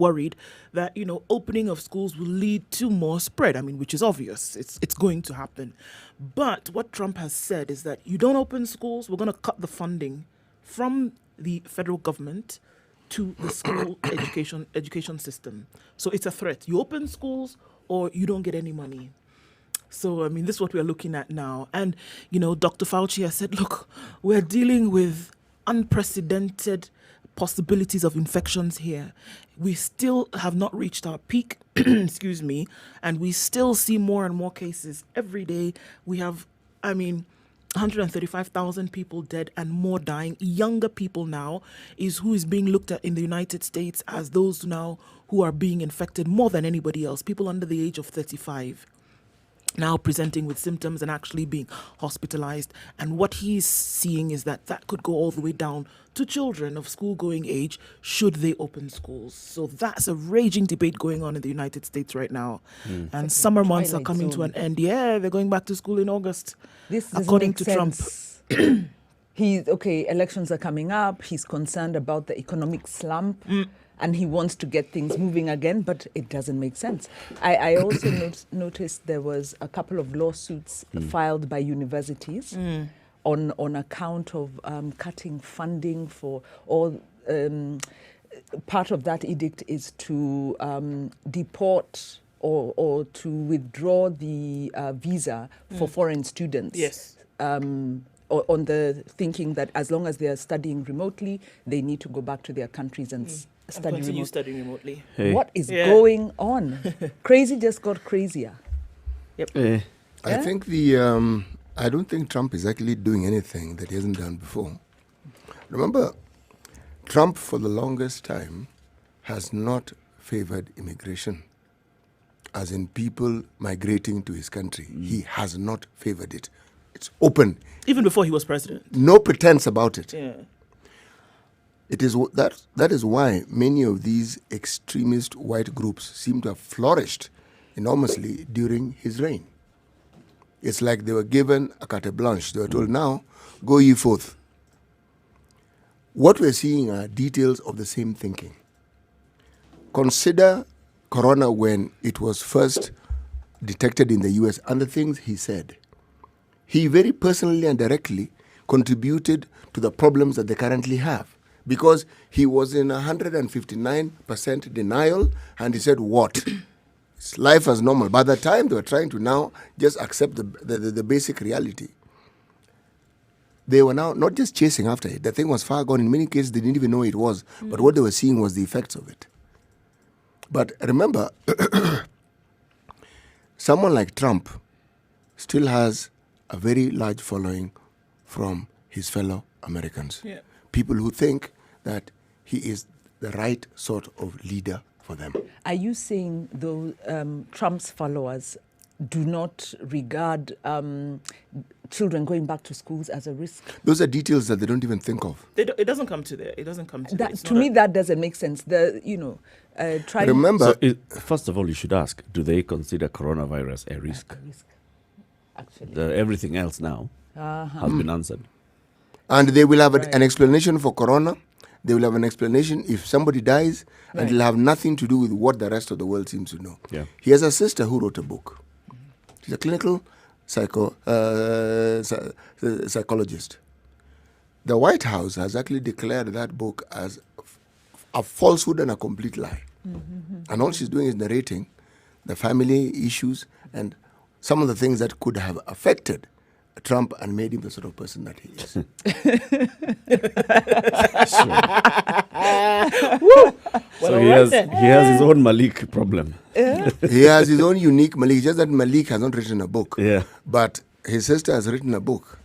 worried that, opening of schools will lead to more spread. I mean, which is obvious. It's going to happen. But what Trump has said is that you don't open schools, we're going to cut the funding from the federal government to the school education system. So it's a threat. You open schools or you don't get any money. So, I mean, this is what we're looking at now. And, Dr. Fauci has said, look, we're dealing with unprecedented possibilities of infections here. We still have not reached our peak, excuse me, and we still see more and more cases every day. We have, 135,000 people dead and more dying. Younger people now is who is being looked at in the United States as those now who are being infected more than anybody else. People under the age of 35 now presenting with symptoms and actually being hospitalized. And what he's seeing is that could go all the way down to children of school-going age should they open schools. So that's a raging debate going on in the United States right now. And like summer months are coming to an end. Yeah, they're going back to school in August, this according to Trump. Elections are coming up. He's concerned about the economic slump. And he wants to get things moving again, but it doesn't make sense. I also noticed there was a couple of lawsuits filed by universities on account of cutting funding for all. Part of that edict is to deport or to withdraw the visa for foreign students. Yes. On the thinking that as long as they are studying remotely, they need to go back to their countries and studying remotely. Hey. What is going on? Crazy just got crazier. Yep. I think I don't think Trump is actually doing anything that he hasn't done before. Remember, Trump for the longest time has not favored immigration, as in people migrating to his country. He has not favored it. It's open. Even before he was president. No pretense about it. Yeah. It is that is why many of these extremist white groups seem to have flourished enormously during his reign. It's like they were given a carte blanche. They were told, now, go ye forth. What we're seeing are details of the same thinking. Consider Corona when it was first detected in the US and the things he said. He very personally and directly contributed to the problems that they currently have, because he was in 159% denial, and he said, what? It's life as normal. By the time they were trying to now just accept the basic reality, they were now not just chasing after it. The thing was far gone. In many cases, they didn't even know it was. But what they were seeing was the effects of it. But remember, someone like Trump still has a very large following from his fellow Americans. Yeah. People who think that he is the right sort of leader for them. Are you saying, though, Trump's followers do not regard children going back to schools as a risk? Those are details that they don't even think of. It doesn't come to there. It doesn't come to that. To me, that doesn't make sense. Remember, first of all, you should ask: do they consider coronavirus a risk? Actually, everything else now has been answered. And they will have an explanation for corona. They will have an explanation if somebody dies, and it'll have nothing to do with what the rest of the world seems to know. Yeah. He has a sister who wrote a book. She's a clinical psychologist. The White House has actually declared that book as a falsehood and a complete lie. And all she's doing is narrating the family issues and some of the things that could have affected Trump and made him the sort of person that he is. So he has his own Malik problem. He has his own unique Malik. It's just that Malik has not written a book. Yeah. But his sister has written a book.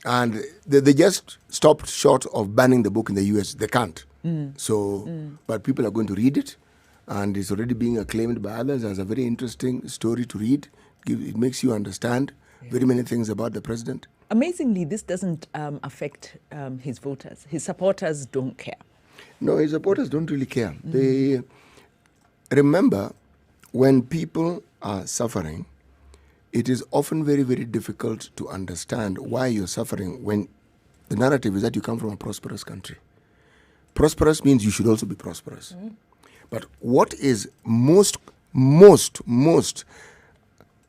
And they just stopped short of banning the book in the US. They can't. But people are going to read it. And it's already being acclaimed by others as a very interesting story to read. It makes you understand very many things about the president. Amazingly, this doesn't affect his voters. His supporters don't care. No, his supporters don't really care. They remember, when people are suffering, it is often very, very difficult to understand why you're suffering when the narrative is that you come from a prosperous country. Prosperous means you should also be prosperous. But what is most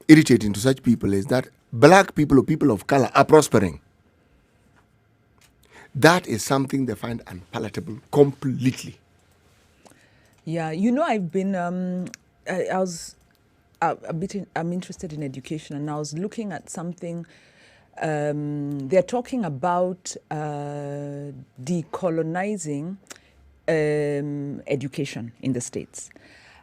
irritating to such people is that black people or people of color are prospering. That is something they find unpalatable completely. Yeah, I've been, I'm interested in education, and I was looking at something. They're talking about decolonizing education in the States.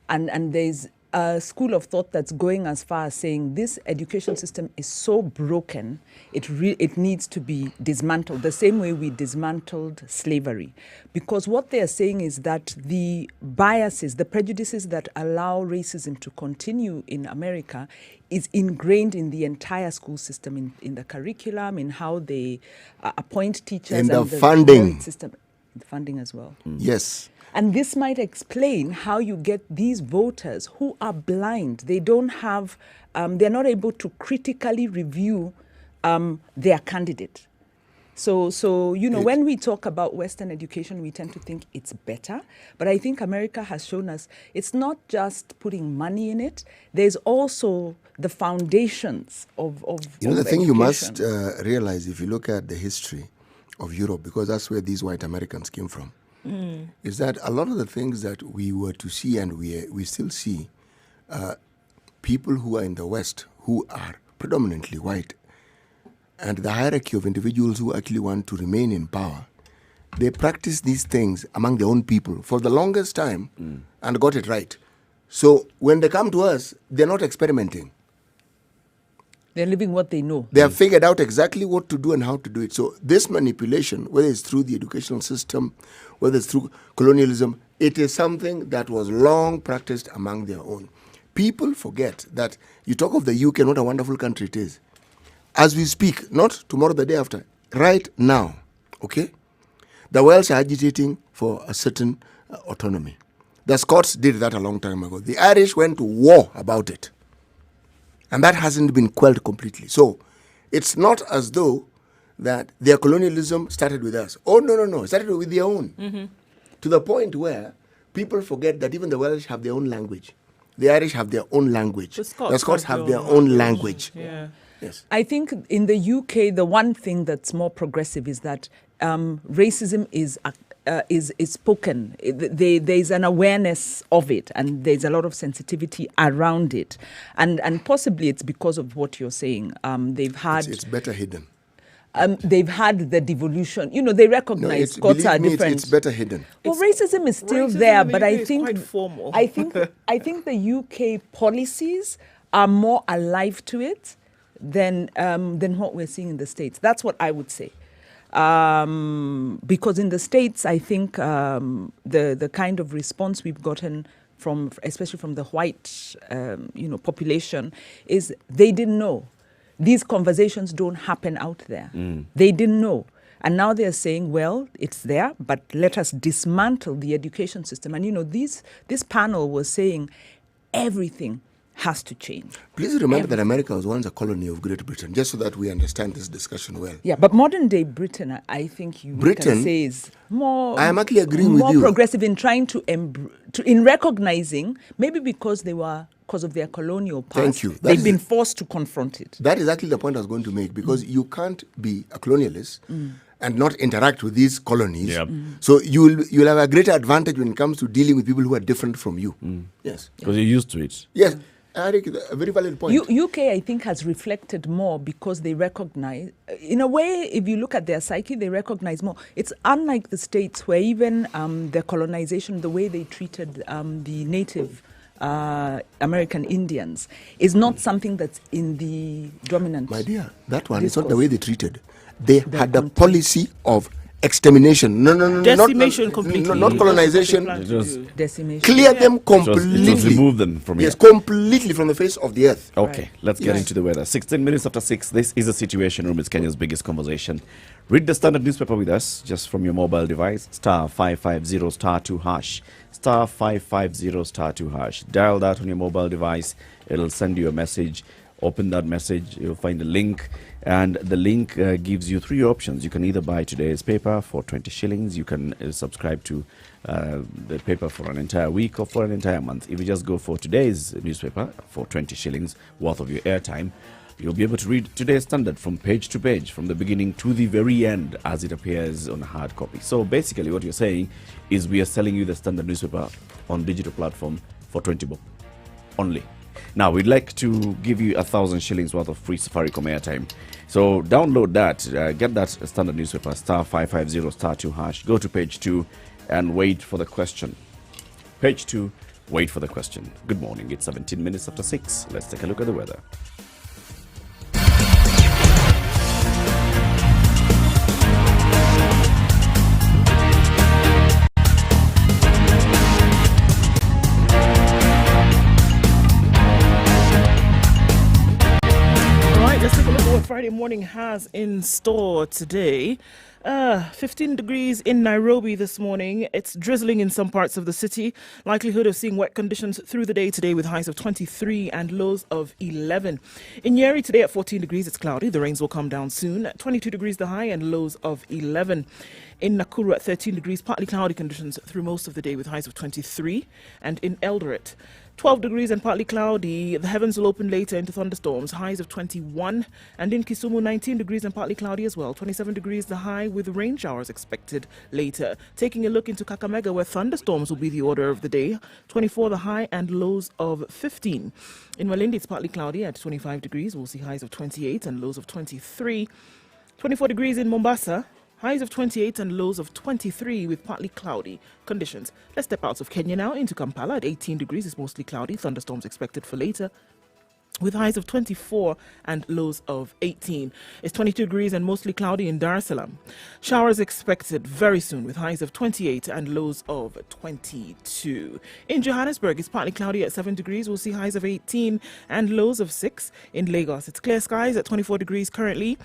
And there's a school of thought that's going as far as saying this education system is so broken, it needs to be dismantled, the same way we dismantled slavery. Because what they're saying is that the biases, the prejudices that allow racism to continue in America is ingrained in the entire school system, in the curriculum, in how they appoint teachers. In the and funding. System, the funding as well. Yes. And this might explain how you get these voters who are blind. They don't have, they're not able to critically review their candidate. So when we talk about Western education, we tend to think it's better. But I think America has shown us it's not just putting money in it. There's also the foundations of the thing education. You must realize, if you look at the history of Europe, because that's where these white Americans came from, is that a lot of the things that we were to see and we still see, people who are in the West who are predominantly white, and the hierarchy of individuals who actually want to remain in power, they practice these things among their own people for the longest time and got it right. So when they come to us, they're not experimenting. They're living what they know. They have figured out exactly what to do and how to do it. So this manipulation, whether it's through the educational system, whether it's through colonialism, it is something that was long practiced among their own. People forget that you talk of the UK, what a wonderful country it is. As we speak, not tomorrow, the day after, right now, okay? The Welsh are agitating for a certain autonomy. The Scots did that a long time ago. The Irish went to war about it. And that hasn't been quelled completely. So it's not as though that their colonialism started with us. Oh, no. It started with their own. Mm-hmm. To the point where people forget that even the Welsh have their own language. The Irish have their own language. The Scots have their own language. Yeah. Yes. I think in the UK, the one thing that's more progressive is that racism is spoken. There's an awareness of it, and there's a lot of sensitivity around it, and possibly it's because of what you're saying. They've had it's better hidden. They've had the devolution. They recognize Scots are different. It's better hidden. Well, racism is still there, but I think quite formal. I think the UK policies are more alive to it than what we're seeing in the States. That's what I would say. Because in the States, I think the kind of response we've gotten from, especially from the white, population, is they didn't know. These conversations don't happen out there. They didn't know. And now they're saying, well, it's there, but let us dismantle the education system. And, this panel was saying everything has to change. Please remember that America was once a colony of Great Britain, just so that we understand this discussion well. Yeah, but modern day Britain, I think can say is more. I am actually agreeing with you. More progressive in trying in recognizing, maybe because of their colonial past. Thank you. They've been forced to confront it. That is actually the point I was going to make, because you can't be a colonialist and not interact with these colonies. Yep. So you'll have a greater advantage when it comes to dealing with people who are different from you. Yes. Because you're used to it. Yes. Eric, a very valid point. UK, I think, has reflected more because they recognize, in a way, if you look at their psyche, they recognize more. It's unlike the States, where even the colonization, the way they treated the native American Indians, is not something that's in the dominant. My dear, that one is not the way they treated. They had a policy of extermination. No. Decimation completely. Not colonization. Decimation. Clear them completely. Just remove them from here. Yes, completely from the face of the earth. Okay, Right. let's get into the weather. 16 minutes after 6, this is the Situation Room. It's Kenya's biggest conversation. Read the Standard newspaper with us, just from your mobile device. *550 *2 hash. *550 *2 hash. Dial that on your mobile device. It'll send you a message. Open that message. You'll find a link. And the link gives you 3 options. You can either buy today's paper for 20 shillings. You can subscribe to the paper for an entire week or for an entire month. If you just go for today's newspaper for 20 shillings worth of your airtime, you'll be able to read today's Standard from page to page, from the beginning to the very end as it appears on a hard copy. So basically what you're saying is we are selling you the Standard newspaper on digital platform for 20 bob only. Now, we'd like to give you 1,000 shillings worth of free Safaricom airtime. So download that, get that Standard newspaper, star 550 star 2 hash, go to page 2 and wait for the question. Page 2, wait for the question. Good morning, it's 17 minutes after 6. Let's take a look at the weather. Friday morning has in store today. 15 degrees in Nairobi this morning. It's drizzling in some parts of the city. Likelihood of seeing wet conditions through the day today with highs of 23 and lows of 11. In Nyeri today at 14 degrees, it's cloudy. The rains will come down soon. 22 degrees the high and lows of 11. In Nakuru at 13 degrees, partly cloudy conditions through most of the day with highs of 23. And in Eldoret, 12 degrees and partly cloudy. The heavens will open later into thunderstorms, highs of 21. And in Kisumu, 19 degrees and partly cloudy as well. 27 degrees the high with rain showers expected later. Taking a look into Kakamega, where thunderstorms will be the order of the day. 24 the high and lows of 15. In Malindi, it's partly cloudy at 25 degrees. We'll see highs of 28 and lows of 23. 24 degrees in Mombasa. Highs of 28 and lows of 23 with partly cloudy conditions. Let's step out of Kenya now into Kampala at 18 degrees. It's mostly cloudy. Thunderstorms expected for later with highs of 24 and lows of 18. It's 22 degrees and mostly cloudy in Dar es Salaam. Showers expected very soon with highs of 28 and lows of 22. In Johannesburg, it's partly cloudy at 7 degrees. We'll see highs of 18 and lows of 6. In Lagos, it's clear skies at 24 degrees currently.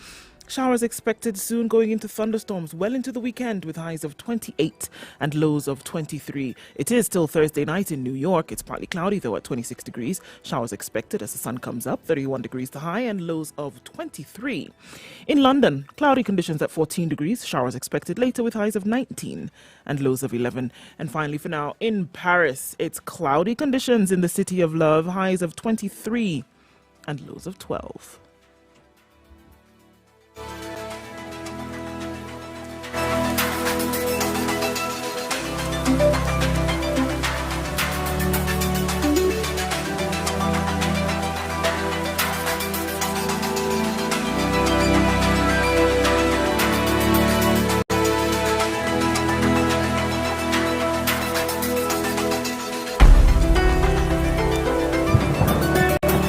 Showers expected soon, going into thunderstorms well into the weekend with highs of 28 and lows of 23. It is still Thursday night in New York. It's partly cloudy though at 26 degrees. Showers expected as the sun comes up. 31 degrees the high and lows of 23. In London, cloudy conditions at 14 degrees. Showers expected later with highs of 19 and lows of 11. And finally for now, in Paris, it's cloudy conditions in the city of love. Highs of 23 and lows of 12.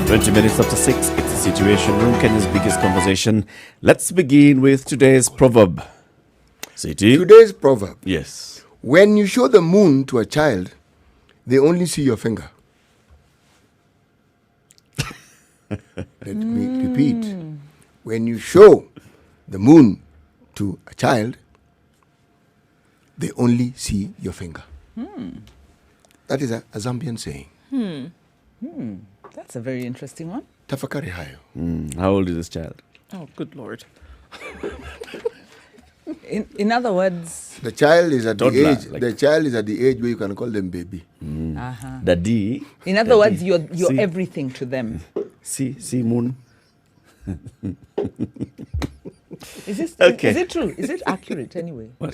20 minutes after 6, it's the Situation Room, Kenya's biggest conversation. Let's begin with today's proverb. City? Today's proverb. Yes. When you show the moon to a child, they only see your finger. Let me repeat. When you show the moon to a child, they only see your finger. That is a Zambian saying. That's a very interesting one. Tafakari hayo. How old is this child? Oh, good Lord. In other words, The child is at Toddler, the age. like- The child is at the age where you can call them baby. Daddy. in other words, you're See? everything to them. See moon. Is this Okay. is it true? Is it accurate anyway? What?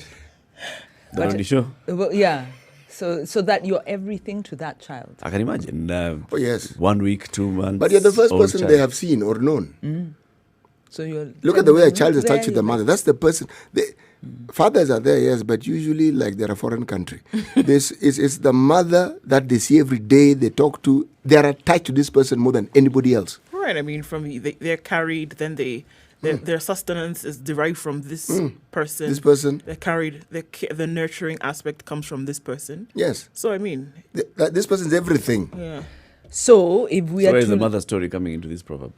The But- one you show? Well, yeah. So that you're everything to that child. I can imagine. Oh yes. 1 week, 2 months. But you're the first old person child. they have seen or known. So you're Look at the way a child is there touched with you the go. mother. That's the person. Fathers are there, yes, but usually like they're a foreign country. This is the mother that they see every day. They talk to. They are attached to this person more than anybody else. Right, I mean, they're carried, then their sustenance is derived from this person. This person. They're carried, the nurturing aspect comes from this person. Yes. So, I mean, This person's everything. yeah. So if we So are where is the to mother story coming into this proverb?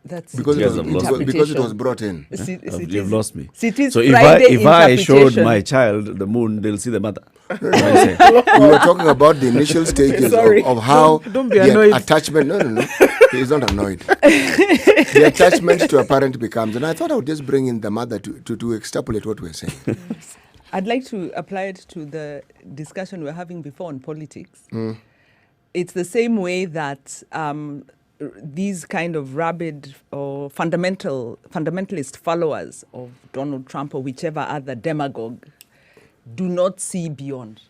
that's Because You guys have lost me. because it was brought in. You've lost me. It is So Friday if I showed interpretation. my child the moon, they'll see the mother. We were talking about the initial stages Sorry. of how Don't be the annoyed. attachment. No. He's not annoyed. The attachment to a parent becomes, and I thought I would just bring in the mother to extrapolate what we're saying. I'd like to apply it to the discussion we were having before on politics. It's the same way that these kind of rabid or fundamentalist followers of Donald Trump or whichever other demagogue do not see beyond.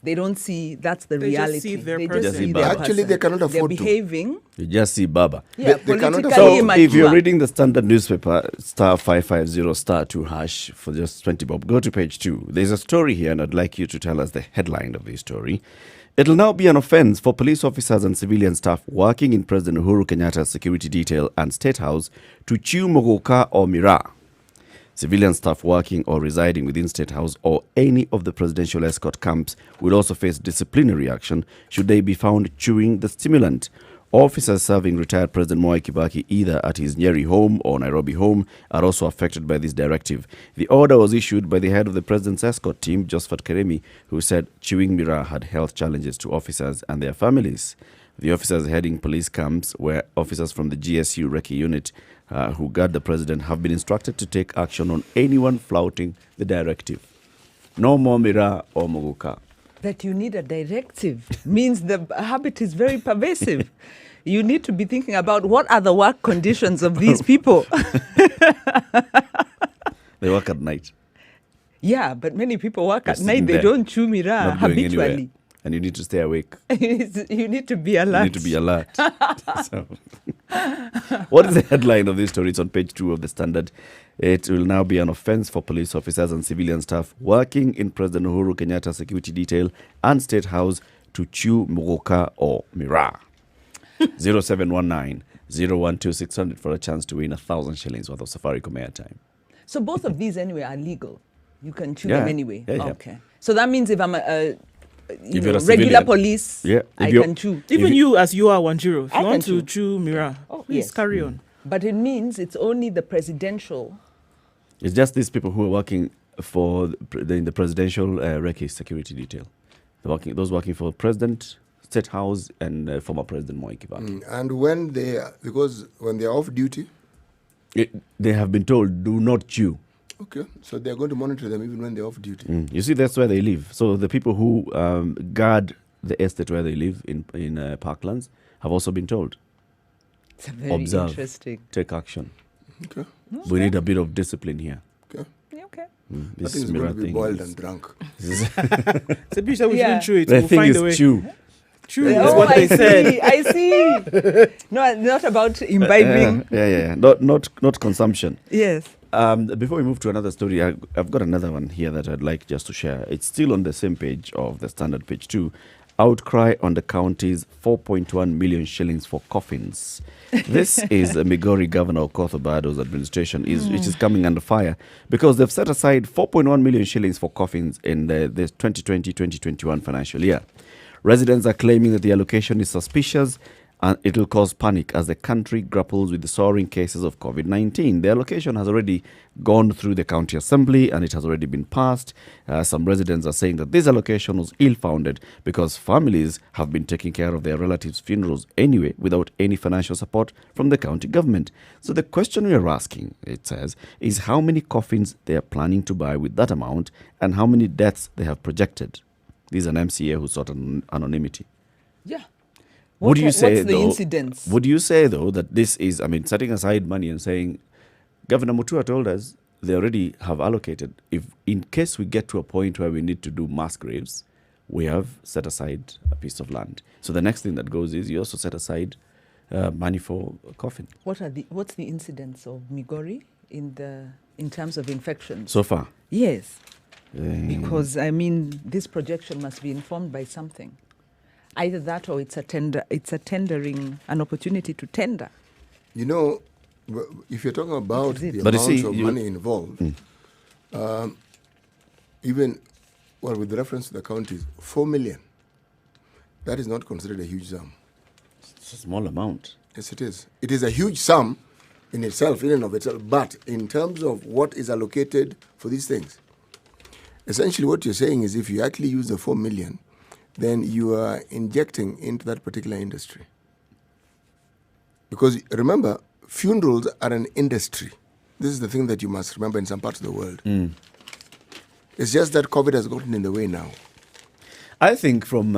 They don't see that's the They just reality. see their they person. just see Their their Actually, they person. cannot They're afford to. behaving. You just see Baba. Yeah, They cannot politically afford- So immature. if you're reading the Standard newspaper, star 550 star 2 hash for just 20 bob, go to page 2. There's a story here, and I'd like you to tell us the headline of the story. It'll now be an offense for police officers and civilian staff working in President Uhuru Kenyatta's security detail and State House to chew mogoka or miraa. Civilian staff working or residing within State House or any of the presidential escort camps will also face disciplinary action should they be found chewing the stimulant. Officers serving retired President Mwai Kibaki either at his Nyeri home or Nairobi home are also affected by this directive. The order was issued by the head of the president's escort team, Josephat Keremi, who said chewing miraa had health challenges to officers and their families. The officers heading police camps, where officers from the GSU Recce unit who guard the president, have been instructed to take action on anyone flouting the directive. No more miraa or mogoka. That you need a directive means the habit is very pervasive. You need to be thinking about what are the work conditions of these people. They work at night. Yeah, but many people work Just at night. sitting They there, don't chew miraa not going anywhere. habitually. And you need to stay awake. You need to be alert. You need to be alert. So, what is the headline of this story? It's on page 2 of the Standard. It will now be an offense for police officers and civilian staff working in President Uhuru Kenyatta's security detail and State House to chew mogoka or miraa. 0719 012 600 for a chance to win 1,000 shillings worth of Safaricom airtime. So both of these anyway are legal. You can chew Yeah. them anyway. Yeah, yeah. Okay. So that means if I'm a If you're a regular civilian. police, Yeah, if I you're- can chew. Even you, as you are Wanjiro, if I you want can to chew miraa, Oh, please yes. carry on. But it means it's only the presidential. It's just these people who are working for in the presidential Recce security detail. Those working for President, State House, and former President Mwai Kibaki. And when when they're off duty, They have been told, do not chew. okay, so they're going to monitor them even when they're off duty. You see, that's where they live. So the people who guard the estate where they live in parklands have also been told, It's a very observe, interesting. take action. Okay, We need a bit of discipline here. okay. Okay. This Nothing's mirror going to be thing boiled is- and drunk. It's a bitch that we Yeah. shouldn't chew it. The We'll thing find is a way. chew. Chew is Oh, what they said. I see. No, not about imbibing. Yeah. Not consumption. Yes. Before we move to another story, I've got another one here that I'd like just to share. It's still on the same page of the Standard, page 2. Outcry on the county's 4.1 million shillings for coffins. This is Migori Governor Okoth Obado's administration, which is coming under fire because they've set aside 4.1 million shillings for coffins in the 2020-2021 financial year. Residents are claiming that the allocation is suspicious and it will cause panic as the country grapples with the soaring cases of COVID-19. The allocation has already gone through the county assembly and it has already been passed. Some residents are saying that this allocation was ill-founded because families have been taking care of their relatives' funerals anyway without any financial support from the county government. So the question we are asking, it says, is how many coffins they are planning to buy with that amount and how many deaths they have projected. This is an MCA who sought anonymity. Yeah. Would you say, what's the though, incidence? Would you say, though, that this is, setting aside money and saying, Governor Mutua told us they already have allocated. If in case we get to a point where we need to do mass graves, we have set aside a piece of land. So the next thing that goes is you also set aside money for a coffin. What's the incidence of Migori in terms of infections? So far. Yes. Because this projection must be informed by something. Either that or it's a tendering, an opportunity to tender. You know, if you're talking about This is the it. But you amounts see, of you- money involved, with reference to the counties, 4 million, that is not considered a huge sum. It's a small amount. Yes, it is. It is a huge sum in itself, in and of itself, but in terms of what is allocated for these things, essentially what you're saying is if you actually use the 4 million, then you are injecting into that particular industry. Because remember, funerals are an industry. This is the thing that you must remember in some parts of the world. It's just that COVID has gotten in the way now. I think from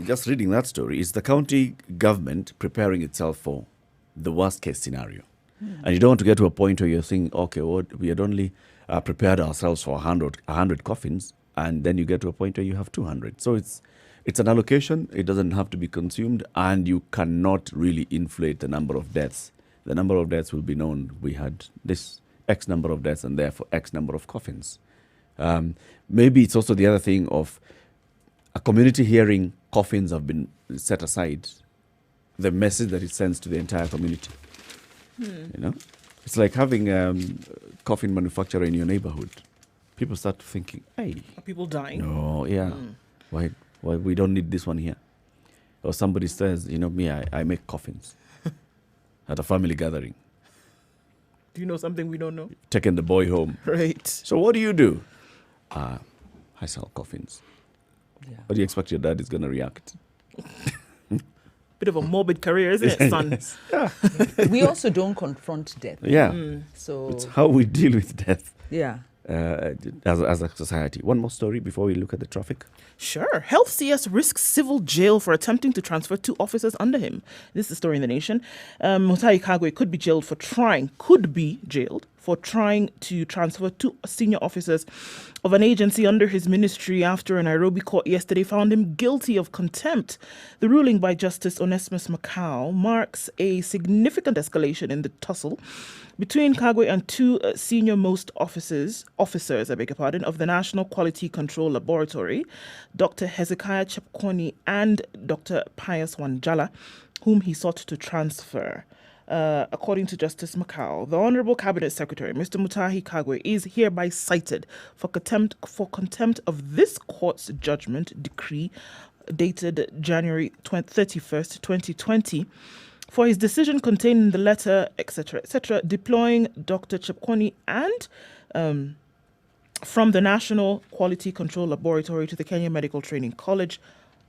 just reading that story, it's the county government preparing itself for the worst case scenario. And you don't want to get to a point where you're saying, okay, well, we had only prepared ourselves for 100 coffins, and then you get to a point where you have 200. So it's an allocation. It doesn't have to be consumed, and you cannot really inflate the number of deaths. The number of deaths will be known. We had this X number of deaths, and therefore X number of coffins. Maybe it's also the other thing of a community hearing coffins have been set aside, the message that it sends to the entire community. You know, it's like having a coffin manufacturer in your neighborhood. People start thinking, hey, Are people dying? no, yeah, why we don't need this one here? Or somebody says, you know, me, I make coffins at a family gathering, Do you know something we don't know? taking the boy home. Right. So what do? I sell coffins. Yeah. What do you expect your dad is going to react? Bit of a morbid career, isn't it, son? We also don't confront death. Yeah, So, it's how we deal with death yeah. as a society. One more story before we look at the traffic. Sure. Health CS risks civil jail for attempting to transfer 2 officers under him. This is the story in the Nation. Mutahi Kagwe could be jailed for trying to transfer 2 senior officers of an agency under his ministry after a Nairobi court yesterday found him guilty of contempt. The ruling by Justice Onesmus Macau marks a significant escalation in the tussle between Kagwe and 2 senior-most officers, of the National Quality Control Laboratory, Dr. Hezekiah Chepkwony and Dr. Pius Wanjala, whom he sought to transfer. According to Justice Macau, the Honorable Cabinet Secretary, Mr. Mutahi Kagwe, is hereby cited for contempt of this court's judgment decree dated January 31st, 2020, for his decision contained in the letter, etc., deploying Dr. Chepkwony and from the National Quality Control Laboratory to the Kenya Medical Training College.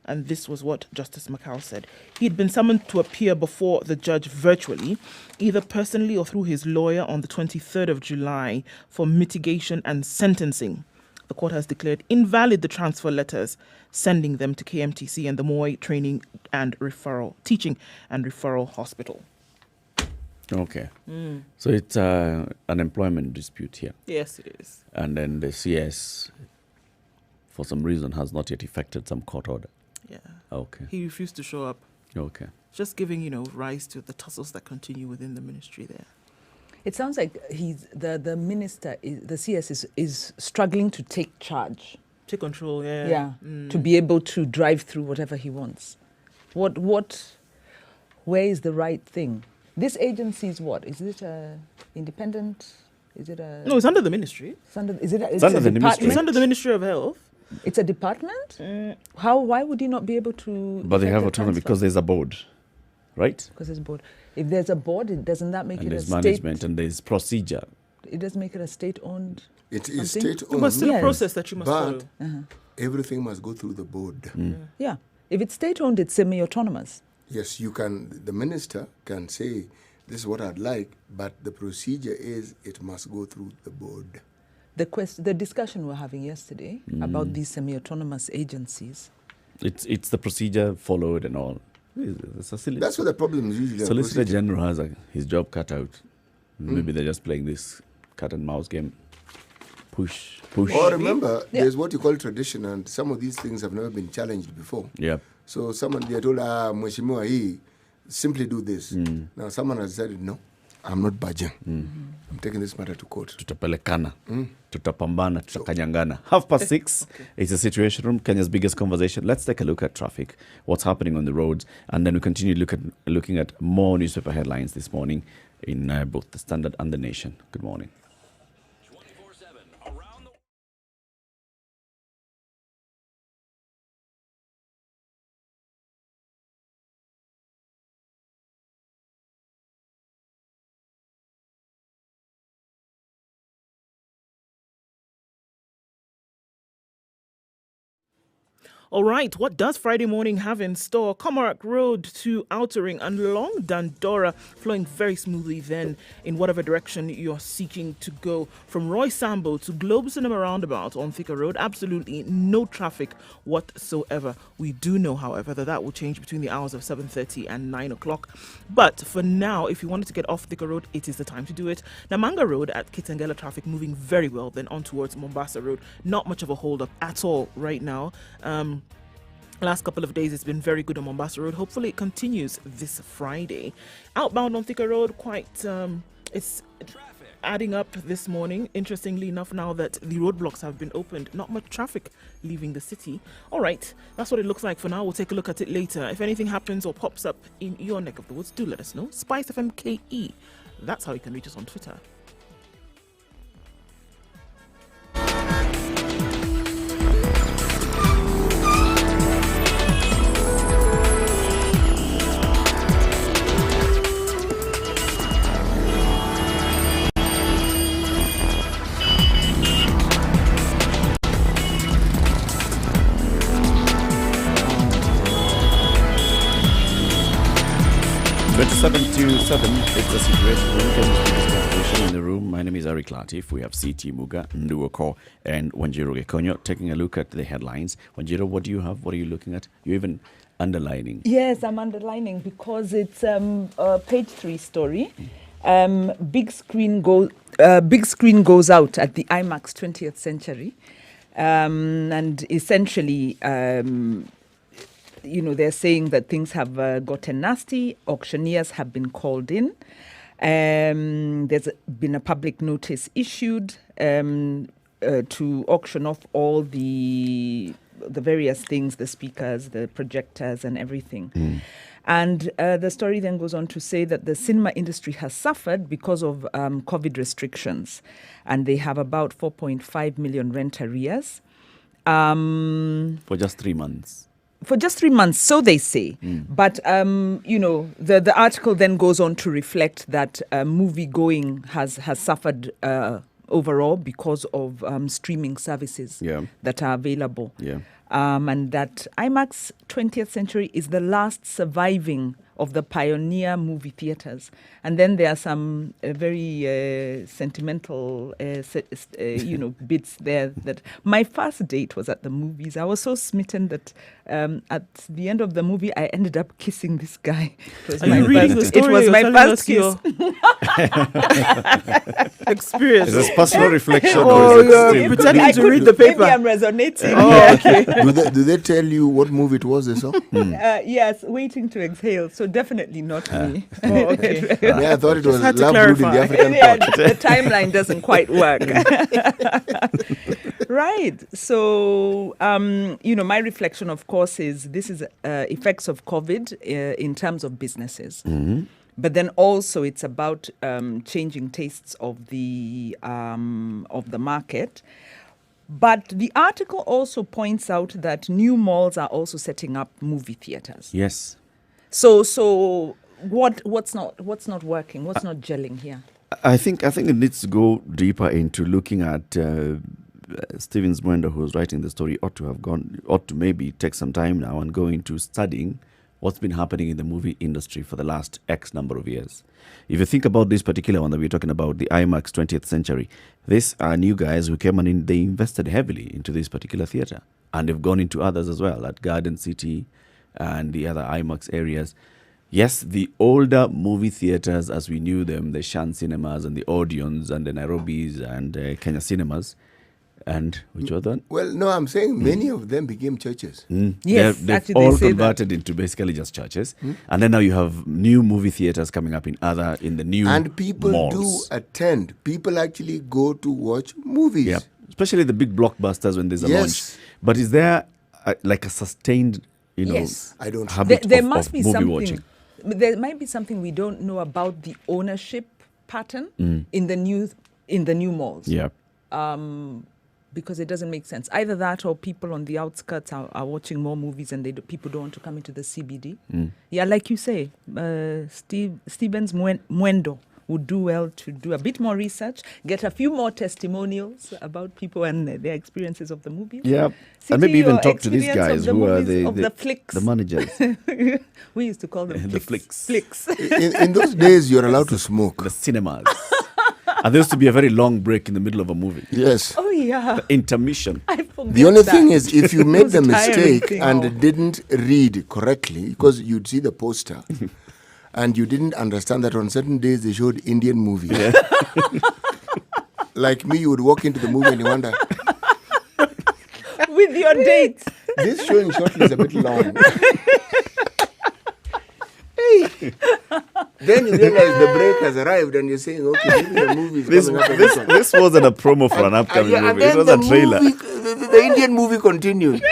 And this was what Justice Macau said. He had been summoned to appear before the judge virtually, either personally or through his lawyer, on the 23rd of July for mitigation and sentencing. The court has declared invalid the transfer letters, sending them to KMTC and the Moi Teaching and Referral Hospital. Okay. So it's an employment dispute here. Yes, it is. And then the CS, for some reason, has not yet effected some court order. Yeah. Okay. He refused to show up. Okay. Just giving, rise to the tussles that continue within the ministry there. It sounds like the minister, the CS is struggling to take charge. Take control, yeah. Yeah, to be able to drive through whatever he wants. Where is the right thing? This agency is what? Is it independent? Is it a... No, it's under the ministry. It's under, is it a, It's under the department? ministry. It's under the Ministry of Health. It's a department? Why would he not be able to... But they effect have a autonomy transfer? because there's a board, right? Because there's a board. If there's a board, doesn't that make And it a there's state... management and there's procedure. It doesn't make it a state-owned... It is Something? state-owned, But still Yes. a process that you must but follow. everything must go through the board. Yeah. If it's state-owned, it's semi-autonomous. Yes, you can. The minister can say, this is what I'd like, but the procedure is it must go through the board. The discussion we're having yesterday about these semi-autonomous agencies, It's the procedure followed and all. That's what the problem is usually. Solicitor General has his job cut out. Maybe they're just playing this cat and mouse game. Push. Or remember, Yeah. there's what you call tradition, and some of these things have never been challenged before. Yep. So someone, they are told, Mheshimiwa hii, simply do this. Now someone has decided, no, I'm not budging. I'm taking this matter to court. Tutapelekana, tutapambana, tutakanyangana. 6:30. It's a situation room, Kenya's biggest conversation. Let's take a look at traffic, what's happening on the roads, and then we continue looking at more newspaper headlines this morning in both the Standard and the Nation. Good morning. All right, what does Friday morning have in store? Comarak Road to Outer Ring and Long Dandora flowing very smoothly then in whatever direction you're seeking to go. From Roy Sambo to Globe Cinema Roundabout on Thika Road, absolutely no traffic whatsoever. We do know, however, that will change between the hours of 7:30 and 9 o'clock. But for now, if you wanted to get off Thika Road, it is the time to do it. Namanga Road at Kitengela traffic moving very well, then on towards Mombasa Road. Not much of a hold up at all right now. Last couple of days it's been very good on Mombasa Road. Hopefully it continues this Friday. Outbound on Thika Road, it's adding up this morning. Interestingly enough, now that the roadblocks have been opened, not much traffic leaving the city. All right, that's what it looks like for now. We'll take a look at it later. If anything happens or pops up in your neck of the woods, do let us know. Spice FM KE. That's how you can reach us on Twitter. It's the situation. In the room. My name is Eric Latif. We have CT Muga, Nduoko, and Wanjiro Gekonyo taking a look at the headlines. Wanjiro, what do you have? What are you looking at? You're even underlining. Yes, I'm underlining because it's a page 3 story. Big screen goes out at the IMAX 20th century. And essentially, they're saying that things have gotten nasty. Auctioneers have been called in. There's been a public notice issued to auction off all the various things, the speakers, the projectors, and everything. And the story then goes on to say that the cinema industry has suffered because of COVID restrictions, and they have about 4.5 million rent arrears. For just 3 months. For just 3 months, so they say. But, the article then goes on to reflect that movie going has suffered overall because of streaming services that are available. And that IMAX 20th Century is the last surviving of the pioneer movie theaters. And then there are some very sentimental, bits there. That my first date was at the movies. I was so smitten that at the end of the movie, I ended up kissing this guy. Are you reading the story? It was my first kiss. Experience. Is this personal reflection? Oh, you're pretending to read the paper. Maybe I'm resonating. Oh, okay. Do they tell you what movie it was they saw? Yes, Waiting to Exhale. So definitely not me. Oh, okay. Yeah, I thought it was had to Love Brood in the clarify. African Pot. The timeline doesn't quite work. Right. So, my reflection, of course, is this is effects of COVID in terms of businesses. But then also it's about changing tastes of the market. But the article also points out that new malls are also setting up movie theaters. Yes. So what's not working? What's not gelling here? I think it needs to go deeper into looking at Stevens Mwendo, who's writing the story, ought to maybe take some time now and go into studying what's been happening in the movie industry for the last X number of years. If you think about this particular one that we're talking about, the IMAX 20th Century, these are new guys who came and they invested heavily into this particular theater. And they've gone into others as well, at Garden City and the other IMAX areas. Yes, the older movie theaters as we knew them, the Shan cinemas and the Odeons and the Nairobis and Kenya cinemas, and which other one? Well, no, I'm saying many of them became churches. Yes, they've actually all they say converted into basically just churches. And then now you have new movie theaters coming up in the new And people malls. do attend. People actually go to watch movies. Yeah, especially the big blockbusters when there's a Yes. launch. But is there like a sustained, Yes. I don't. habit There of must be movie something. watching? There might be something we don't know about the ownership pattern in the new malls. Yeah. Because it doesn't make sense. Either that or people on the outskirts are watching more movies and people don't want to come into the CBD. Yeah, like you say, Stevens Mwendo would do well to do a bit more research, get a few more testimonials about people and their experiences of the movies. Yeah. City, And maybe even your talk to these experience guys of the who are movies, of the the flicks. the managers. We used to call them The flicks. flicks. In those days, you're allowed to smoke. The cinemas. And there used to be a very long break in the middle of a movie. Yes. Oh, yeah. The intermission. I forget The only that. thing is, if you made the Those tiring mistake things. and didn't read correctly, because you'd see the poster, and you didn't understand that on certain days they showed Indian movies. Like me, you would walk into the movie and you wonder, With your dates. this showing shortly is a bit long. Then you realize the break has arrived and you're saying, okay, maybe the movie is coming up. This wasn't a promo for an upcoming And movie. It then was the a trailer. the Indian movie continued.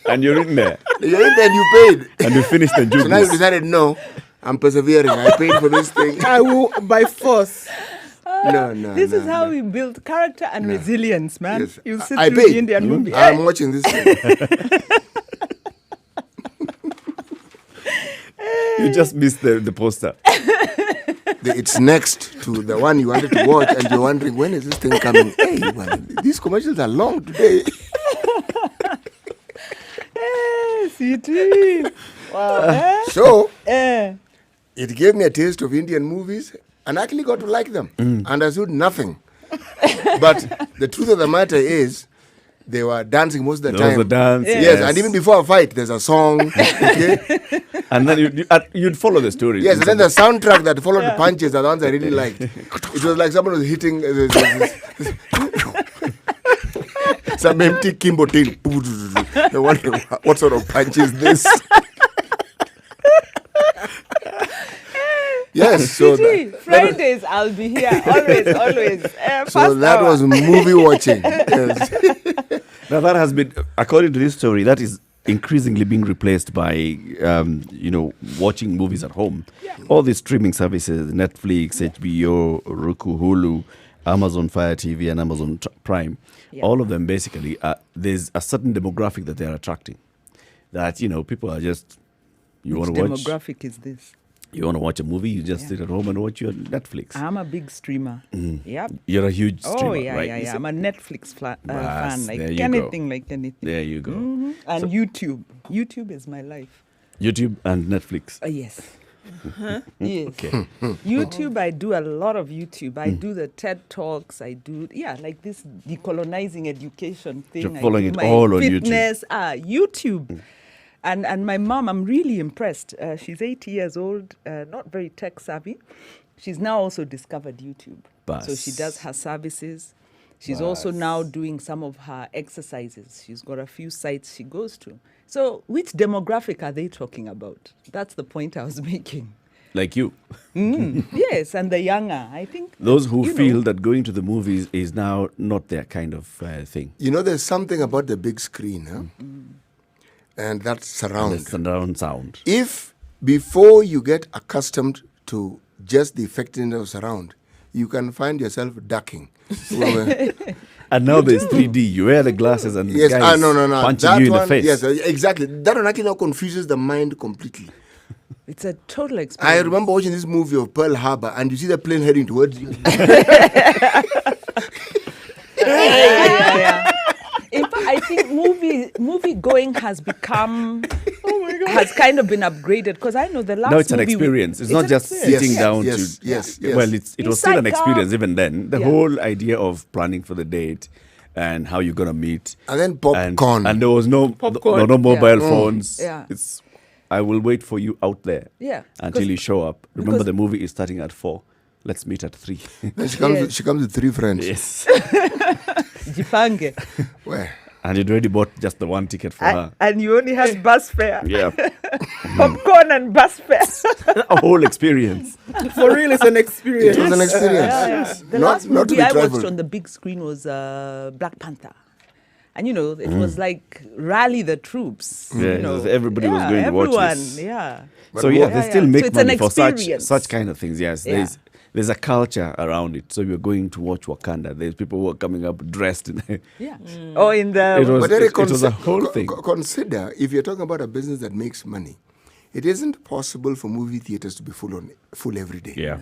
And you're in there. You're in there and you paid. And you finished the So now you juice. decided, no, I'm persevering. I paid for this thing. I will by force. No. This is no, how no. we build character and resilience, man. Yes. You sit I through paid. the Indian movie. I'm watching this thing. You just missed the poster. It's next to the one you wanted to watch, and you're wondering, when is this thing coming? Hey, man, these commercials are long today. CT. Wow. So, Eh. it gave me a taste of Indian movies, and I actually got to like them. Understood nothing. But the truth of the matter is, they were dancing most of the There was time. a dance. Yes, and even before a fight, there's a song. Okay? And then you'd follow the story. Yes, and then the soundtrack that followed the punches are the ones I really liked. It was like someone was hitting some empty Kimbo thing. I wonder what sort of punch is this? Yes, so CT, Fridays I'll be here. Always. so First that hour. was movie watching. Yes. Now that has been, according to this story, that is increasingly being replaced by, watching movies at home. All these streaming services, Netflix, HBO, Roku, Hulu, Amazon Fire TV, and Amazon Prime, all of them basically, there's a certain demographic that they're attracting. That, people are just, you want Which to watch. demographic is this? You want to watch a movie, you just sit at home and watch your Netflix. I'm a big streamer. Yep. You're a huge streamer, Oh, yeah, right? yeah. I'm a Netflix fan. Bas, Like there you anything, like anything. There you go. And YouTube. YouTube is my life. YouTube and Netflix. Yes. Yes. Okay. YouTube, I do a lot of YouTube. I do the TED Talks. I do, like this decolonizing education thing. You're I following do it my all on YouTube. fitness. YouTube. And my mom, I'm really impressed. She's 80 years old, not very tech savvy. She's now also discovered YouTube. Bas. So she does her services. She's also now doing some of her exercises. She's got a few sites she goes to. So which demographic are they talking about? That's the point I was making. Like you. Yes, and the younger, I think. Those who you know. feel that going to the movies is now not their kind of thing. There's something about the big screen, huh? And that surround. And the surround sound. If before you get accustomed to just the effectiveness of surround, you can find yourself ducking. And now there's 3D. You wear the glasses and the Yes, guy is no. punching That you in the one, face. yes, exactly. That one actually now confuses the mind completely. It's a total experience. I remember watching this movie of Pearl Harbor, and you see the plane heading towards you. Yeah. In fact, I think movie going has become, has kind of been upgraded, because I know the last Now it's an movie experience. It's an not just experience. sitting down yes, to. yes. Well, it You was still an psych up. experience even then. The Yeah. whole idea of planning for the date and how you're gonna meet. And then popcorn. And there was no Popcorn. no mobile phones. Yeah. It's I will wait for you out there. Yeah, Until 'cause- you show up. Remember, because- the movie is starting at 4. Let's meet at 3. Then she comes. Yes. She comes with 3 friends. Yes. Jipange. Where? And you'd already bought just the one ticket for her. And you only had bus fare. Yeah. Popcorn and bus fare. A whole experience. For real, it's an experience. It was an experience. Yeah. The Not- last not to movie be I watched trifled. on the big screen was Black Panther. And, it was like rally the troops. Yeah, everybody was going to watch everyone, this. Yeah. So yeah, they still So make it's an money for experience. such kind of things. Yes, Yeah. there's a culture around it. So you're going to watch Wakanda. There's people who are coming up dressed in. Yeah. Or in the... It was- But Eric, it was a whole thing. Consider, if you're talking about a business that makes money, it isn't possible for movie theaters to be full every day. Yeah.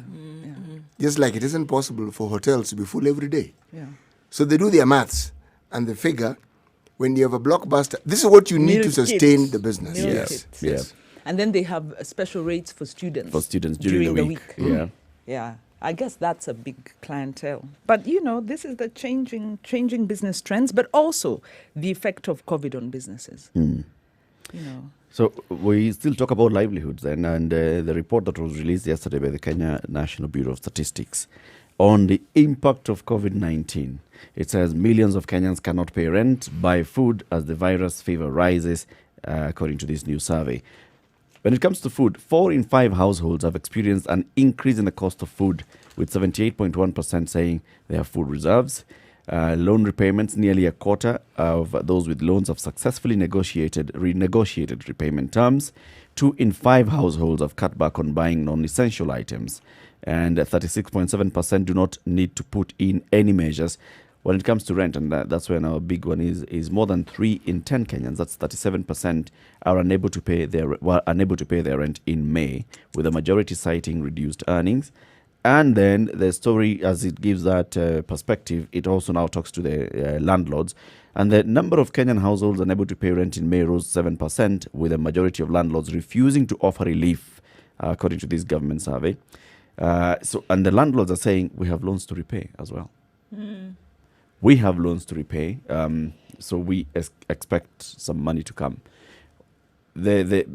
Just like it isn't possible for hotels to be full every day. Yeah. So they do their maths and they figure when you have a blockbuster, this is what you need to Meal sustain kits. the business. Meal Yes. kits. Yes. And then they have special rates for students. For students during the week. Yeah. Yeah, I guess that's a big clientele. But this is the changing business trends, but also the effect of COVID on businesses. So we still talk about livelihoods then, and the report that was released yesterday by the Kenya National Bureau of Statistics on the impact of COVID-19. It says millions of Kenyans cannot pay rent, buy food as the virus fever rises, according to this new survey. When it comes to food, 4 in 5 households have experienced an increase in the cost of food, with 78.1% saying they have food reserves. Loan repayments, nearly a quarter of those with loans have successfully renegotiated repayment terms. 2 in 5 households have cut back on buying non-essential items. And 36.7% do not need to put in any measures when it comes to rent. And that's where our big one is more than 3 in 10 Kenyans, that's 37%, are unable to pay their rent in May, with the majority citing reduced earnings. And then the story, as it gives that perspective, it also now talks to the landlords. And the number of Kenyan households unable to pay rent in May rose 7%, with a majority of landlords refusing to offer relief, according to this government survey. And the landlords are saying, we have loans to repay as well. We have loans to repay, so we expect some money to come. The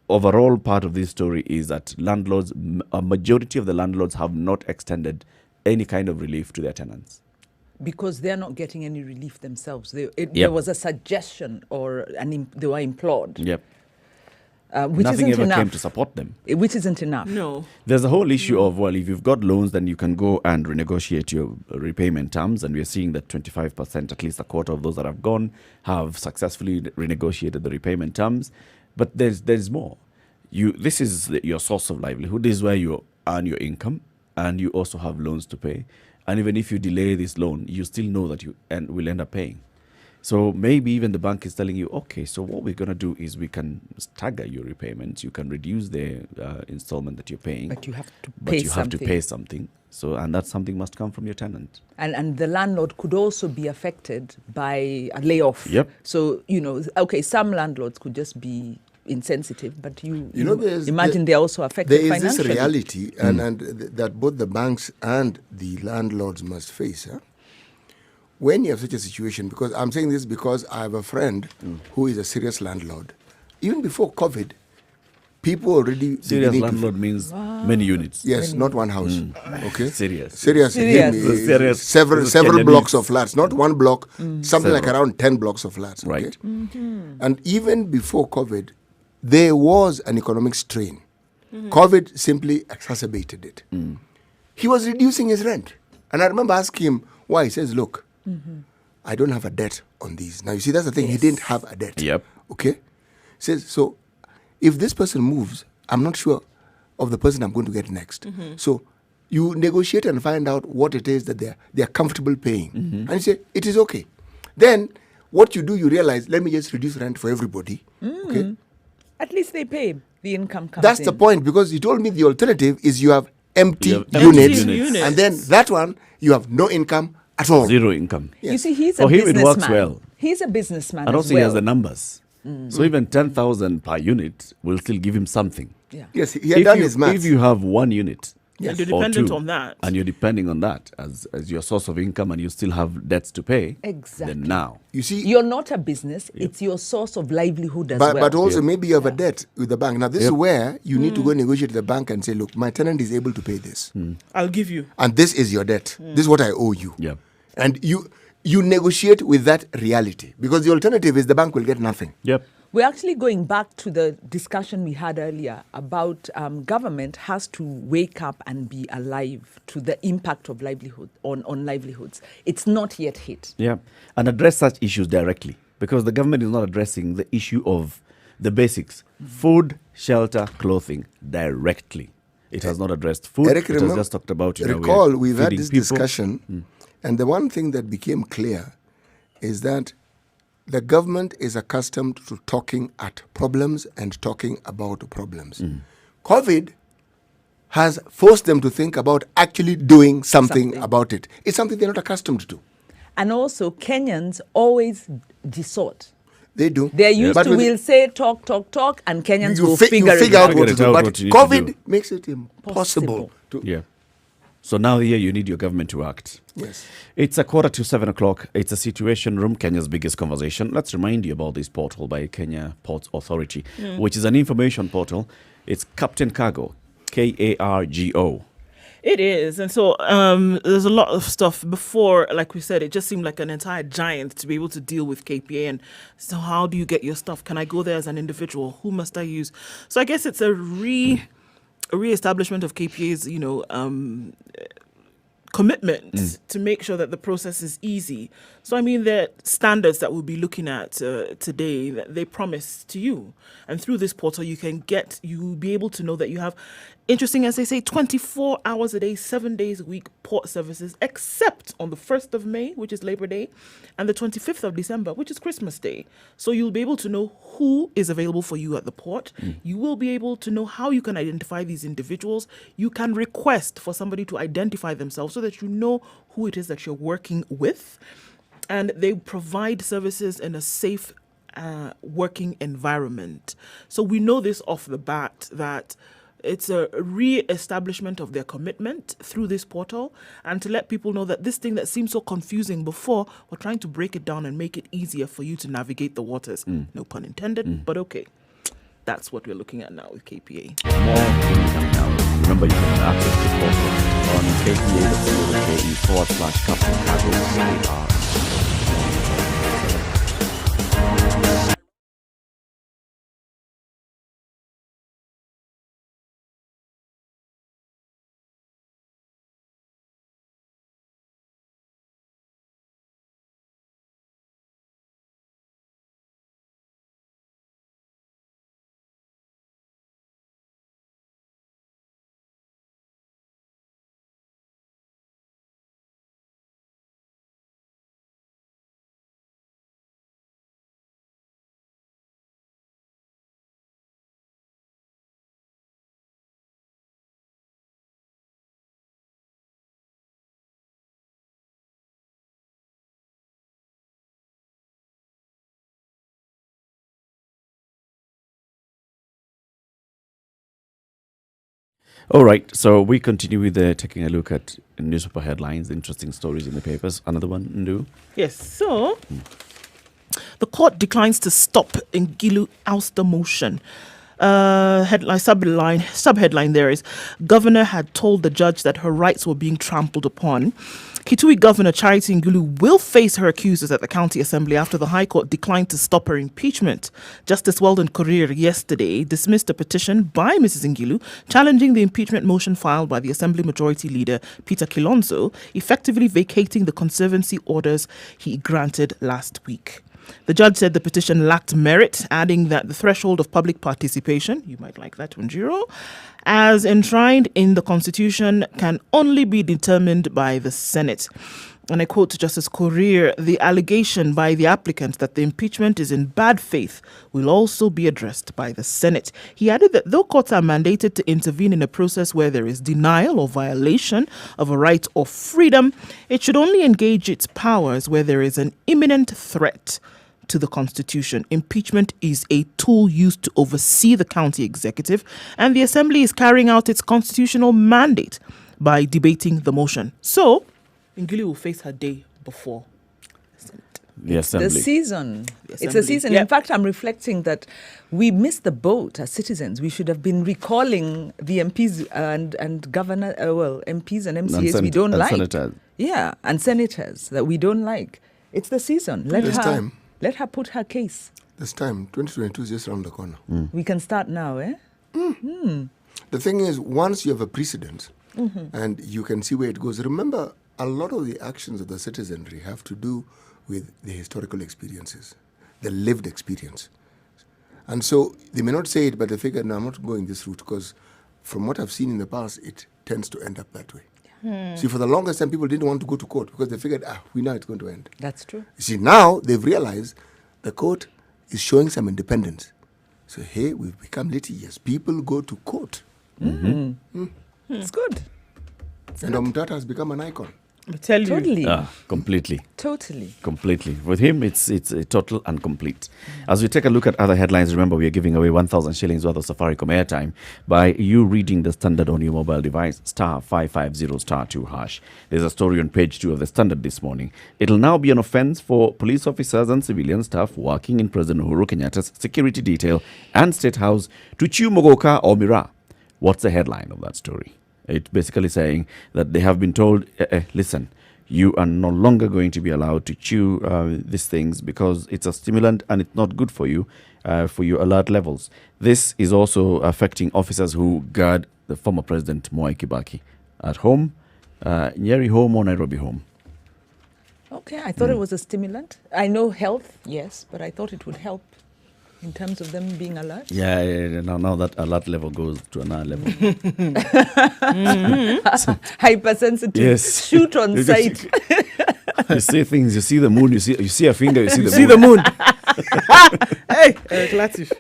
overall part of this story is that landlords, a majority of the landlords have not extended any kind of relief to their tenants. Because they're not getting any relief themselves. There was a suggestion or they were implored. Yep. Which Nothing isn't ever enough. came to support them. Which isn't enough. No. There's a whole issue of, well, if you've got loans, then you can go and renegotiate your repayment terms. And we're seeing that 25%, at least a quarter of those that have gone, have successfully renegotiated the repayment terms. But there's more. This is your source of livelihood. This is where you earn your income, and you also have loans to pay. And even if you delay this loan, you still know that you will end up paying. So maybe even the bank is telling you, okay, so what we're going to do is we can stagger your repayments. You can reduce the installment that you're paying. But you have to But pay you something. have to pay something. So, and that something must come from your tenant. And the landlord could also be affected by a layoff. Yep. So, some landlords could just be insensitive, but there's they're also affected there is financially. this reality and that both the banks and the landlords must face. When you have such a situation, because I'm saying this because I have a friend who is a serious landlord. Even before COVID, people already Serious landlord means many units. Yes, not one house. Okay, Serious. Serious. Serious. Him is Serious. Several This is Kenyanese. blocks of flats, not one block. Something like Several. around 10 blocks of flats. Okay? Right. And even before COVID, there was an economic strain. COVID simply exacerbated it. He was reducing his rent. And I remember asking him why. He says, look, I don't have a debt on these. Now, you see, that's the thing. He didn't have a debt. Yep. Okay? He says, so if this person moves, I'm not sure of the person I'm going to get next. So you negotiate and find out what it is that they're comfortable paying. And you say, it is okay. Then what you do, you realize, let me just reduce rent for everybody. Okay? At least they pay. The income comes That's in. the point, because you told me the alternative is you have empty, You have empty units, units. and then that one, you have no income at all. Zero income. Yes. You see, he's For a him, it businessman. works well. He's a businessman And as also well. he has the numbers. So even 10,000 per unit will still give him something. Yeah. Yes, he had done his maths. If you have one unit, And you're or dependent two, on that. and you're depending on that as your source of income, and you still have debts to pay, Exactly. then now. You see, You're not a business. It's your source of livelihood as but, well. but also Yeah. maybe you have a debt with the bank. Now, this is Yep. where you need to go negotiate with the bank and say, look, my tenant is able to pay this. I'll give you. And this is your debt. This is what I owe you. Yeah. And you negotiate with that reality, because the alternative is the bank will get nothing. Yep. We're actually going back to the discussion we had earlier about government has to wake up and be alive to the impact of livelihood on livelihoods. It's not yet hit. Yeah. And address such issues directly, because the government is not addressing the issue of the basics: food, shelter, clothing directly. It has not addressed food. Eric, it has just talked about, recall, we've had feeding this people. discussion, and the one thing that became clear is that the government is accustomed to talking at problems and talking about problems. COVID has forced them to think about actually doing something about it. It's something they're not accustomed to. And also, Kenyans always dissort. They do. They're used But to, with- we'll say talk, and Kenyans you will figure it out out. what to do. But what you need to COVID do. makes it impossible to. Yeah. So now here you need your government to act. Yes. It's 6:45. It's a Situation Room, Kenya's biggest conversation. Let's remind you about this portal by Kenya Ports Authority, which is an information portal. It's Captain Cargo, Kargo. It is. And so there's a lot of stuff. Before, like we said, it just seemed like an entire giant to be able to deal with KPA. And so how do you get your stuff? Can I go there as an individual? Who must I use? So I guess it's a re-establishment of KPA's, commitment to make sure that the process is easy. So, I mean, the standards that we'll be looking at today, that they promise to you. And through this portal, you'll be able to know that you have, interesting as they say, 24 hours a day, 7 days a week port services, except on the 1st of May, which is Labor Day, and the 25th of December, which is Christmas Day. So you'll be able to know who is available for you at the port. You will be able to know how you can identify these individuals. You can request for somebody to identify themselves so that you know who it is that you're working with. And they provide services in a safe working environment. So we know this off the bat that it's a re-establishment of their commitment through this portal, and to let people know that this thing that seemed so confusing before, we're trying to break it down and make it easier for you to navigate the waters. No pun intended, but okay. That's what we're looking at now with KPA. More coming now. Remember, you can access the portal on kpa.co.ke/Captain Cargo. All right, so we continue with taking a look at newspaper headlines, interesting stories in the papers. Another one, Ndu? Yes, so the court declines to stop Ngilu ouster motion. Subheadline there is, Governor had told the judge that her rights were being trampled upon. Kitui Governor Charity Ngulu will face her accusers at the County Assembly after the High Court declined to stop her impeachment. Justice Weldon Korir yesterday dismissed a petition by Mrs. Ngilu challenging the impeachment motion filed by the Assembly Majority Leader Peter Kilonzo, effectively vacating the conservancy orders he granted last week. The judge said the petition lacked merit, adding that the threshold of public participation, you might like that one, Jiro, as enshrined in the Constitution, can only be determined by the Senate. And I quote Justice Korir, the allegation by the applicant that the impeachment is in bad faith will also be addressed by the Senate. He added that though courts are mandated to intervene in a process where there is denial or violation of a right or freedom, it should only engage its powers where there is an imminent threat to the Constitution. Impeachment is a tool used to oversee the county executive, and the Assembly is carrying out its constitutional mandate by debating the motion. So, Ngili will face her day before The Assembly. The season. The It's a Assembly. season. Yep. In fact, I'm reflecting that we missed the boat as citizens. We should have been recalling the MPs and governor, MPs and MCAs we don't and like. senators. Yeah, and senators that we don't like. It's the season. It's time. Let her put her case. This time, 2022 is just around the corner. We can start now, eh? The thing is, once you have a precedent and you can see where it goes, remember, a lot of the actions of the citizenry have to do with the historical experiences, the lived experience. And so they may not say it, but they figure, no, I'm not going this route because from what I've seen in the past, it tends to end up that way. See, for the longest time, people didn't want to go to court because they figured, we know it's going to end. That's true. You see, now they've realized the court is showing some independence. So, hey, we've become litigious. People go to court. It's good. And Omtata has become an icon. I tell you. Totally. Completely. Totally. Completely. With him, it's a total and complete. As we take a look at other headlines, remember we are giving away 1,000 shillings worth of Safaricom airtime by you reading the Standard on your mobile device, *550*2#. There's a story on page 2 of the Standard this morning. It'll now be an offence for police officers and civilian staff working in President Uhuru Kenyatta's security detail and State House to chew mogoka or miraa. What's the headline of that story? It's basically saying that they have been told, listen, you are no longer going to be allowed to chew these things because it's a stimulant and it's not good for your alert levels. This is also affecting officers who guard the former President Mwai Kibaki at home, Nyeri home or Nairobi home. Okay, I thought it was a stimulant. I know health, yes, but I thought it would help in terms of them being alert. Yeah. Now that alert level goes to another level. Hypersensitive. Yes. Shoot on You sight. You see things, you see the moon, you see a finger, you see the See moon. the moon. Hey, Eric Latif.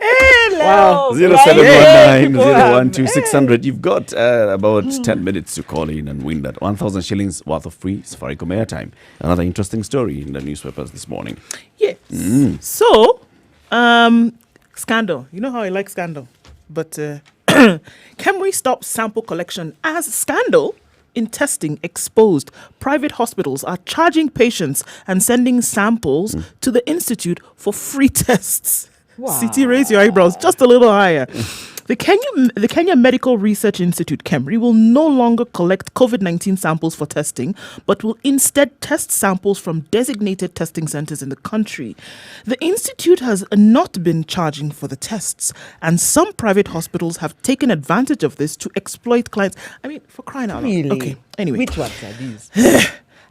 Wow. 0719-012-600. You've got about 10 minutes to call in and win that 1,000 shillings worth of free Safaricom airtime. Another interesting story in the newspapers this morning. Yes. So, scandal. You know how I like scandal. But can we stop sample collection as scandal? In testing exposed, private hospitals are charging patients and sending samples to the institute for free tests. Wow. CT, raise your eyebrows just a little higher. The Kenya Medical Research Institute, KEMRI, will no longer collect COVID-19 samples for testing, but will instead test samples from designated testing centers in the country. The institute has not been charging for the tests, and some private hospitals have taken advantage of this to exploit clients. I mean, for crying out loud. Really? Okay, anyway. Which ones are these?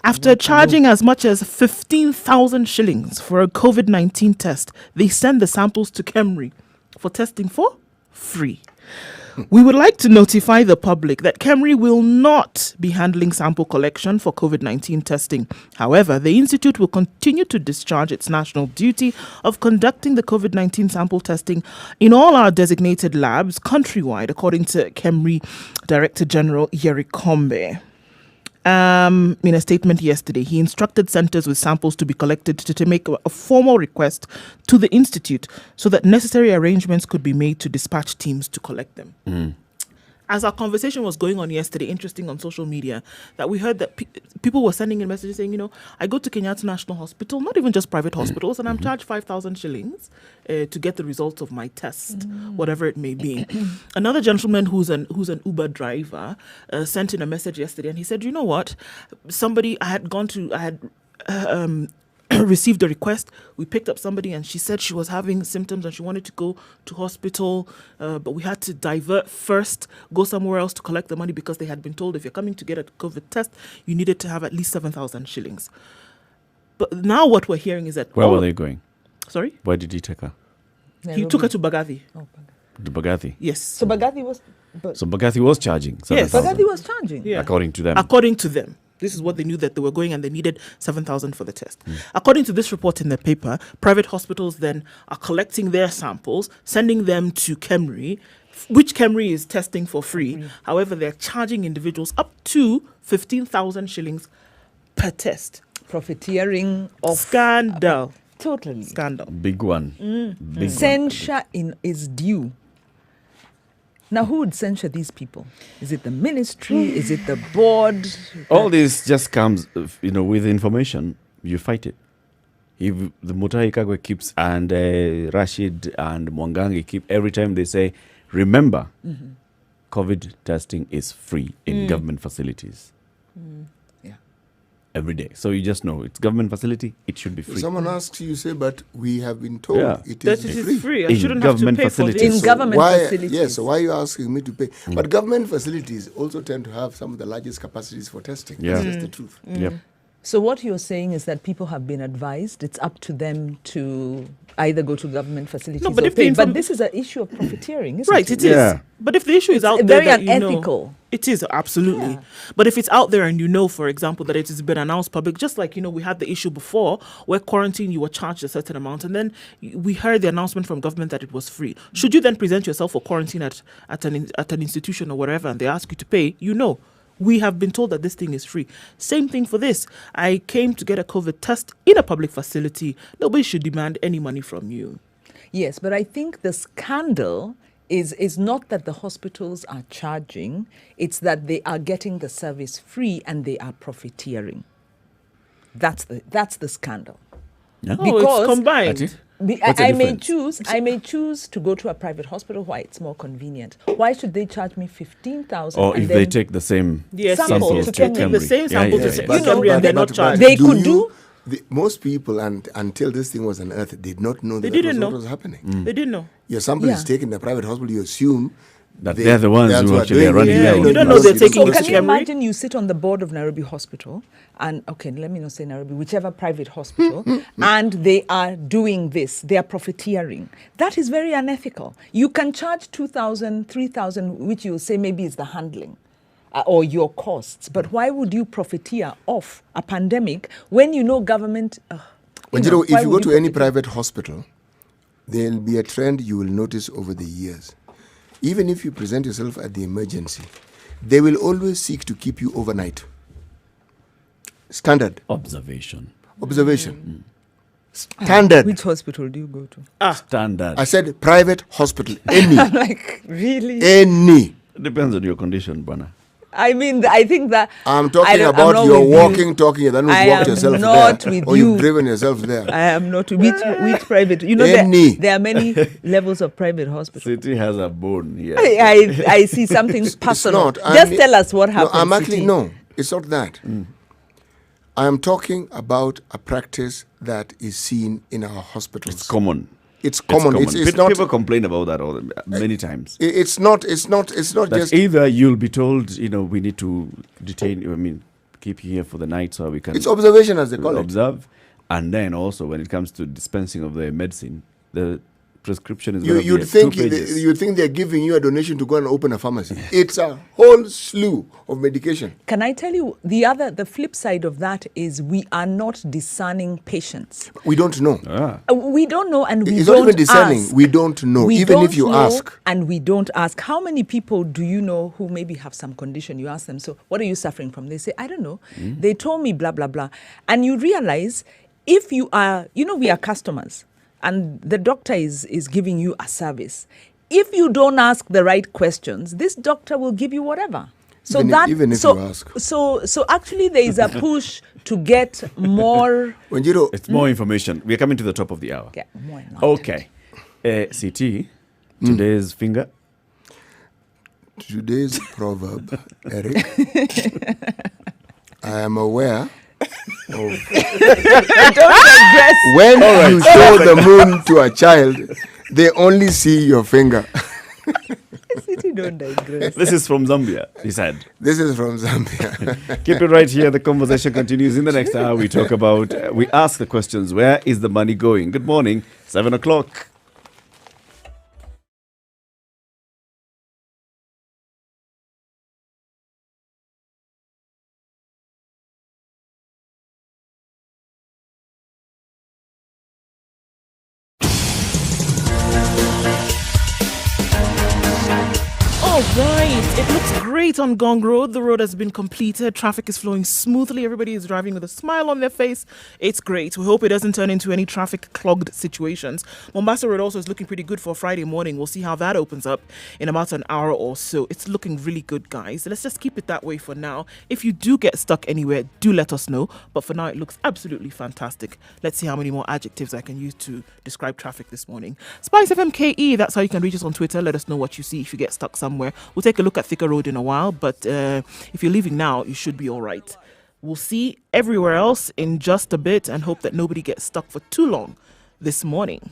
After charging as much as 15,000 shillings for a COVID-19 test, they send the samples to KEMRI for testing for free. We would like to notify the public that KEMRI will not be handling sample collection for COVID-19 testing. However, the institute will continue to discharge its national duty of conducting the COVID-19 sample testing in all our designated labs countrywide, according to KEMRI Director General Nyeri. In a statement yesterday, he instructed centers with samples to be collected to make a formal request to the institute so that necessary arrangements could be made to dispatch teams to collect them. As our conversation was going on yesterday, interesting on social media, that we heard that people were sending in messages saying, you know, I go to Kenyatta National Hospital, not even just private hospitals, and I'm charged 5,000 shillings to get the results of my test, whatever it may be. Another gentleman who's an Uber driver sent in a message yesterday, and he said, you know what, I had received a request. We picked up somebody and she said she was having symptoms and she wanted to go to hospital, but we had to divert first, go somewhere else to collect the money because they had been told if you're coming to get a COVID test, you needed to have at least 7,000 shillings. But now what we're hearing is that... Where were they going? Sorry? Where did he take her? He took her to Bagathi. Oh, To Bagathi. Yes. so Bagathi was... So Bagathi was charging Yes. 7,000, Bagathi was charging. Yeah. according to them. According to them. This is what they knew, that they were going and they needed 7,000 for the test. According to this report in the paper, private hospitals then are collecting their samples, sending them to KEMRI, which KEMRI is testing for free. However, they're charging individuals up to 15,000 shillings per test. Profiteering of... Scandal. Totally. Scandal. Big one. Big one. Censure is due. Now, who would censure these people? Is it the ministry? Is it the board? All this just comes, with information. You fight it. If the Mutahi Kagwe keeps and Rashid and Mwangangi keep, every time they say, remember, COVID testing is free in government facilities. Yeah. Every day. So you just know it's government facility, it should be free. If someone asks you, say, but we have been told Yeah. it That is it free. is free. I In shouldn't have to government pay for facilities. this. In government why, facilities. Yes, so why are you asking me to pay? But government facilities also tend to have some of the largest capacities for testing. Yeah. That's just the truth. Yep. So what you're saying is that people have been advised it's up to them to either go to government facilities No, but or if the pay. inform- But this is an issue of profiteering, isn't Right, it? it is. Yeah. But if the issue is out there, very that you know- unethical. it is absolutely. Yeah. But if it's out there and you know, for example, that it has been announced public, just like we had the issue before where quarantine you were charged a certain amount, and then we heard the announcement from government that it was free. Should you then present yourself for quarantine at an institution or whatever, and they ask you to pay, we have been told that this thing is free. Same thing for this. I came to get a COVID test in a public facility. Nobody should demand any money from you. Yes, but I think the scandal is not that the hospitals are charging, it's that they are getting the service free and they are profiteering. That's the scandal. Yeah. Oh, Because- it's combined. That's it. I, What's the I may difference? choose to go to a private hospital why it's more convenient. Why should they charge me 15,000? Or and if then they take the same Yes, Samples yes, to yes. They take the Cambridge. same samples Yeah, to yeah, Cambridge yeah. and they're not but charged. They could do- most people, until this thing was unearthed, did not know They that didn't was know. what was happening. They didn't know. Your sample is Yeah. taken in a private hospital, you assume That they're the ones that's who what actually are doing running it. the Yeah, own. you don't know because they're it's taking So it can to you Camry. imagine you sit on the board of Nairobi Hospital and, okay, let me not say Nairobi, whichever private hospital, and they are doing this, they are profiteering. That is very unethical. You can charge 2,000, 3,000, which you'll say maybe is the handling or your costs, but why would you profiteer off a pandemic when you know government... But why if you would go to any profiteer? private hospital, there'll be a trend you will notice over the years. Even if you present yourself at the emergency, they will always seek to keep you overnight. Standard. Observation. Observation. Standard. Which hospital do you go to? Standard. I said private hospital. Any. Like, really? Any. Depends on your condition, Bana. I mean, I think that... I'm I talking don't- I'm about not you're with you. walking, talking, you then I you've walked am yourself not there. with Or you. you've driven yourself there. I am not which private. You know Any. there are many levels of private hospitals. City has a bone here. I see something personal. not. Just I'm- tell us what No, happened. I'm actually, Siti. no, it's not that. I am talking about a practice that is seen in our hospitals. It's common. It's common. It's not. People complain about that many times. It's not That just. either you'll be told, we need to detain you, keep you here for the night so we can It's observation, as they call it. observe. And then also when it comes to dispensing of the medicine, the prescription is going to You'd be think 2 pages. you'd think they're giving you a donation to go and open a pharmacy. It's a whole slew of medication. Can I tell you the flip side of that is we are not discerning patients. We don't know. We don't know, and we It's don't not even discerning. ask. We don't know. We Even if don't you know, ask. and we don't ask. How many people do you know who maybe have some condition? You ask them, so what are you suffering from? They say, I don't know. They told me blah, blah, blah. And you realize if you are, we are customers and the doctor is giving you a service. If you don't ask the right questions, this doctor will give you whatever. So Even if you ask. So actually there is a push to get more. It's more information. We're coming to the top of the hour. Yeah, more enlightened. Okay. CT, today's finger. Today's proverb, Eric, I am aware of when you show the moon to a child, they only see your finger. City don't digress. This is from Zambia, he said. This is from Zambia. Keep it right here. The conversation continues in the next hour. We talk about, we ask the questions, where is the money going? Good morning, 7 o'clock. All right, it looks great on Gong Road. The road has been completed. Traffic is flowing smoothly. Everybody is driving with a smile on their face. It's great. We hope it doesn't turn into any traffic clogged situations. Mombasa Road also is looking pretty good for Friday morning. We'll see how that opens up in about an hour or so. It's looking really good, guys. Let's just keep it that way for now. If you do get stuck anywhere, do let us know. But for now, it looks absolutely fantastic. Let's see how many more adjectives I can use to describe traffic this morning. Spice FM KE, that's how you can reach us on Twitter. Let us know what you see if you get stuck somewhere. We'll take a look at Thika Road in a while, but if you're leaving now, you should be all right. We'll see everywhere else in just a bit and hope that nobody gets stuck for too long this morning.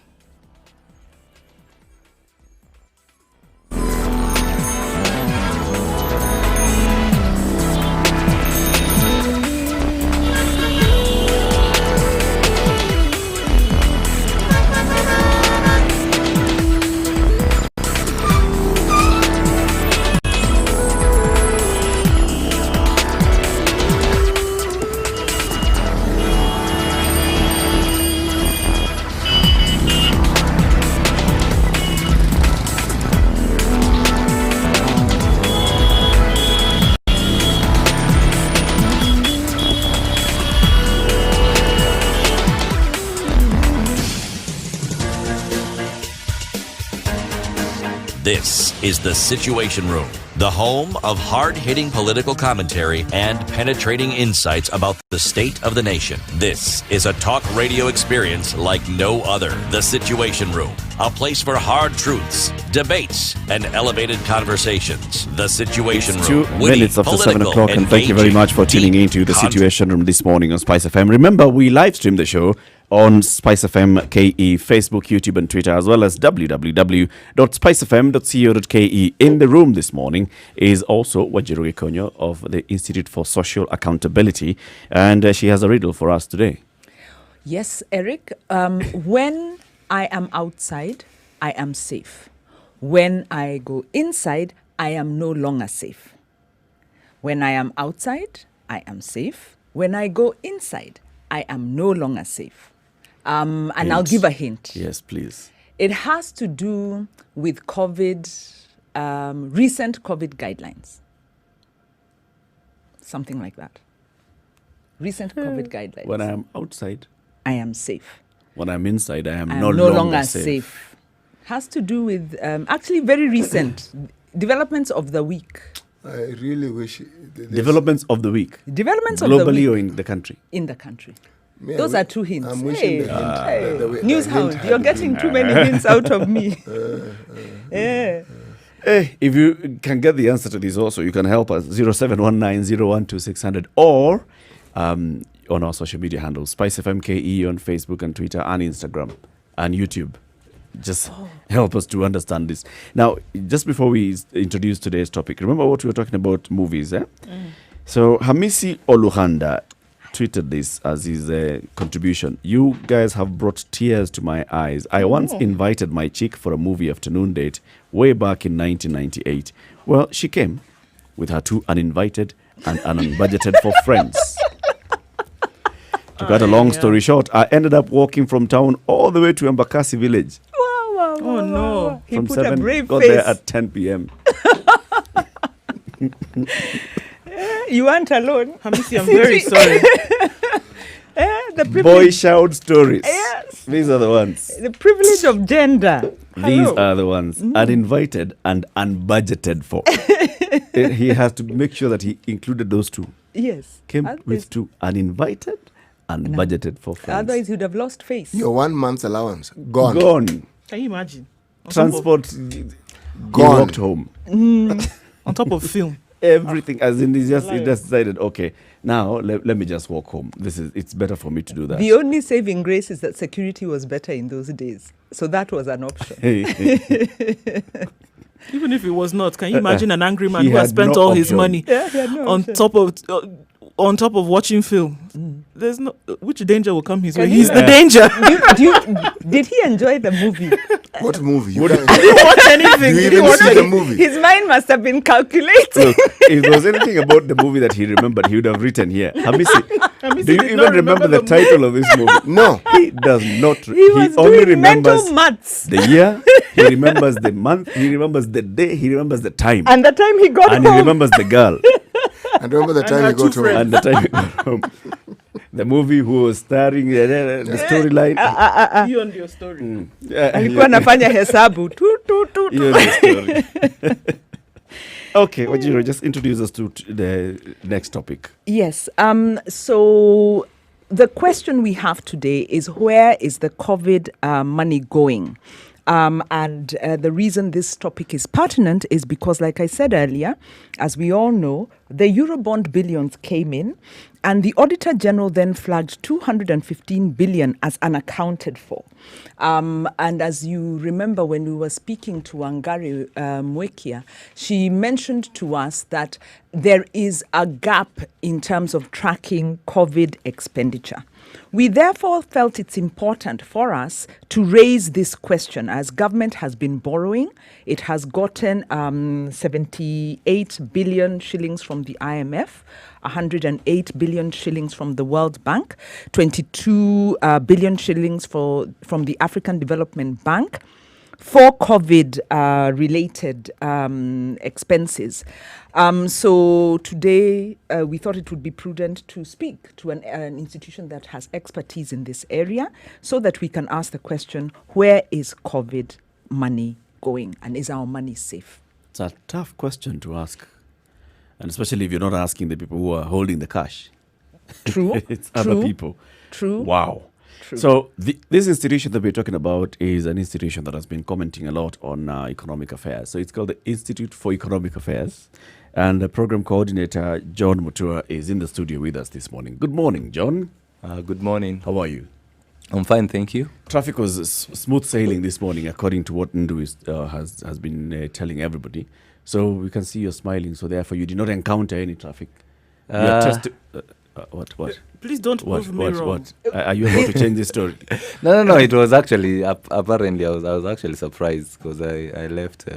This is The Situation Room, the home of hard-hitting political commentary and penetrating insights about the state of the nation. This is a talk radio experience like no other. The Situation Room, a place for hard truths, debates, and elevated conversations. The Situation It's Room, 2 witty, minutes after 7 political, o'clock, and thank you very much for tuning in to The Situation Room this morning on Spice FM. Remember, we live stream the show on Spice FM KE, Facebook, YouTube, and Twitter, as well as www.spicefm.co.ke. In the room this morning is also Wajiru Ikonyo of the Institute for Social Accountability, and she has a riddle for us today. Yes, Eric. When I am outside, I am safe. When I go inside, I am no longer safe. When I am outside, I am safe. When I go inside, I am no longer safe. And I'll give a hint. Yes, please. It has to do with COVID, recent COVID guidelines. Something like that. Recent COVID guidelines. When I am outside, I am safe. when I'm inside, I am I no am no longer longer safe. safe. Has to do with actually very recent developments of the week. I really wish. Developments of the week. Developments of the Globally week or in the country? in the country. Me, Those I are two hints. I'm wishing the hint. Hey. the News hint hound, had you're been- getting too many hints out of me. Yeah. If you can get the answer to this also, you can help us 0719012600 or on our social media handles, Spice FM KE on Facebook and Twitter and Instagram and YouTube. Just help us to understand this. Now, just before we introduce today's topic, remember what we were talking about movies, eh? So Hamisi Oluhanda tweeted this as his contribution. You guys have brought tears to my eyes. I once invited my chick for a movie afternoon date way back in 1998. Well, she came with her two uninvited and unbudgeted for friends. To cut a long story short, I ended up walking from town all the way to Embakasi village. Oh, no. He From put 7, a brave got face. there at 10 p.m. You weren't alone. Hamisi, I'm very sorry. The privilege, Boy shout stories. Yes. These are the ones. the privilege of gender. These Hello. are the ones uninvited and unbudgeted for. He has to make sure that he included those two. Yes. Came Otherwise- with two uninvited and budgeted for friends. Otherwise, you'd have lost face. Your 1 month's allowance gone. Gone. Can you imagine? Transport. Gone. He walked home. On top of film. Everything, as in, he just decided, okay, now let me just walk home. It's better for me to do that. The only saving grace is that security was better in those days. So that was an option. Even if it was not, can you imagine an angry man He who has had spent no all his option. money Yeah, he had no on option. on top of watching film? There's no which danger will come his Can way. you He's the imagine? danger. Did he enjoy the movie? What movie? You What- can't- He didn't watch anything. You He even didn't watch see the any- movie. His mind must have been calculating. Look, if there was anything about the movie that he remembered, he would have written here. Hamisi, Hamisi do you did even not remember the movie. title of this movie? No. He does not. He was only doing mental remembers maths. the year, he remembers the month, he remembers the day, he remembers the time, And the time he got and he home. remembers the girl, And remember the time her you go two to friends. and the time he got home. The movie who was starring, the storyline. You and your story. Alikuwa anafanya hesabu. Tu, tu, tu, tu. You know the story. Okay, Wajiro, just introduce us to the next topic. Yes. So the question we have today is, where is the COVID money going? And the reason this topic is pertinent is because, like I said earlier, as we all know, the Eurobond billions came in, and the Auditor General then flagged 215 billion as unaccounted for. And as you remember, when we were speaking to Wangari Mwekia, she mentioned to us that there is a gap in terms of tracking COVID expenditure. We therefore felt it's important for us to raise this question, as government has been borrowing. It has gotten 78 billion shillings from the IMF, 108 billion shillings from the World Bank, 22 billion shillings from the African Development Bank for COVID-related expenses. So today we thought it would be prudent to speak to an institution that has expertise in this area so that we can ask the question, where is COVID money going, and is our money safe? It's a tough question to ask, and especially if you're not asking the people who are holding the cash. True. It's other people. True. Wow. True. So this institution that we're talking about is an institution that has been commenting a lot on economic affairs. So it's called the Institute for Economic Affairs. And the program coordinator, John Mutua, is in the studio with us this morning. Good morning, John. Good morning. How are you? I'm fine, thank you. Traffic was smooth sailing this morning, according to what Ndu has been telling everybody. So we can see you're smiling. So therefore, you did not encounter any traffic. You are what? Please don't prove me wrong. Are you about to change this story? No. It was actually apparently I was actually surprised because I left.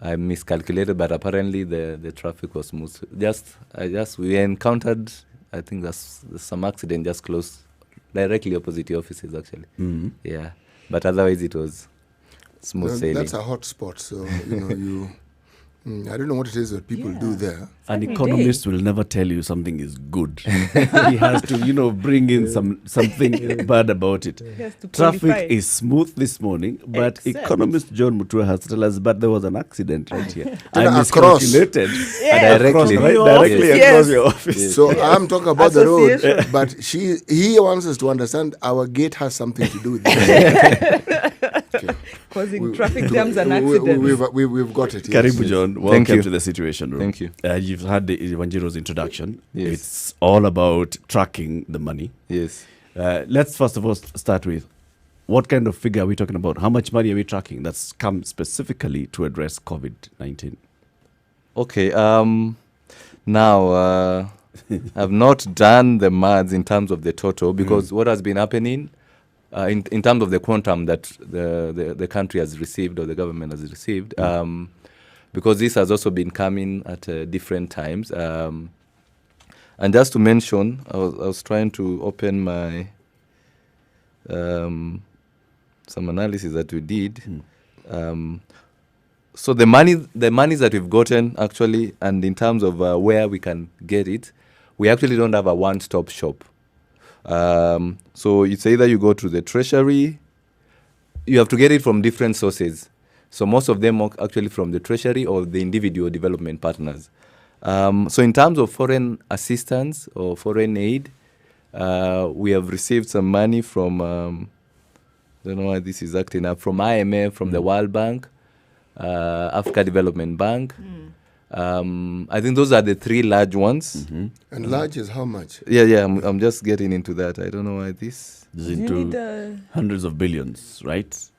I miscalculated, but apparently the traffic was smooth. We encountered. I think there's some accident just close, directly opposite the offices actually. Mm-hmm. Yeah, but otherwise it was smooth sailing. That's a hot spot. So you. I don't know what it is that people do there. An economist will never tell you something is good. He has to, bring in something bad about it. Traffic is smooth this morning, but economist John Mutua has to tell us, but there was an accident right here. I miscalculated. Directly across your office. Yes. So I'm talking about the road, but he wants us to understand our gate has something to do with it. Okay. Causing traffic jams and accidents. We've got it. Yes. Karibu John, welcome to the Situation Room. Thank you. You've had the Wanjiro's introduction. Yes. It's all about tracking the money. Yes. Let's first of all start with, what kind of figure are we talking about? How much money are we tracking that's come specifically to address COVID-19? Okay. Now, I've not done the maths in terms of the total because what has been happening in terms of the quantum that the country has received or the government has received, because this has also been coming at different times. And just to mention, I was trying to open my some analysis that we did. So the monies that we've gotten actually, and in terms of where we can get it, we actually don't have a one-stop shop. So it's either you go to the treasury, you have to get it from different sources. So most of them are actually from the treasury or the individual development partners. So in terms of foreign assistance or foreign aid, we have received some money from, I don't know why this is acting up, from IMF, from the World Bank, Africa Development Bank. I think those are the three large ones. Mm-hmm. And large is how much? Yeah. I'm just getting into that. I don't know why this is into hundreds of billions, right?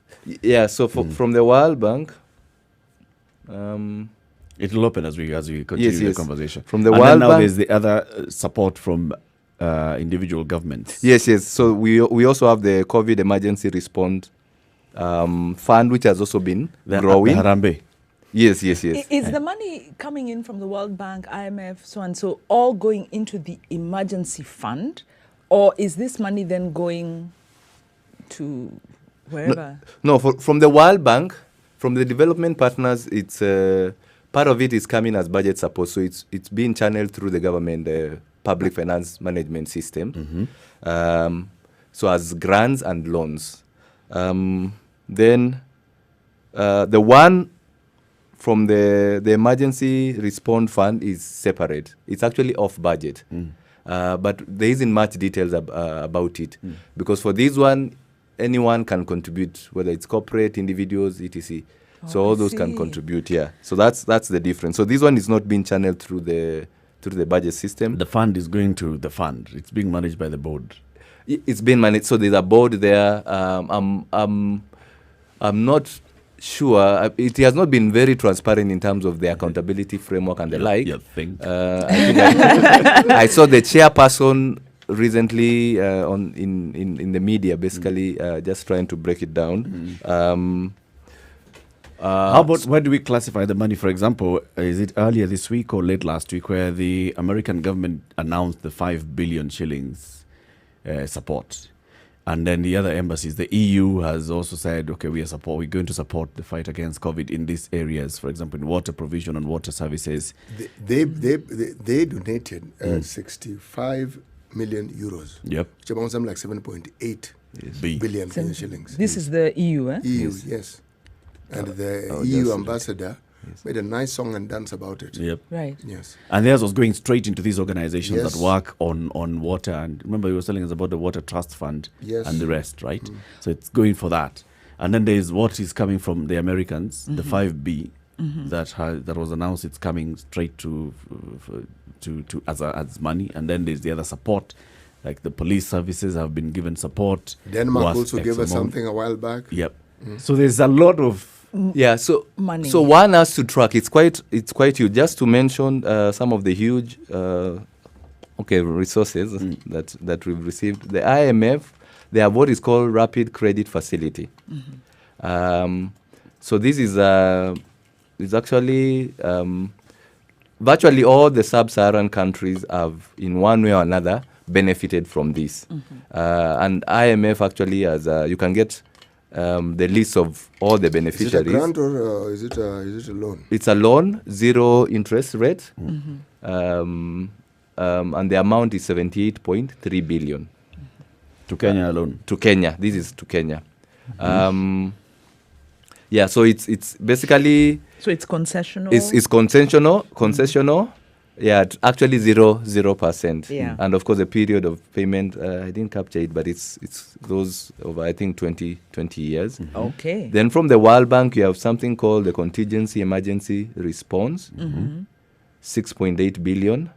Yeah. So from the World Bank, it will open as we continue the conversation. From the World Bank, now there's the other support from individual governments. Yes. So we also have the COVID Emergency Response Fund, which has also been growing. The Harambe. Yes. Is the money coming in from the World Bank, IMF, so and so, all going into the emergency fund? Or is this money then going to wherever? No, from the World Bank, from the development partners, it's part of it is coming as budget support. So it's being channeled through the government, the public finance management system. Mm-hmm. So as grants and loans. Then the one from the emergency response fund is separate. It's actually off budget. But there isn't much details about it. Because for this one, anyone can contribute, whether it's corporate, individuals, etc. So all those can contribute, yeah. So that's the difference. So this one is not being channeled through the budget system. The fund is going to the fund. It's being managed by the board. It's being managed. So there's a board there. I'm not sure. It has not been very transparent in terms of the accountability framework and the like. I saw the chairperson recently in the media, basically just trying to break it down. How about where do we classify the money? For example, is it earlier this week or late last week where the American government announced the 5 billion shillings support? And then the other embassies, the EU has also said, okay, we're going to support the fight against COVID in these areas, for example, in water provision and water services. They donated 65 million euros. Yep. Which amounts to something like 7.8 B. billion Kenyan shillings. This is the EU, eh? EU, yes. And the EU ambassador made a nice song and dance about it. Yep. Right. Yes. And theirs was going straight into these organizations Yes. that work on water. And remember, you were telling us about the Water Trust Fund Yes. and the rest, right? So it's going for that. And then there's what is coming from the Americans, the 5B, that was announced. It's coming straight to as money. And then there's the other support, like the police services have been given support. Denmark was also X gave us amount. something a while back. Yep. So there's a lot of Yeah, so Money. so one has to track. It's quite huge. Just to mention some of the huge resources that we've received. The IMF, they have what is called Rapid Credit Facility. So this is actually virtually all the sub-Saharan countries have, in one way or another, benefited from this. And IMF actually has you can get the list of all the Is it a beneficiaries. grant or is it a loan? It's a loan, 0 interest rate, and the amount is 78.3 billion to Kenya alone. to Kenya. This is to Kenya. Yeah, so it's basically So it's concessional. it's concessional. Yeah, actually 0%. Yeah. And of course the period of payment I didn't capture it, but it's goes over I think 20 years. Okay. Then from the World Bank, you have something called the Contingency Emergency Response, 6.8 billion.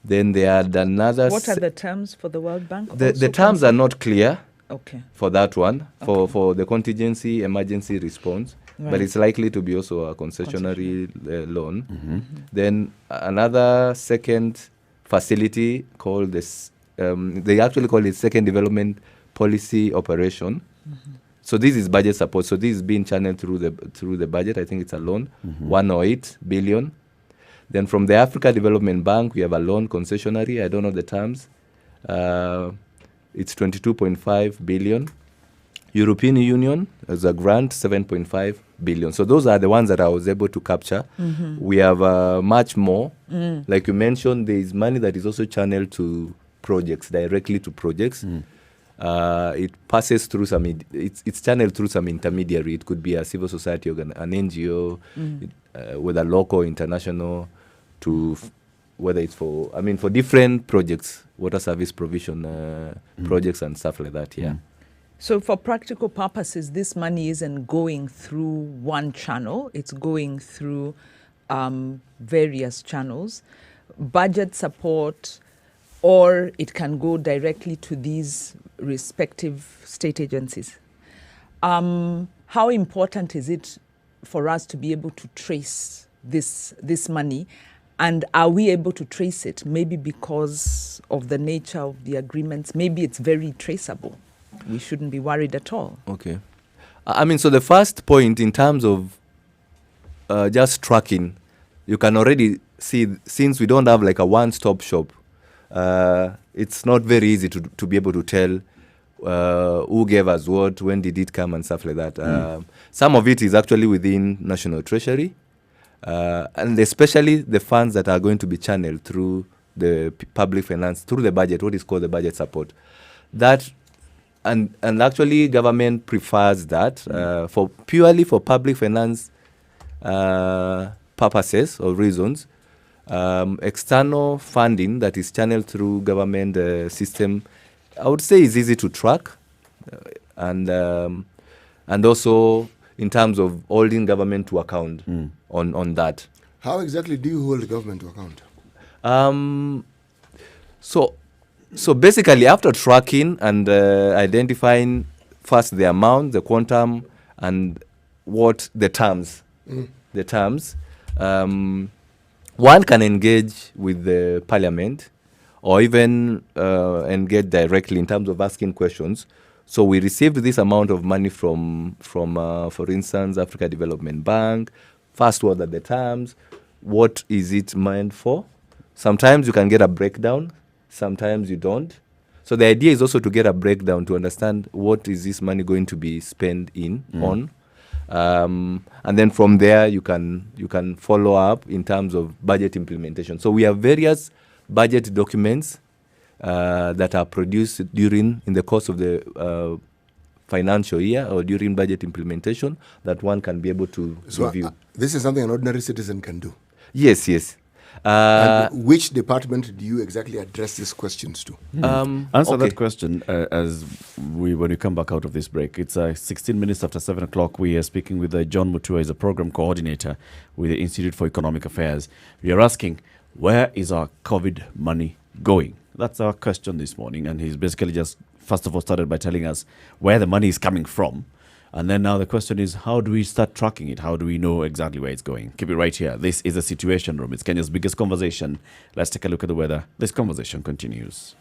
Then they had another. What are the terms for the World Bank? The Also terms are not clear Okay. for that one, for the Contingency Emergency Response, but Right. it's likely to be also a concessionary loan. Then another second facility called this, they actually call it Second Development Policy Operation. So this is budget support. So this is being channeled through the budget. I think it's a loan, 108 billion. Then from the Africa Development Bank, we have a loan concessionary. I don't know the terms. It's 22.5 billion. European Union as a grant, 7.5 billion. So those are the ones that I was able to capture. We have much more. Like you mentioned, there is money that is also channeled to projects, directly to projects. It passes through it's channeled through some intermediary. It could be a civil society organ, an NGO, whether local, international, whether it's for different projects, water service provision projects and stuff like that. Yeah. So for practical purposes, this money isn't going through one channel. It's going through various channels, budget support, or it can go directly to these respective state agencies. How important is it for us to be able to trace this money? And are we able to trace it? Maybe because of the nature of the agreements, maybe it's very traceable. We shouldn't be worried at all. Okay. So the first point in terms of just tracking, you can already see, since we don't have like a one-stop shop, it's not very easy to be able to tell who gave us what, when did it come and stuff like that. Some of it is actually within National Treasury, and especially the funds that are going to be channeled through the public finance, through the budget, what is called the budget support. That and actually government prefers that purely for public finance purposes or reasons. External funding that is channeled through government system, I would say, is easy to track, and also in terms of holding government to account on that. How exactly do you hold the government to account? So basically, after tracking and identifying first the amount, the quantum, and what the terms, one can engage with the parliament, or even engage directly in terms of asking questions. So we received this amount of money from for instance, Africa Development Bank. First, what are the terms? What is it meant for? Sometimes you can get a breakdown. Sometimes you don't. So the idea is also to get a breakdown to understand what is this money going to be spent on. And then from there you can follow up in terms of budget implementation. So we have various budget documents that are produced in the course of the financial year or during budget implementation that one can be able to review. This is something an ordinary citizen can do. Yes. And which department do you exactly address these questions to? Answer that question when we come back out of this break. It's 16 minutes after 7 o'clock. We are speaking with John Mutua, who is a program coordinator with the Institute for Economic Affairs. We are asking, where is our COVID money going? That's our question this morning. And he's basically just, first of all, started by telling us where the money is coming from. And then now the question is, how do we start tracking it? How do we know exactly where it's going? Keep it right here. This is a Situation Room. It's Kenya's biggest conversation. Let's take a look at the weather. This conversation continues.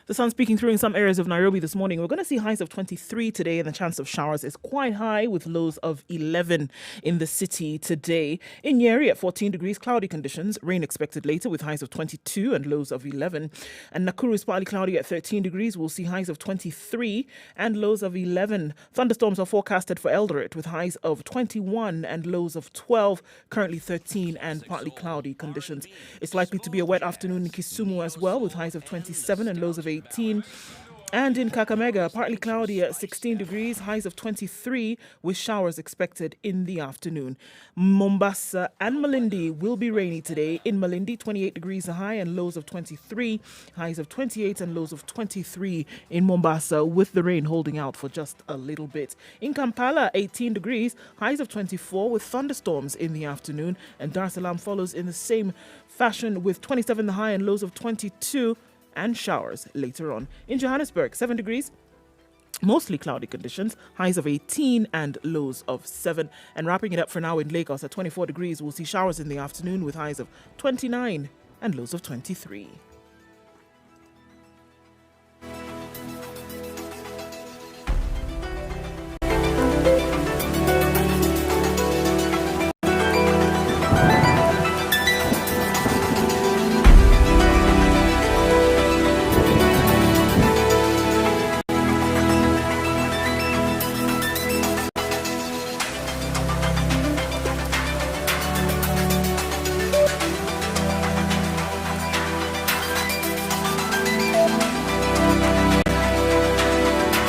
The sun's peeking through in some areas of Nairobi this morning. We're going to see highs of 23 today, and the chance of showers is quite high with lows of 11 in the city today. In Nyeri at 14 degrees, cloudy conditions. Rain expected later with highs of 22 and lows of 11. And Nakuru is partly cloudy at 13 degrees. We'll see highs of 23 and lows of 11. Thunderstorms are forecasted for Eldoret with highs of 21 and lows of 12. Currently 13 and partly cloudy conditions. It's likely to be a wet afternoon in Kisumu as well with highs of 27 and lows of 18. And in Kakamega, partly cloudy at 16 degrees, highs of 23 with showers expected in the afternoon. Mombasa and Malindi will be rainy today. In Malindi, 28 degrees a high and lows of 23, highs of 28 and lows of 23 in Mombasa, with the rain holding out for just a little bit. In Kampala, 18 degrees, highs of 24 with thunderstorms in the afternoon. And Dar es Salaam follows in the same fashion with 27 the high and lows of 22 and showers later on. In Johannesburg, 7 degrees, mostly cloudy conditions, highs of 18 and lows of 7. And wrapping it up for now in Lagos at 24 degrees, we'll see showers in the afternoon with highs of 29 and lows of 23.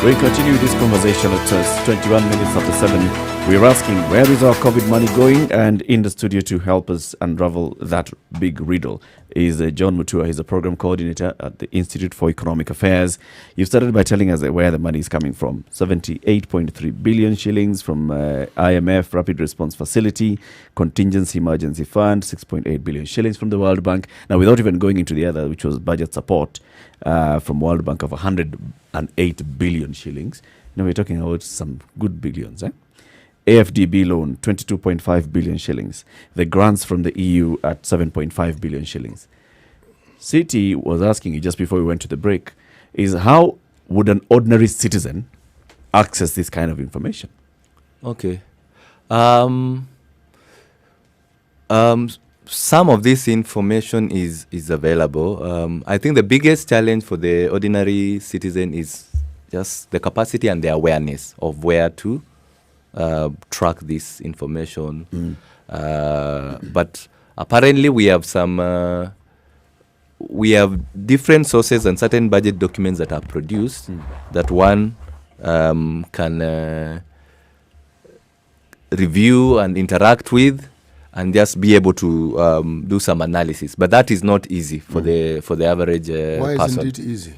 We continue this conversation at 21 minutes after 7. We're asking, where is our COVID money going? And in the studio to help us unravel that big riddle is John Mutua. He's a program coordinator at the Institute for Economic Affairs. You started by telling us where the money is coming from. 78.3 billion shillings from IMF Rapid Response Facility, Contingency Emergency Fund, 6.8 billion shillings from the World Bank. Now, without even going into the other, which was budget support from World Bank of 108 billion shillings. Now, we're talking about some good billions, AFDB loan, 22.5 billion shillings. The grants from the EU at 7.5 billion shillings. City was asking you just before we went to the break, is how would an ordinary citizen access this kind of information? Okay. Some of this information is available. I think the biggest challenge for the ordinary citizen is just the capacity and the awareness of where to track this information. But apparently we have different sources and certain budget documents that are produced that one can review and interact with and just be able to do some analysis. But that is not easy for the average Why person. isn't it easy?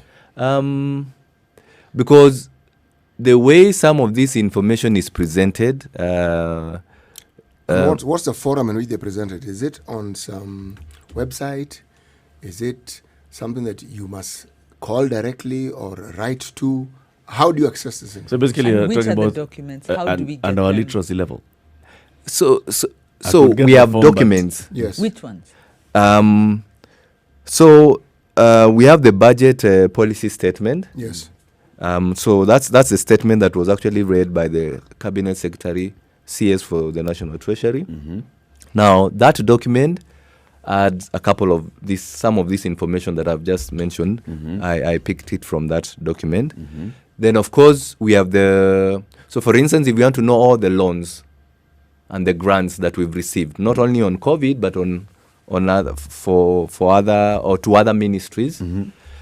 Because the way some of this information is presented, What's the forum in which they present it? Is it on some website? Is it something that you must call directly or write to? How do you access this information? So basically, And you're which talking are the about documents? How do we get and our them? literacy level. so could get we the have form, but- documents. Yes. Which ones? We have the budget policy statement. Yes. So that's the statement that was actually read by the Cabinet Secretary, CS for the National Treasury. Now, that document adds some of this information that I've just mentioned. I picked it from that document. Then, of course, we have so for instance, if we want to know all the loans and the grants that we've received, not only on COVID, but on other, for other or to other ministries,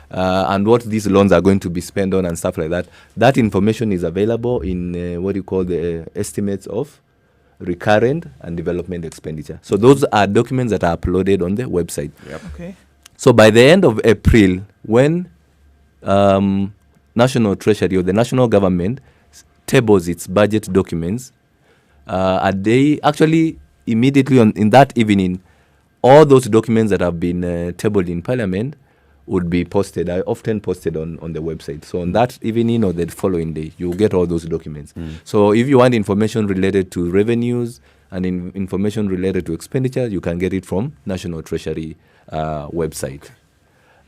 and what these loans are going to be spent on and stuff like that. That information is available in what you call the estimates of recurrent and development expenditure. So those are documents that are uploaded on the website. Okay. So by the end of April, when National Treasury or the national government tables its budget documents, actually immediately in that evening, all those documents that have been tabled in Parliament would be posted, often posted on the website. So on that evening or the following day, you'll get all those documents. So if you want information related to revenues and information related to expenditure, you can get it from National Treasury website.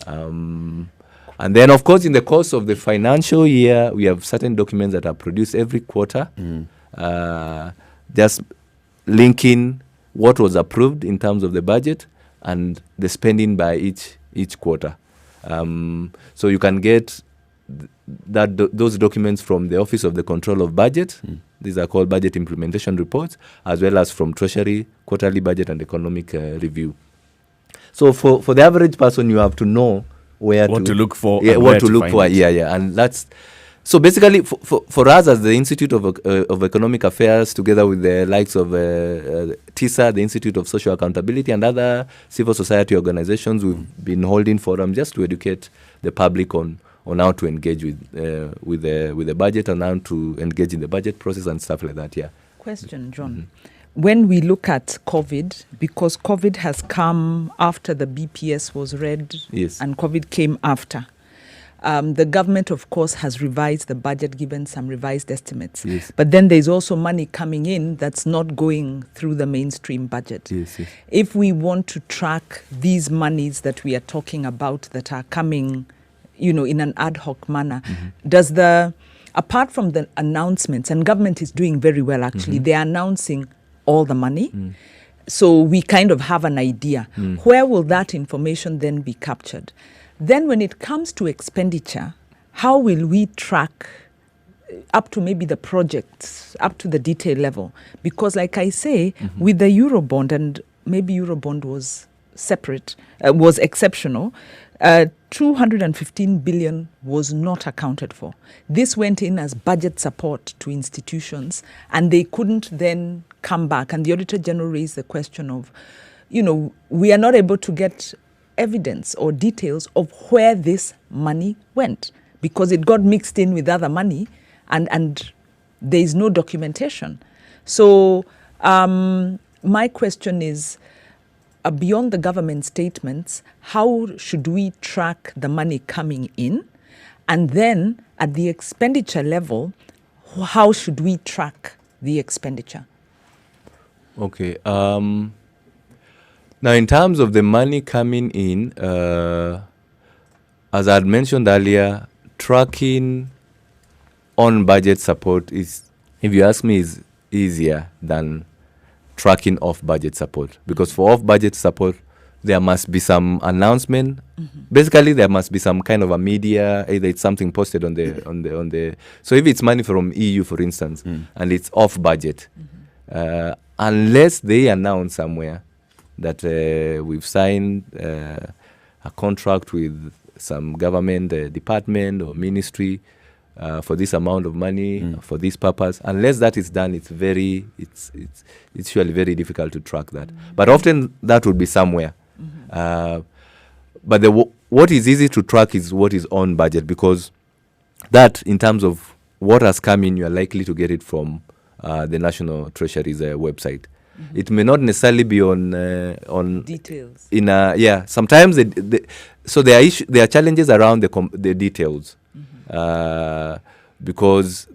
And then, of course, in the course of the financial year, we have certain documents that are produced every quarter, just linking what was approved in terms of the budget and the spending by each quarter. So you can get those documents from the Office of the Control of Budget. These are called budget implementation reports, as well as from Treasury, quarterly budget and economic review. So for the average person, you have to know What to look for. Yeah, and what where to look find for. it. Yeah. And that's so basically for us as the Institute of Economic Affairs, together with the likes of TISA, the Institute of Social Accountability, and other civil society organizations, we've been holding forums just to educate the public on how to engage with the budget and how to engage in the budget process and stuff like that. Yeah. Question, John. When we look at COVID, because COVID has come after the BPS was read, Yes. and COVID came after. The government, of course, has revised the budget, given some revised estimates. Yes. But then there's also money coming in that's not going through the mainstream budget. Yes. If we want to track these monies that we are talking about that are coming, in an ad hoc manner, apart from the announcements, and government is doing very well actually, they are announcing all the money. So we kind of have an idea. Where will that information then be captured? Then when it comes to expenditure, how will we track up to maybe the projects, up to the detail level? Because like I say, with the Eurobond, and maybe Eurobond was separate, was exceptional, 215 billion was not accounted for. This went in as budget support to institutions, and they couldn't then come back. And the Auditor General raised the question of, we are not able to get evidence or details of where this money went, because it got mixed in with other money, and there is no documentation. So my question is, beyond the government statements, how should we track the money coming in? And then at the expenditure level, how should we track the expenditure? Okay. Now, in terms of the money coming in, as I had mentioned earlier, tracking on budget support is, if you ask me, is easier than tracking off budget support, because for off budget support there must be some announcement. Basically, there must be some kind of a media, either it's something posted on the. So if it's money from EU, for instance, and it's off budget, unless they announce somewhere that we've signed a contract with some government department or ministry for this amount of money for this purpose, unless that is done, it's usually very difficult to track that. But often that would be somewhere. But what is easy to track is what is on budget, because that, in terms of what has come in, you are likely to get it from the National Treasury's website. It may not necessarily be on Details. Sometimes so there are challenges around the details, because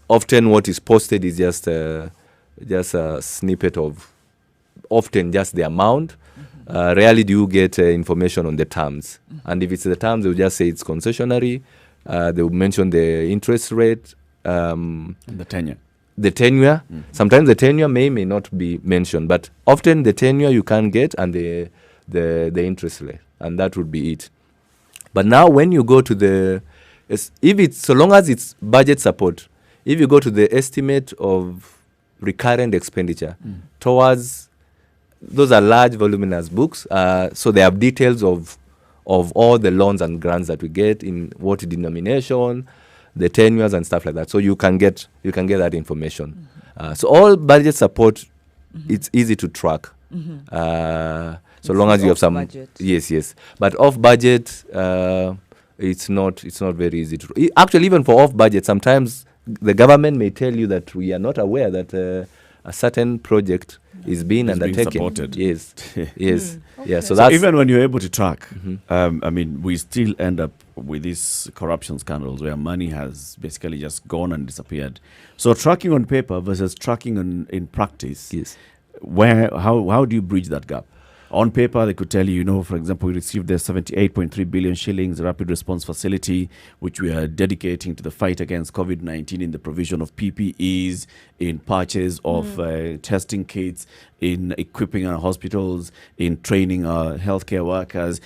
often what is posted is just a snippet of, often just the amount. Rarely do you get information on the terms. And if it's the terms, they'll just say it's concessionary. They will mention the interest rate. And the tenure. The tenure. Sometimes the tenure may not be mentioned, but often the tenure you can get, and the interest rate, and that would be it. But now when you go to so long as it's budget support, if you go to the estimate of recurrent expenditure towards, those are large voluminous books, so they have details of all the loans and grants that we get, in what denomination, the tenures and stuff like that. So you can get that information. So all budget support, it's easy to track. So long as you have some budget. Yes. But off budget, it's not very easy to. Actually, even for off budget, sometimes the government may tell you that we are not aware that a certain project is being undertaken. Supported. Yes. Yeah. So So that's even when you're able to track, I mean, we still end up with these corruption scandals where money has basically just gone and disappeared. So tracking on paper versus tracking in practice, yes. How do you bridge that gap? On paper, they could tell you, for example, we received the 78.3 billion shillings rapid response facility, which we are dedicating to the fight against COVID-19 in the provision of PPEs, in purchase of testing kits, in equipping our hospitals, in training our healthcare workers,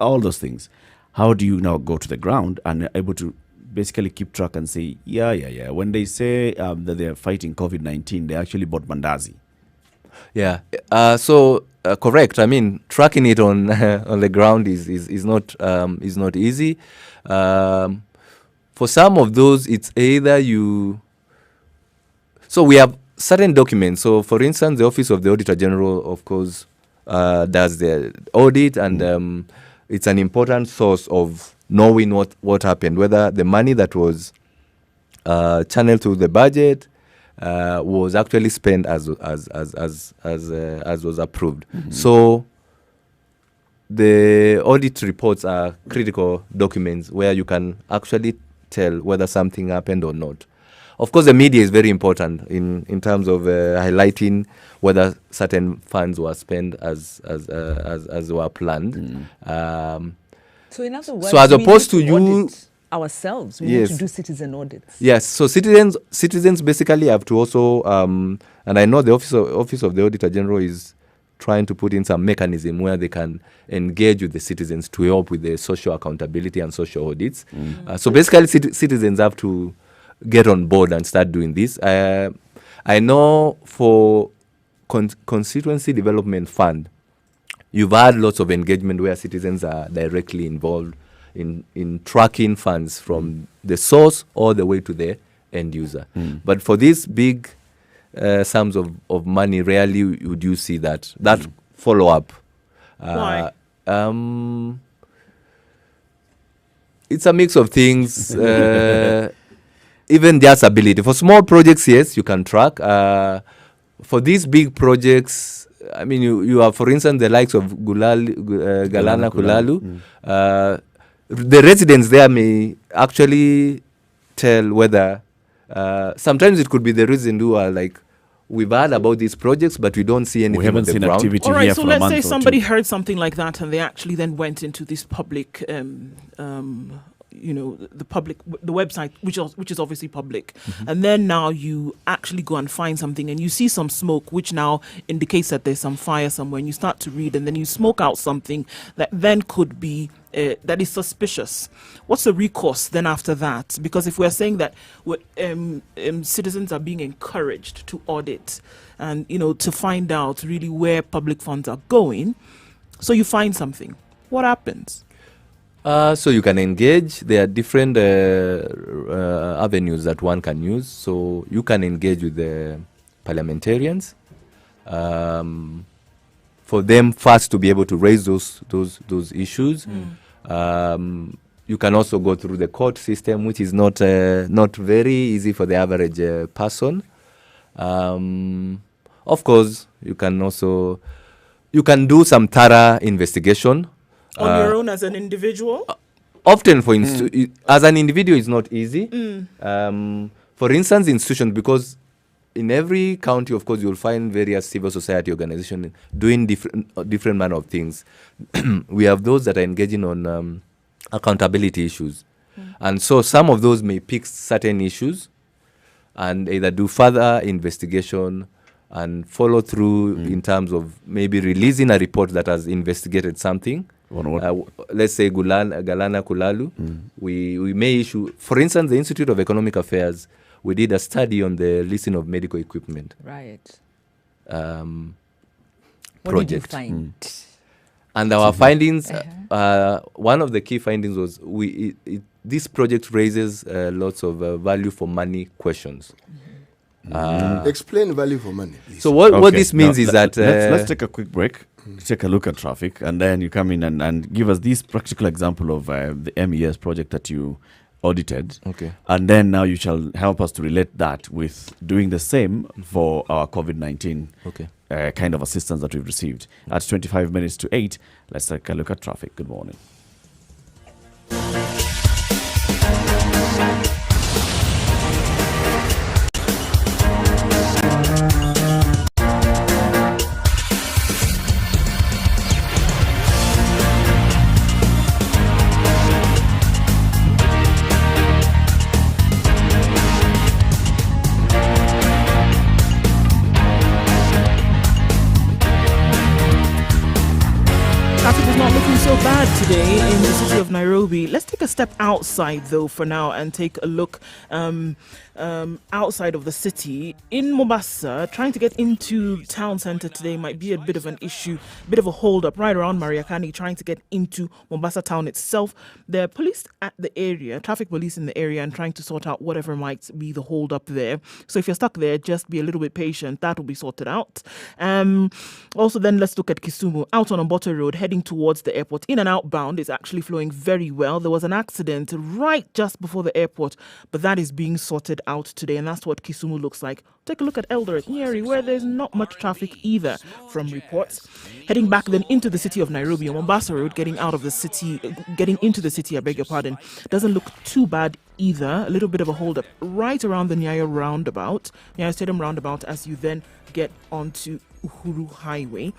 all those things. How do you now go to the ground and are able to basically keep track and say, yeah. When they say that they're fighting COVID-19, they actually bought mandazi. Yeah. Correct. I mean, tracking it on on the ground is not easy. For some of those, it's either you. So we have certain documents. So, for instance, the Office of the Auditor General, of course, does the audit, and it's an important source of knowing what happened, whether the money that was channeled through the budget was actually spent as was approved. So the audit reports are critical documents where you can actually tell whether something happened or not. Of course, the media is very important in terms of highlighting whether certain funds were spent as were planned. So in other words, so as opposed to we need you audit ourselves, we Yes. need to do citizen audits. Yes, so citizens basically have to also, and I know the Office of the Auditor General is trying to put in some mechanism where they can engage with the citizens to help with the social accountability and social audits. So basically, citizens have to get on board and start doing this. I know for Constituency Development Fund, you've had lots of engagement where citizens are directly involved in tracking funds from the source all the way to the end user. But for these big sums of money, rarely would you see that follow-up. Why? It's a mix of things. Even just ability. For small projects, yes, you can track. For these big projects, I mean, you have, for instance, the likes of Galana Kulalu. The residents there may actually tell whether sometimes it could be the resident who are like, we've heard about these projects, but we don't see anything We haven't on the seen ground. activity All right, here so for a let's month say or somebody two. heard something like that and they actually then went into this public, the website, which is obviously public. And then now you actually go and find something and you see some smoke, which now indicates that there's some fire somewhere, and you start to read and then you smoke out something that then could be that is suspicious. What's the recourse then after that? Because if we're saying that citizens are being encouraged to audit and to find out really where public funds are going, so you find something, what happens? So you can engage. There are different avenues that one can use. So you can engage with the parliamentarians for them first to be able to raise those issues. You can also go through the court system, which is not very easy for the average person. Of course, you can do some thorough investigation. On your own as an individual? Often, as an individual, it's not easy. For instance, institutions, because in every county, of course, you'll find various civil society organizations doing different manner of things. We have those that are engaging on accountability issues. And so some of those may pick certain issues and either do further investigation and follow through in terms of maybe releasing a report that has investigated something. Let's say Galana Kulalu, we may issue, for instance, the Institute of Economic Affairs, we did a study on the listing of medical equipment. Right. What did you find? And our findings, one of the key findings was this project raises lots of value for money questions. Explain value for money, please. So what this means is that... let's take a quick break, take a look at traffic, and then you come in and give us this practical example of the MES project that you audited. Okay. And then now you shall help us to relate that with doing the same for our COVID-19 kind of assistance that we've received. At 25 minutes to 8, let's take a look at traffic. Good morning. Today in the city of Nairobi. Let's take a step outside though for now and take a look outside of the city. In Mombasa, trying to get into town centre today might be a bit of an issue, a bit of a hold up right around Mariakani, trying to get into Mombasa town itself. The police at the area, traffic police in the area, and trying to sort out whatever might be the hold up there. So if you're stuck there, just be a little bit patient. That will be sorted out. Also then let's look at Kisumu, out on Omboto Road, heading towards the airport. In and outbound is actually flowing very well. There was an accident right just before the airport, but that is being sorted out today, and that's what Kisumu looks like. Take a look at Eldoret, Nyeri, where there's not much traffic either from reports. Heading back then into the city of Nairobi, on Mombasa Road, getting into the city, I beg your pardon, doesn't look too bad either. A little bit of a hold up right around the Nyeri Stadium roundabout as you then get onto Uhuru Highway.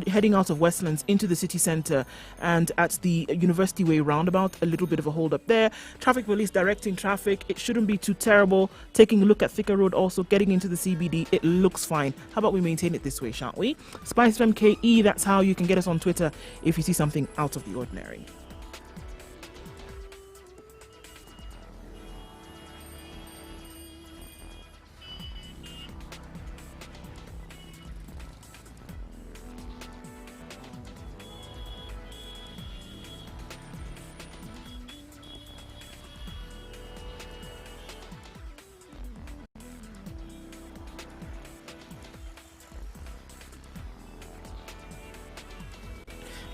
Heading out of Westlands into the city centre and at the University Way roundabout, a little bit of a hold up there. Traffic police directing traffic. It shouldn't be too terrible. Taking a look at Thika Road also, getting into the CBD, it looks fine. How about we maintain it this way, shan't we? Spice MKE, that's how you can get us on Twitter if you see something out of the ordinary.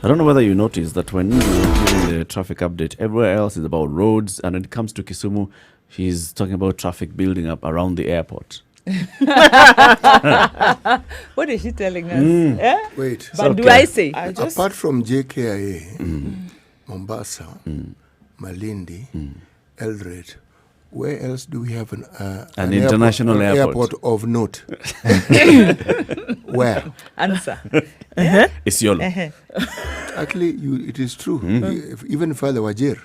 I don't know whether you noticed that when you were giving the traffic update, everywhere else is about roads, and when it comes to Kisumu, he's talking about traffic building up around the airport. What is she telling us? Yeah? Wait. But do I say? Apart from JKIA, Mombasa, Malindi, Eldoret, where else do we have An international airport of note? Where? Answer. Isiolo. Actually, it is true. Even further, Wajir.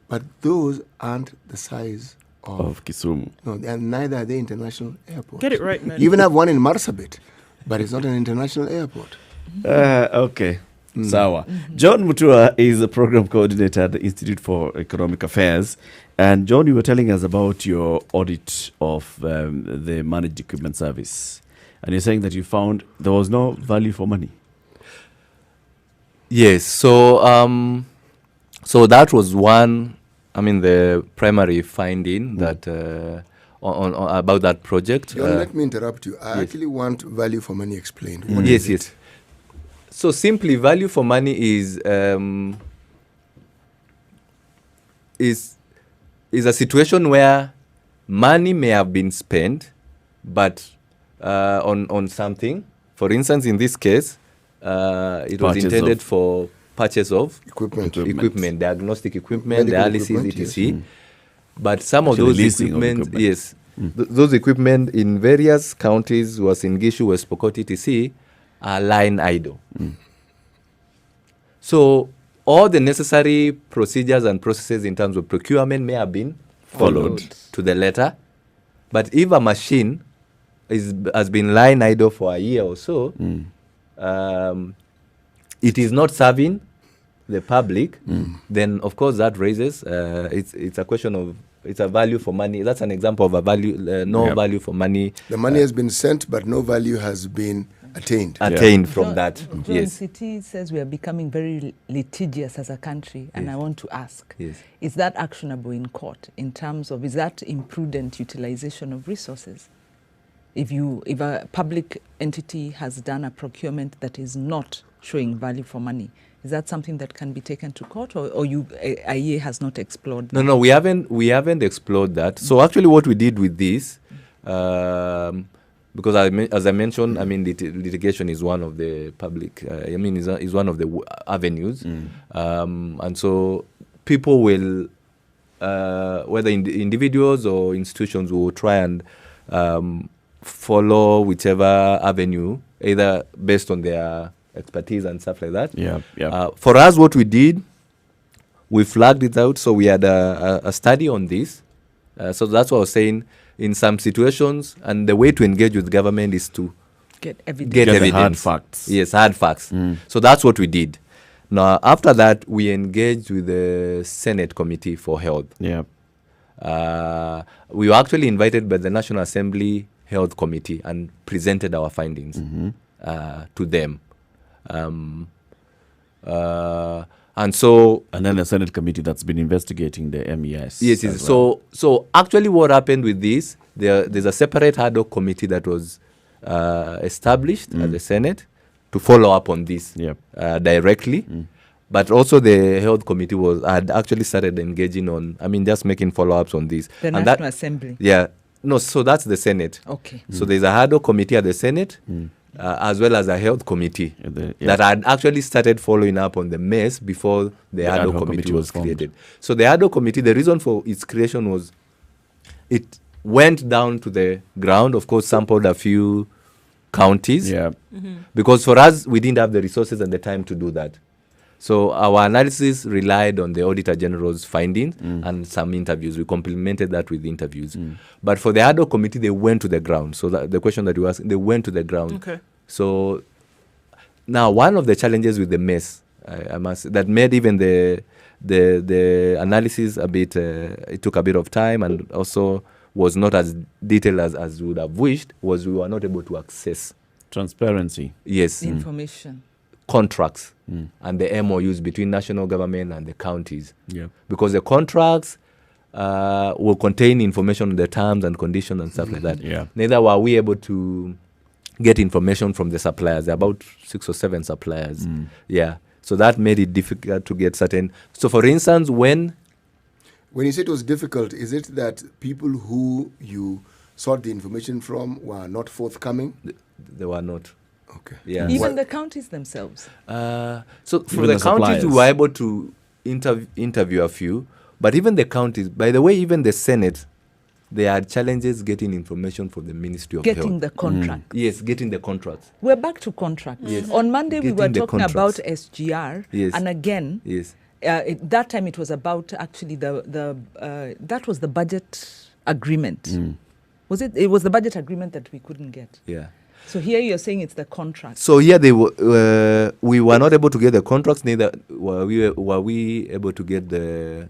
But those aren't the size Of Kisumu. No, and neither are they international airports. Get it right, man. You even have one in Marsabit, but it's not an international airport. Okay. Sawa. John Mutua is a program coordinator at the Institute for Economic Affairs. And John, you were telling us about your audit of the managed equipment service. And you're saying that you found there was no value for money. Yes. So that was one. I mean, the primary finding that on about that project. John, let me interrupt you. I actually want value for money explained. What Yes, is it? yes. So simply, value for money is a situation where money may have been spent, but on something. For instance, in this case, it was intended for purchase of equipment, diagnostic equipment, dialysis, etc. Yes. But some of those equipment, yes, those equipment in various counties, was in Gishu, West Pokot, etc., are lying idle. So all the necessary procedures and processes in terms of procurement may have been followed to the letter. But if a machine has been lying idle for a year or so, it is not serving the public, then of course that raises, it's a question of, it's a value for money. That's an example of a value, value for money. The money has been sent, but no value has been attained. From that. John Yes. City says we are becoming very litigious as a country, and I want to ask, Yes. is that actionable in court in terms of, is that imprudent utilization of resources? If a public entity has done a procurement that is not showing value for money, is that something that can be taken to court, or IEA has not explored that? No, we haven't explored that. So actually what we did with this, because as I mentioned, I mean, litigation is one of the public, is one of the avenues. And so people will, whether individuals or institutions, will try and follow whichever avenue, either based on their expertise and stuff like that. For us, what we did, we flagged it out. So we had a study on this. So that's what I was saying. In some situations, and the way to engage with government is to get evidence. Get evidence. Hard facts. Yes, hard facts. So that's what we did. Now, after that, we engaged with the Senate Committee for Health. Yeah. We were actually invited by the National Assembly Health Committee and presented our findings to them. And then the Senate committee that's been investigating the MES. Yes. So actually what happened with this, there's a separate ad hoc committee that was established at the Senate to follow up on this directly. But also the health committee had actually started engaging on, just making follow-ups on this. The National Assembly? Yeah. No, so that's the Senate. Okay. So there's a ad hoc committee at the Senate, as well as a health committee that had actually started following up on the mess before the ad hoc committee was created. So the ad hoc committee, the reason for its creation was it went down to the ground, of course, sampled a few counties, because for us, we didn't have the resources and the time to do that. So our analysis relied on the Auditor General's findings and some interviews. We complemented that with interviews. But for the ad hoc committee, they went to the ground. So the question that you asked, they went to the ground. Okay. So now one of the challenges with the mess, that made even the analysis a bit, it took a bit of time and also was not as detailed as we would have wished, was we were not able to access. Transparency. Yes. Information. Contracts and the MOUs between national government and the counties. Yeah. Because the contracts will contain information on the terms and conditions and stuff like that. Yeah. Neither were we able to get information from the suppliers. There are about 6 or 7 suppliers. Yeah. So that made it difficult to get certain. So, for instance, when When you say it was difficult, is it that people who you sought the information from were not forthcoming? they were not. Okay. Yeah. Even Well- the counties themselves. So for Even the the counties, we suppliers. were able to interview a few, but even the counties, by the way, even the Senate, they had challenges getting information from the Ministry of Getting Health. the contract. Yes, getting the contracts. We're back to contracts. Yes. On Monday, we Getting were the talking about contracts. SGR. Yes. And again, Yes. that time it was about actually that was the budget agreement. Was it? It was the budget agreement that we couldn't get. Yeah. So here you're saying it's the contract. So here we were not able to get the contracts. Neither were we able to get the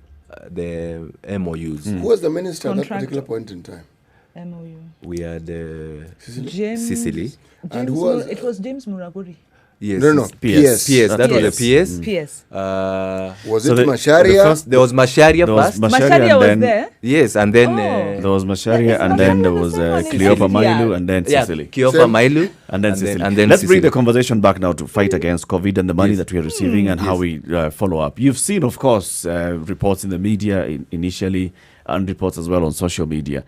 MOUs. Who was the minister at that Contract. particular point in time? MOU. We had James, Sicily. And James who was- it was James Muraguri. Yes. No, no, PS. PS. That was the PS. PS. Was So it the Masharia? first- There was Masharia There was first. Macharia and was then there. Yes, and then there was Masharia, Is and then there Masharia was the same one in Cleopa Sicily? Mailu, and then Sicily. Kiopa Same. Mailu, And then Sicily. and then Let's bring the Sicily. conversation back now to fight against COVID and the money Yes. that we are receiving and how we follow up. You've seen, of course, reports in the media initially and reports as well on social media.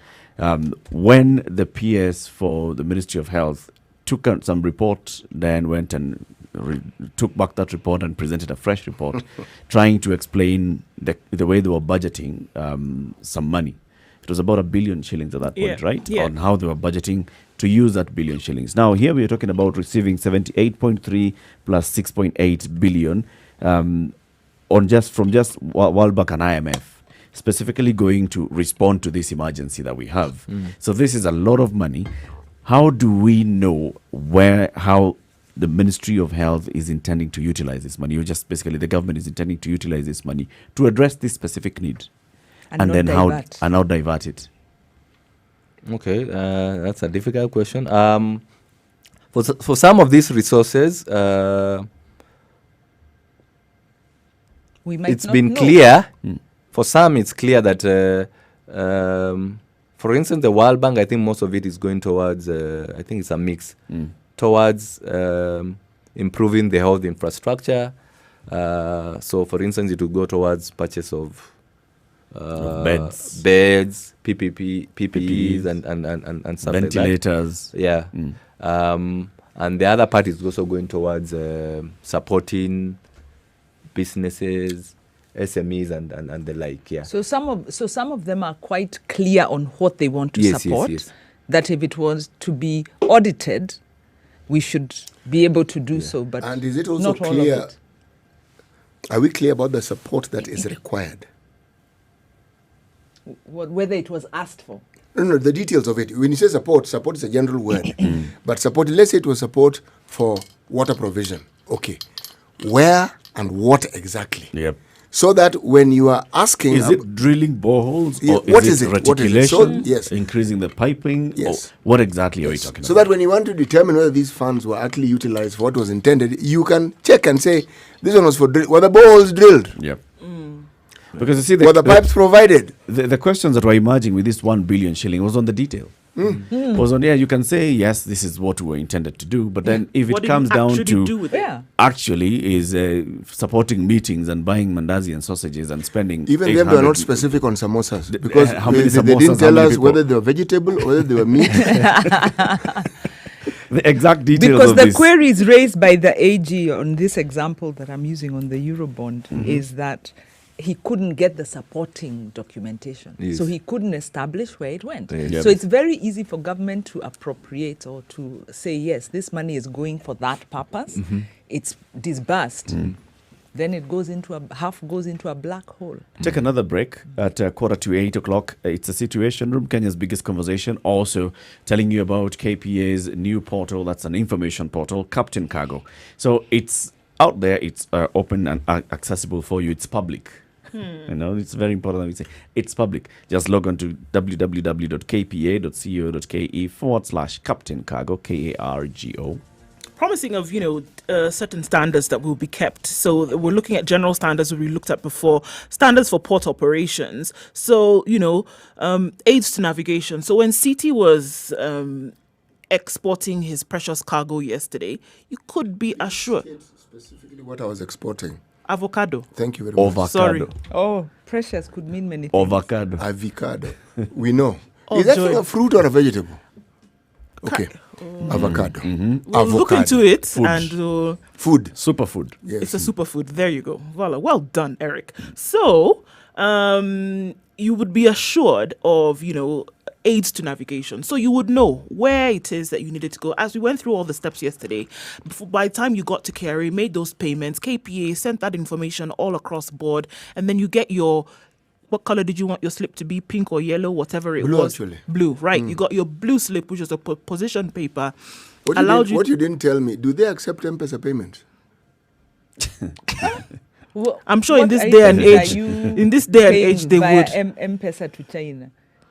When the PS for the Ministry of Health took out some report, then went and took back that report and presented a fresh report trying to explain the way they were budgeting some money. It was about 1 billion shillings at that point, Yeah, right? yeah. On how they were budgeting to use that billion shillings. Now, here we are talking about receiving 78.3 plus 6.8 billion from just World Bank and IMF, specifically going to respond to this emergency that we have. So this is a lot of money. How do we know how the Ministry of Health is intending to utilize this money, or just basically the government is intending to utilize this money to address this specific need, And not then divert. how divert it? Okay, that's a difficult question. For some of these resources, We might it's not been know. clear. For some, it's clear that, for instance, the World Bank, I think most of it is going towards, I think it's a mix, towards improving the health infrastructure. So, for instance, it will go towards purchase of Beds. PPEs, and stuff like that. Ventilators. Yeah. And the other part is also going towards supporting businesses, SMEs, and the like. Yeah. So some of them are quite clear on what they want to Yes, support. yes. That if it was to be audited, we should be able to do so. But And is it also not all clear? of it. Are we clear about the support that is required? Whether it was asked for. No, the details of it. When you say support is a general word. But support, let's say it was support for water provision. Okay. Where and what exactly? Yep. So that when you are asking... Is it drilling boreholes, Yeah, or what is is it it? What is it? So, reticulation? yes. Increasing the piping? Yes. Or what exactly are we talking so about? that when you want to determine whether these funds were actually utilized for what was intended, you can check and say, this one was for drill. Were the boreholes drilled? Yep. Because you see, Were the pipes provided? the questions that were emerging with this 1 billion shilling was on the detail. Was on, you can say, yes, this is what we were intended to do, but then if What it did comes you down actually to do with it? Yeah. actually is supporting meetings and buying mandazi and sausages and spending Even them, they were 800 not specific on samosas because how many they samosas, didn't how tell many us people? whether they were vegetable or whether they were meat. the exact details Because of the this. queries raised by the AG on this example that I'm using on the Eurobond is that he couldn't get the supporting documentation. Yes. So he couldn't establish where it went. Yes. Yep. So it's very easy for government to appropriate or to say, yes, this money is going for that purpose. It's disbursed. Then it goes into half goes into a black hole. Take another break at 7:45. It's a Situation Room, Kenya's biggest conversation. Also telling you about KPA's new portal. That's an information portal, Captain Cargo. So it's out there. It's open and accessible for you. It's public. You know, it's very important that we say it's public. Just log on to www.kpa.co.ke/Captain Cargo, KARGO. Promising of certain standards that will be kept. So we're looking at general standards that we looked at before, standards for port operations. So aids to navigation. So when CT was exporting his precious cargo yesterday, you could be assured. Specifically, what I was exporting. Avocado. Thank you very much. Avocado. Sorry. Oh, precious could mean many things. Avocado. Avocado. We know. Oh, Is that joy. thing a fruit or a vegetable? Okay. Avocado. We'll look into it Food. and Food. Superfood. Yes. it's a superfood. There you go. Voila. Well done, Eric. So, you would be assured of, aids to navigation. So you would know where it is that you needed to go. As we went through all the steps yesterday, by the time you got to KRA, made those payments, KPA sent that information all across board, and then you get your... What color did you want your slip to be? Pink or yellow, whatever it Blue, was. actually. Blue, right. You got your blue slip, which is a position paper. What you didn't tell me, do they accept M-Pesa payment? I'm sure in What this items day and are age, you in this day and paying age, they via would. M-Pesa to China.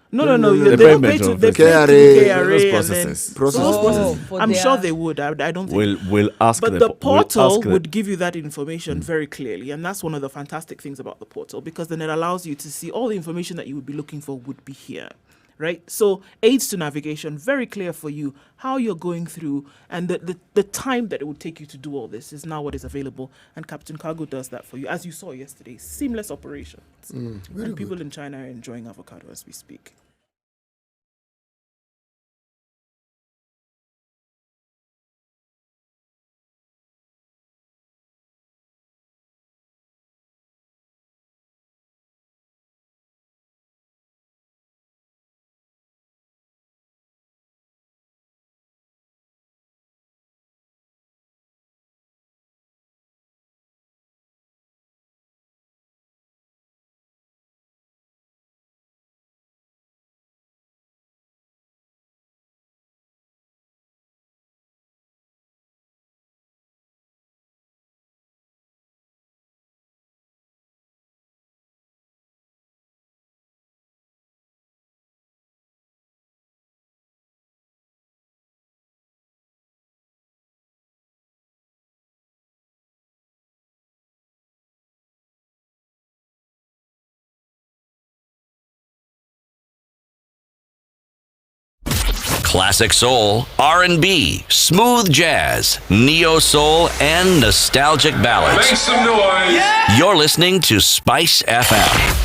No. The They don't pay payment to of they it. pay to KRA, KRA those and processes. then- Processes. those Oh, processes. for I'm sure their- they would. I don't think. We'll ask But the the portal the- would give you that information very clearly, and that's one of the fantastic things about the portal, because then it allows you to see all the information that you would be looking for would be here, right? So aids to navigation, very clear for you how you're going through, and the time that it would take you to do all this is now what is available, and Captain Cargo does that for you, as you saw yesterday. Seamless operations, and people in China are enjoying avocado as we speak. Classic soul, R&B, smooth jazz, neo soul, and nostalgic ballads. Make some noise. You're listening to Spice FM.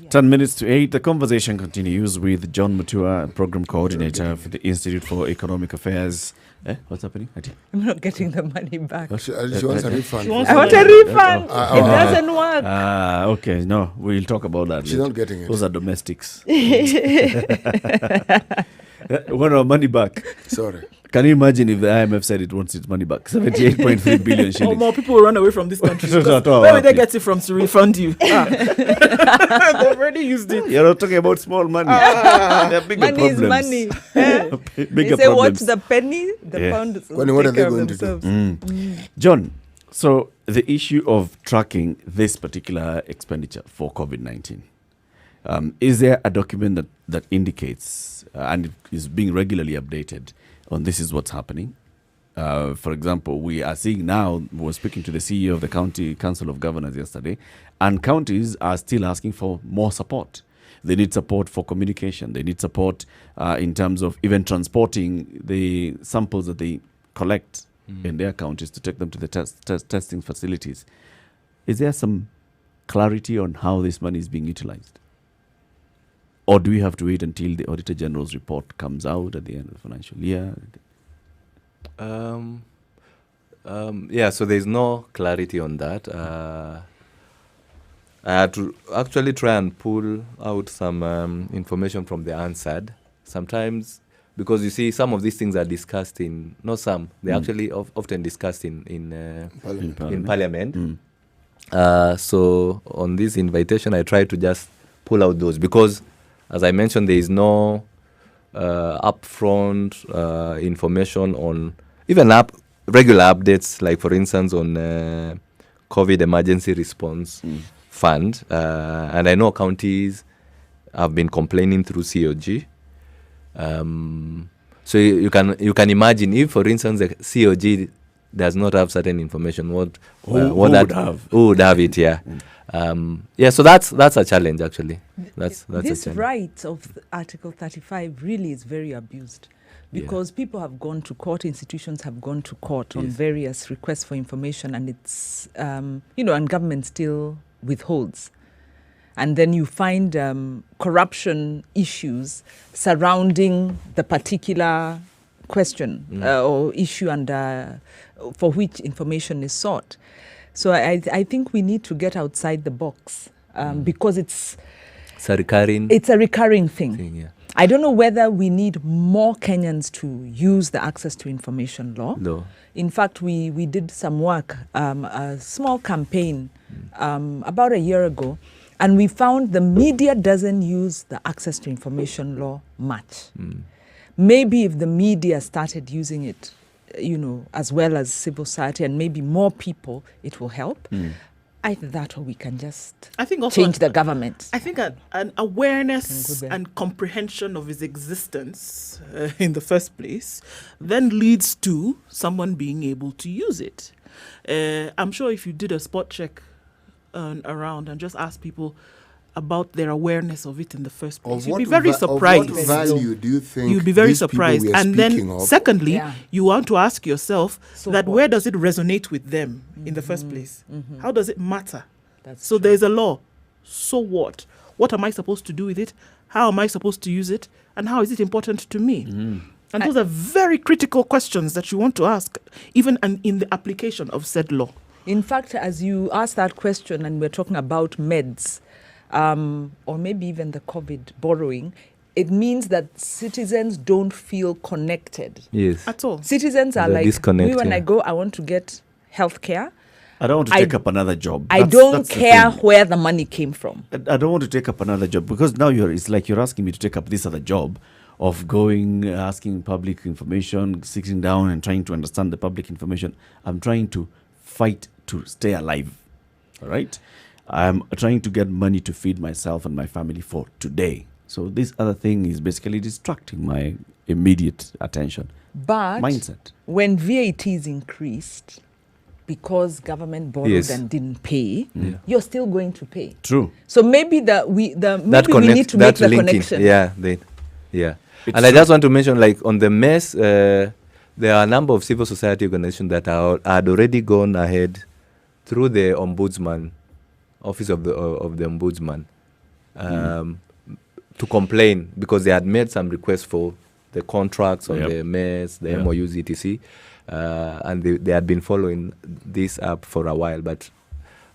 10 minutes to 8. The conversation continues with John Mutua, Program Coordinator for the Institute for Economic Affairs. What's happening? I'm not getting the money back. She wants a refund. I want a refund. It doesn't work. Okay. No, we'll talk about that She's later. not getting it. Those are domestics. Want our money back. Sorry. Can you imagine if the IMF said it wants its money back? 78.3 billion Or shillings. more people will run away from this country. because where will they get it from to refund you? They've already used it. You're not talking about small money. There are bigger Money problems. is money. Bigger They say, watch problems. the penny, the Yeah. pound will What are take they care of going to do? themselves. John, so the issue of tracking this particular expenditure for COVID-19, is there a document that indicates, and it is being regularly updated, on this is what's happening? For example, we are seeing now, we were speaking to the CEO of the County Council of Governors yesterday, and counties are still asking for more support. They need support for communication. They need support in terms of even transporting the samples that they collect in their counties to take them to the testing facilities. Is there some clarity on how this money is being utilized? Or do we have to wait until the Auditor General's report comes out at the end of the financial year? Yeah, so there's no clarity on that. I had to actually try and pull out some information from the ANSAD. Sometimes, because you see, some of these things are discussed in, not some, they're actually often discussed in Parliament. So on this invitation, I tried to just pull out those because, as I mentioned, there is no upfront information on even regular updates, like for instance on COVID emergency response fund. And I know counties have been complaining through COG. So you can imagine if, for instance, the COG does not have certain information, who would have it? Yeah. So that's a challenge actually. That's this a challenge. right of Article 35 really is very abused because people have gone to court, institutions have gone to court on various requests for information, and it's and government still withholds. And then you find corruption issues surrounding the particular question or issue under for which information is sought. So I think we need to get outside the box because it's a recurring thing. Yeah. I don't know whether we need more Kenyans to use the access to information law. No. In fact, we did some work, a small campaign about a year ago, and we found the media doesn't use the access to information law much. Maybe if the media started using it, as well as civil society and maybe more people, it will help. Either that or we can just change the government. I think an awareness and comprehension of his existence in the first place then leads to someone being able to use it. I'm sure if you did a spot check around and just asked people about their awareness of it in the first place, you'd be very surprised. Of what value do you think you'd be very these people surprised. we are And then, speaking of, secondly, you want to ask yourself So where does it resonate with them in the first place? How does it matter? That's So true. there's a law. So what? What am I supposed to do with it? How am I supposed to use it? And how is it important to me? And those are very critical questions that you want to ask, even in the application of said law. In fact, as you ask that question, and we're talking about meds, or maybe even the COVID borrowing, it means that citizens don't feel connected. Yes. At all. Citizens are The like, disconnect, when yeah. I go, I want to get healthcare. I don't want to take up another job. I don't care where the money came from. I don't want to take up another job because now it's like you're asking me to take up this other job of going, asking public information, sitting down and trying to understand the public information. I'm trying to fight to stay alive. All right? I'm trying to get money to feed myself and my family for today. So this other thing is basically distracting my immediate attention. But Mindset. when VAT is increased, because government borrowed Yes. and didn't pay, you're still going to pay. True. So maybe we need to make the connection. Yeah. And I just want to mention, like on the mess, there are a number of civil society organizations that had already gone ahead through the ombudsman, office of the ombudsman, to complain because they had made some requests for the contracts on Yep. the mayors, the Yeah. MOUs, etc. And they had been following this up for a while, but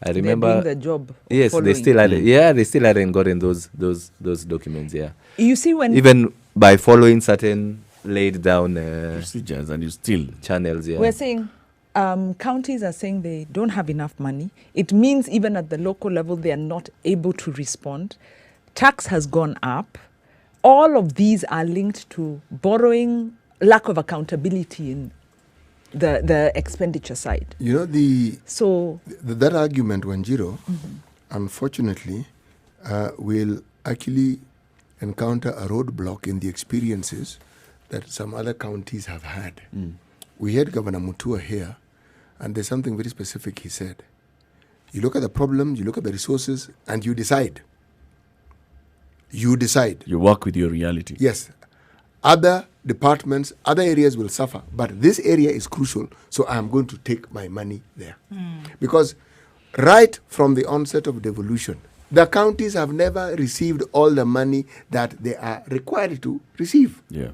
I They're remember. doing the job. of Yes, they following. still hadn't. Yeah, they still hadn't gotten those documents. Yeah, You see, when even by following certain laid down Procedures, and you still. channels. Yeah, we're saying counties are saying they don't have enough money, it means even at the local level they are not able to respond. Tax has gone up. All of these are linked to borrowing, lack of accountability in the expenditure side. You know, So that argument, Wanjiro, unfortunately, will actually encounter a roadblock in the experiences that some other counties have had. We had Governor Mutua here, and there's something very specific he said. You look at the problems, you look at the resources, and you decide. You decide. You work with your reality. Yes, other departments, other areas will suffer, but this area is crucial, so I am going to take my money there. Because right from the onset of devolution, the counties have never received all the money that they are required to receive. Yeah.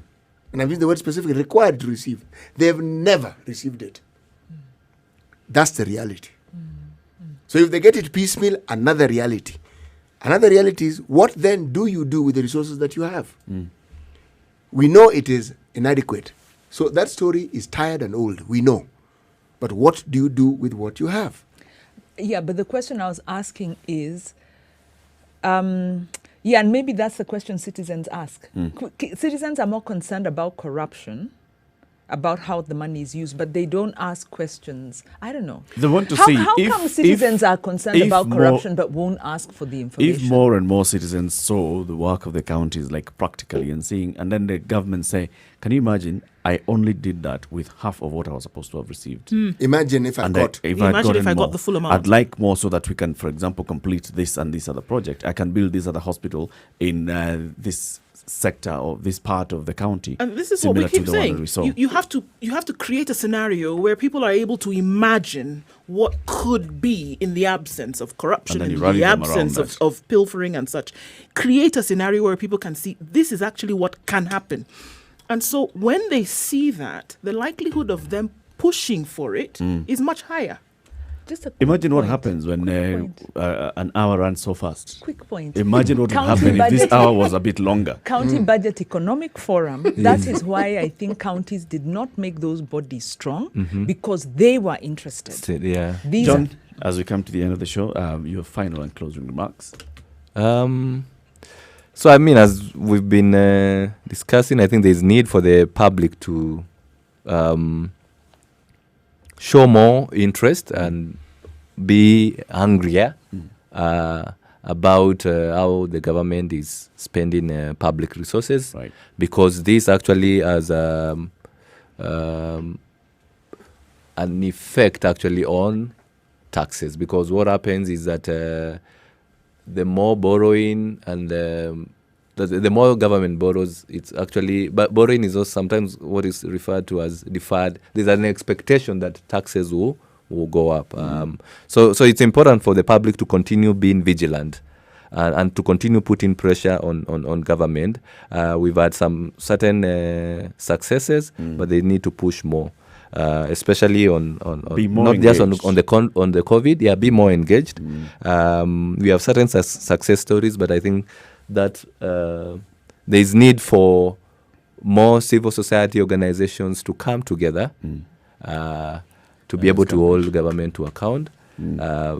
And I use the word specifically, required to receive. They've never received it. That's the reality. So if they get it piecemeal, another reality. Another reality is, what then do you do with the resources that you have? We know it is inadequate. So that story is tired and old. We know. But what do you do with what you have? yeah, but the question I was asking is, yeah, and maybe that's the question citizens ask. Citizens are more concerned about corruption, about how the money is used, but they don't ask questions. I don't know. They want to how, see how if- come citizens if- are concerned if about more- corruption but won't ask for the information? If more and more citizens saw the work of the counties like practically and seeing, and then the government say, can you imagine, I only did that with half of what I was supposed to have received. Imagine if I And got. if Imagine I'd gotten if I got more, the full amount. I'd like more so that we can, for example, complete this and this other project. I can build this other hospital in this sector or this part of the county. And this is what we similar to keep the one that saying. we saw. You have to create a scenario where people are able to imagine what could be in the absence of corruption, And then in you rally the them around absence that. of pilfering and such. Create a scenario where people can see this is actually what can happen. And so when they see that, the likelihood of them pushing for it is much higher. Just a quick Imagine what point. happens when Quick point. an hour runs so fast. Quick point. Imagine what would County happen if this budget- hour was a bit longer. County Budget Economic Forum, that is why I think counties did not make those bodies strong, because they were interested. yeah. These John, as we come to the end of the show, your final and closing remarks. So I mean, as we've been discussing, I think there's need for the public to show more interest and be hungrier about how the government is spending public resources, Right. because this actually has an effect actually on taxes, because what happens is that the more borrowing and the more government borrows, it's actually, but borrowing is also sometimes what is referred to as deferred. There's an expectation that taxes will go up. So it's important for the public to continue being vigilant and to continue putting pressure on government. We've had some certain successes, but they need to push more. Especially on Be more not just on engaged. on the COVID, yeah, be more engaged. We have certain success stories, but I think that there is need for more civil society organizations to come together to be able to hold government to account,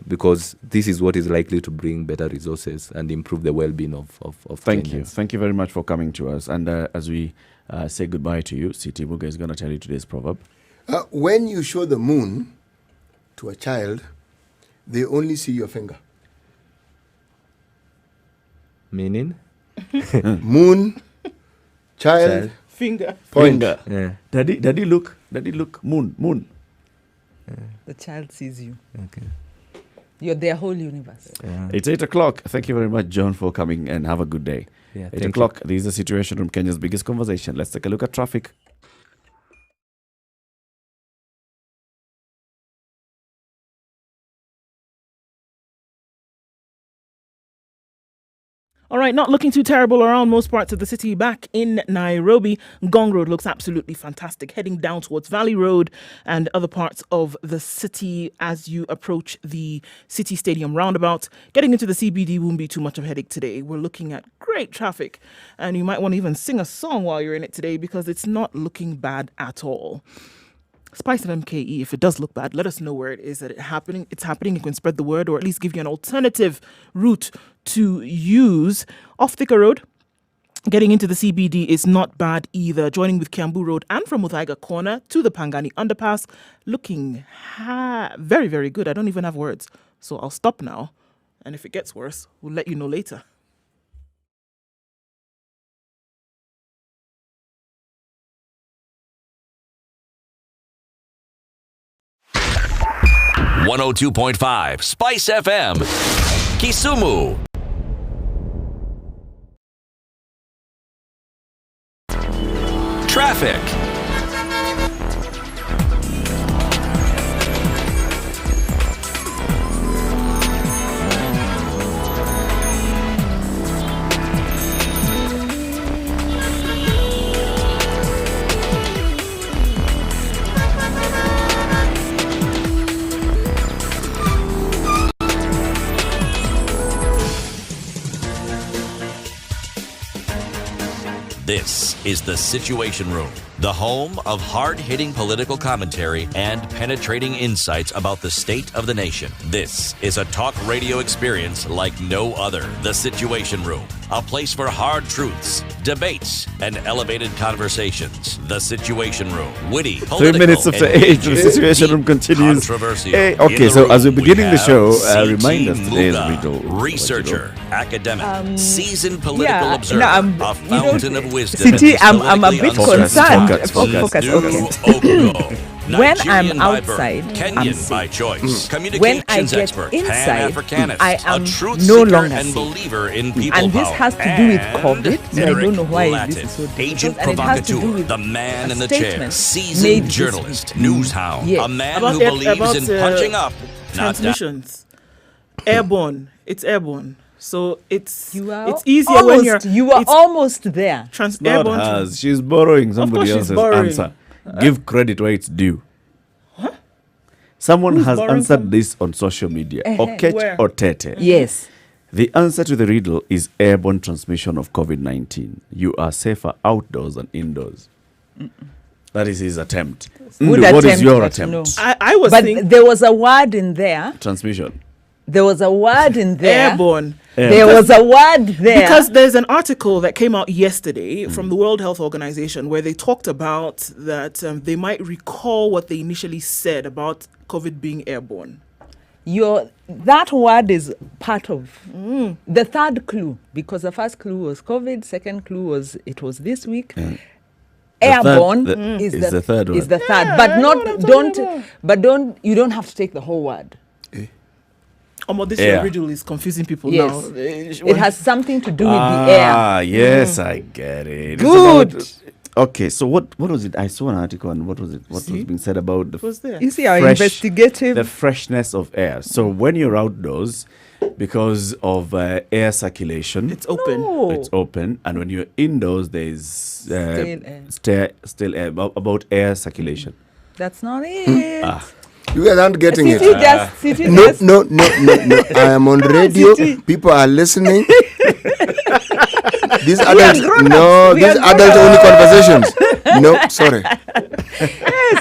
because this is what is likely to bring better resources and improve the well-being of Thank you. Kenyans. Thank you very much for coming to us. And as we say goodbye to you, Siti Buga is going to tell you today's proverb. When you show the moon to a child, they only see your finger. Meaning? Moon, child, Finger. point. Yeah. Daddy, look, moon. the child sees you. Okay. You're their whole universe. It's 8 o'clock. Thank you very much, John, for coming, and have a good day. Yeah, 8 thank o'clock. This is the Situation Room, Kenya's biggest conversation. Let's take a look at traffic. All right, not looking too terrible around most parts of the city. Back in Nairobi, Ngong Road looks absolutely fantastic, heading down towards Valley Road and other parts of the city as you approach the City Stadium roundabout. Getting into the CBD won't be too much of a headache today. We're looking at great traffic, and you might want to even sing a song while you're in it today because it's not looking bad at all. Spice of MKE, if it does look bad, let us know where it is that it's happening. You can spread the word or at least give you an alternative route to use. Off Thika Road, getting into the CBD is not bad either. Joining with Kiambu Road and from Muthaiga Corner to the Pangani Underpass, looking very, very good. I don't even have words. So I'll stop now. And if it gets worse, we'll let you know later. .5 Spice FM, Kisumu. Traffic. This is the Situation Room, the home of hard-hitting political commentary and penetrating insights about the state of the nation. This is a talk radio experience like no other. The Situation Room, a place for hard truths, debates, and elevated conversations. The Situation Room, witty, 3 minutes after 8, the Situation Room continues. Hey, okay, so as we're beginning the show, remind us today's riddle. Researcher, academic, seasoned political yeah, observer, no, a fountain of wisdom. City, I'm a bit Focus, concerned. focus. Okay. When I'm Nigerian by birth, outside, Kenyan I'm by safe. choice, When I communications get expert, inside, Pan-Africanist, I am a truth no seeker longer and safe. believer in people And this power. has to do with And COVID, so I don't know why Eric this is so Latin, difficult. Agent And it has to do provocateur, with the man a in the chair, statement seasoned made this journalist, week. newshound, Yes. a man About who air- believes about, in punching up, not down. Transmissions. Airborne. It's airborne. So it's easier almost, when you're... You are it's almost there. Not airborne. hers. She's borrowing somebody she's else's borrowing. answer. Give credit where it's due. Someone Who's has borrowing answered from- this on social media. Okech Where? or Tete. Yes. The answer to the riddle is airborne transmission of COVID-19. You are safer outdoors than indoors. That is his attempt. Good Ndu, what is attempt, your but attempt? no. I was But thinking there was a word in there. Transmission. There was a word in there. airborne. There was a word there. Because there's an article that came out yesterday from the World Health Organization where they talked about that they might recall what they initially said about COVID being airborne. That word is part of the third clue, because the first clue was COVID, second clue was it was this week. Airborne is the third one. Is the third, but you don't have to take the whole word. This Air. riddle is confusing people Yes. now. It has something to do with the air. Ah, yes, I get it. It's Good. about- okay, so what was it? I saw an article and what was it? What was being said about the was there? You see our fresh- investigative. the freshness of air. So when you're outdoors, because of air circulation, It's open. No. it's open, and when you're indoors, there's still air about air circulation. That's not it. You guys aren't getting City it. just, City No, just. no. I am on radio. People are listening. These adults, grown-ups. We are these adult only conversations. No, sorry.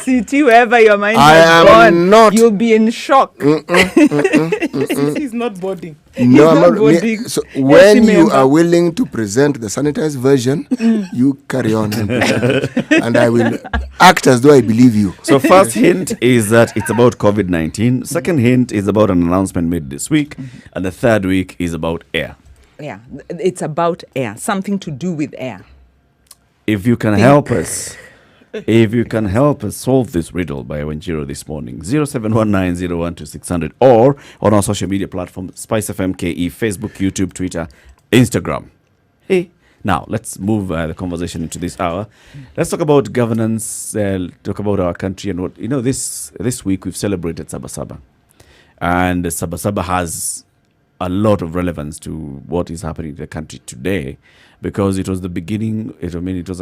City, wherever your mind I has am gone, not. you'll be in shock. He's not boarding. No, I'm not not. voting. So when you member. are willing to present the sanitized version, you carry on and present it. And I will act as though I believe you. So first hint is that it's about COVID-19. Second hint is about an announcement made this week, and the third week is about air. Yeah, it's about air, something to do with air. If you can help us, solve this riddle by Wanjiro this morning, 0719012600, or on our social media platforms, Spice FM KE, Facebook, YouTube, Twitter, Instagram. Hey, now let's move the conversation into this hour. Let's talk about governance, talk about our country, and what this week we've celebrated Sabasaba, and Sabasaba has a lot of relevance to what is happening in the country today, because it was the beginning. It was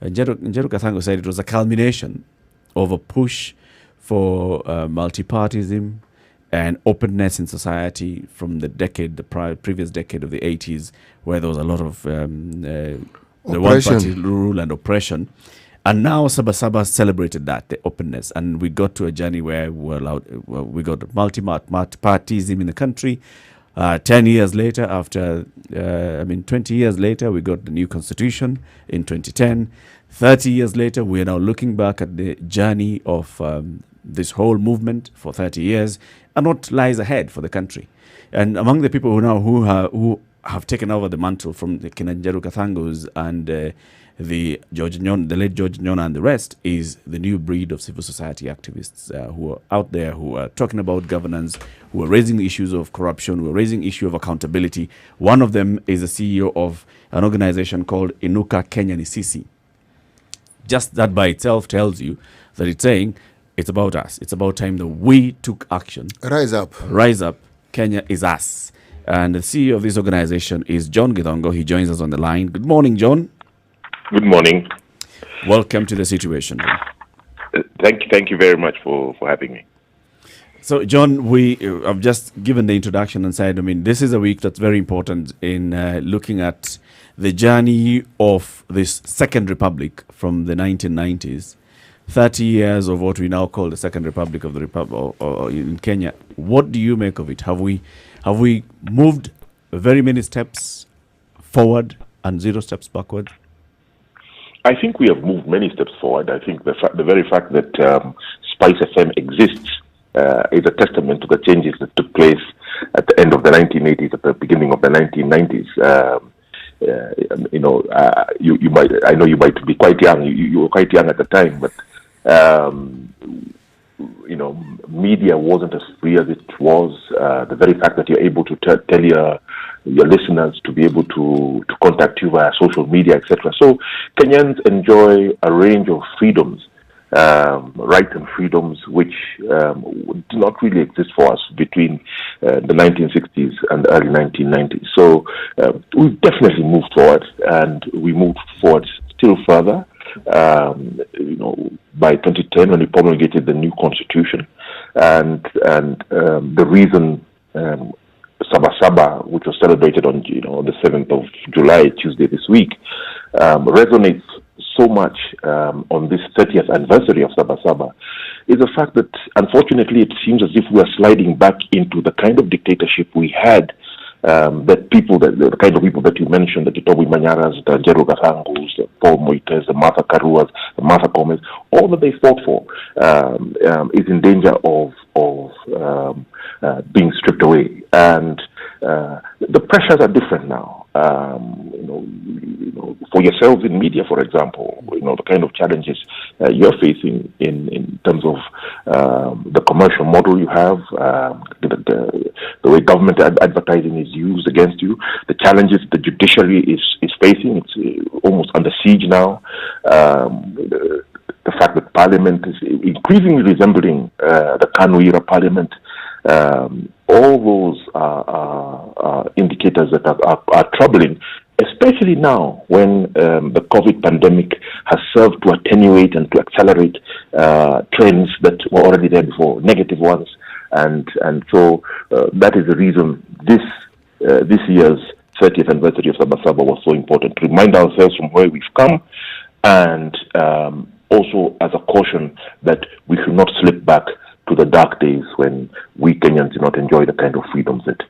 Njeru Kathango said it was a culmination of a push for multipartyism and openness in society from the previous decade of the 80s, where there was a lot of the one-party rule and oppression. And now Sabasaba celebrated that, the openness, and we got to a journey where we got multi-partyism in the country. 10 years later, 20 years later, we got the new constitution in 2010. 30 years later, we are now looking back at the journey of this whole movement for 30 years and what lies ahead for the country. And among the people who have taken over the mantle from the Njeru Kathangos and the late George Nyona and the rest is the new breed of civil society activists who are out there, who are talking about governance, who are raising issues of corruption, who are raising issue of accountability. One of them is the CEO of an organization called Inuka Kenya Nisisi. Just that by itself tells you that it's saying it's about us. It's about time that we took action. Rise up. Rise up. Kenya is us. And the CEO of this organization is John Githongo. He joins us on the line. Good morning, John. Good morning. Welcome to the Situation Room. Thank you very much for having me. So, John, I've just given the introduction and said, this is a week that's very important in looking at the journey of this Second Republic from the 1990s, 30 years of what we now call the Second Republic of the Republic in Kenya. What do you make of it? Have we moved very many steps forward and 0 steps backward? I think we have moved many steps forward. I think the very fact that Spice FM exists is a testament to the changes that took place at the end of the 1980s, at the beginning of the 1990s. You might, I know you might be quite young. You were quite young at the time, but media wasn't as free as it was. The very fact that you're able to tell your listeners to be able to contact you via social media, etc. So Kenyans enjoy a range of freedoms, rights and freedoms which do not really exist for us between the 1960s and the early 1990s. So we've definitely moved forward, and we moved forward still further. By 2010, when we promulgated the new constitution, and the reason Sabasaba, which was celebrated on the 7th of July, Tuesday this week, resonates so much on this 30th anniversary of Sabasaba, is the fact that unfortunately it seems as if we are sliding back into the kind of dictatorship we had. The kind of people that you mentioned, the Toby Manyaras, the Njeru Kathangos, the Paul Moites, the Martha Karuas, the Martha Komes, all that they fought for is in danger of being stripped away. And the pressures are different now. For yourselves in media, for example, the kind of challenges you're facing in terms of the commercial model you have, the way government advertising is used against you, the challenges the judiciary is facing. It's almost under siege now. The fact that Parliament is increasingly resembling the Kanu-era Parliament. All those are indicators that are troubling, especially now when the COVID pandemic has served to attenuate and to accelerate trends that were already there before, negative ones. And so that is the reason this year's 30th anniversary of Sabasaba was so important, to remind ourselves from where we've come, and also as a caution that we should not slip back to the dark days when we Kenyans do not enjoy the kind of freedoms that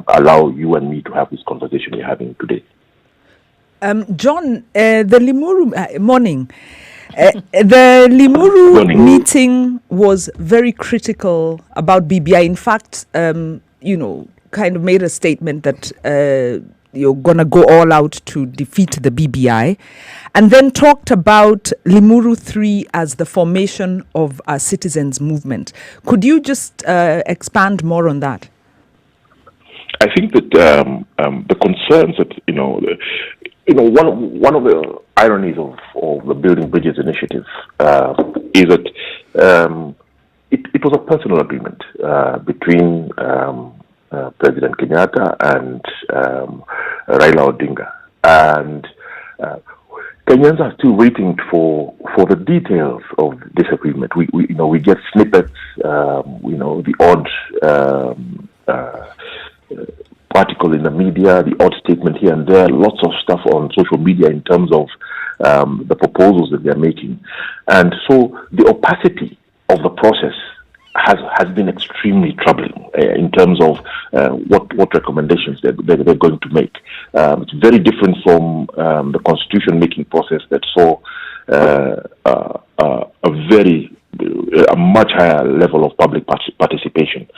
allow you and me to have this conversation we're having today. John, the Limuru morning. The Limuru meeting was very critical about BBI. In fact, kind of made a statement that you're going to go all out to defeat the BBI, and then talked about Limuru 3 as the formation of a citizens' movement. Could you just expand more on that? I think that the concerns that, one of the ironies of the Building Bridges initiative is that it was a personal agreement between President Kenyatta and Raila Odinga. And Kenyans are still waiting for the details of this agreement. We get snippets, the odd article in the media, the odd statement here and there, lots of stuff on social media in terms of the proposals that they're making. And so the opacity of the process has been extremely troubling in terms of what recommendations they're going to make. It's very different from the constitution making process that saw a much higher level of public participation,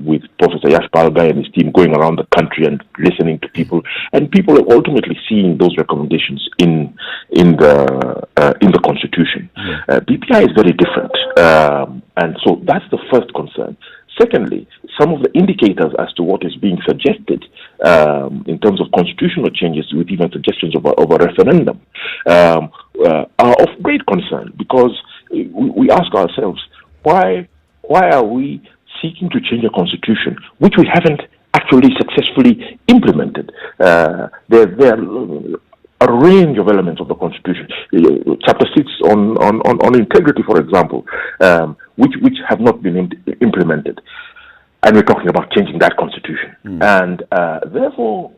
with Professor Yash Palgai and his team going around the country and listening to people, and people are ultimately seeing those recommendations in the constitution. BPI is very different, and so that's the first concern. Secondly, some of the indicators as to what is being suggested in terms of constitutional changes, with even suggestions of a referendum, are of great concern, because we ask ourselves, why are we seeking to change a constitution which we haven't actually successfully implemented? There are a range of elements of the constitution, chapter 6 on integrity, for example, which have not been implemented, and we're talking about changing that constitution. And therefore,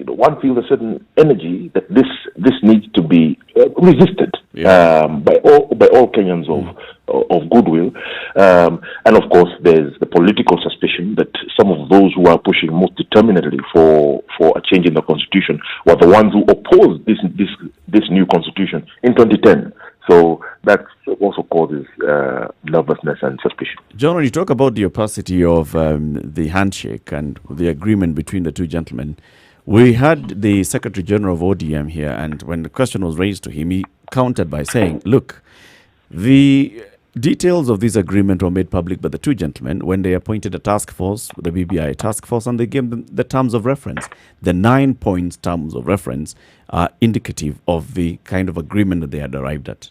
one feels a certain energy that this needs to be resisted by all Kenyans of goodwill, and of course there's the political suspicion that some of those who are pushing most determinedly for a change in the constitution were the ones who opposed this new constitution in 2010. So that also causes nervousness and suspicion. John, when you talk about the opacity of the handshake and the agreement between the two gentlemen, we had the Secretary General of ODM here, and when the question was raised to him, he countered by saying, look, the details of this agreement were made public by the two gentlemen when they appointed a task force, the BBI task force, and they gave them the terms of reference. The 9 points terms of reference are indicative of the kind of agreement that they had arrived at.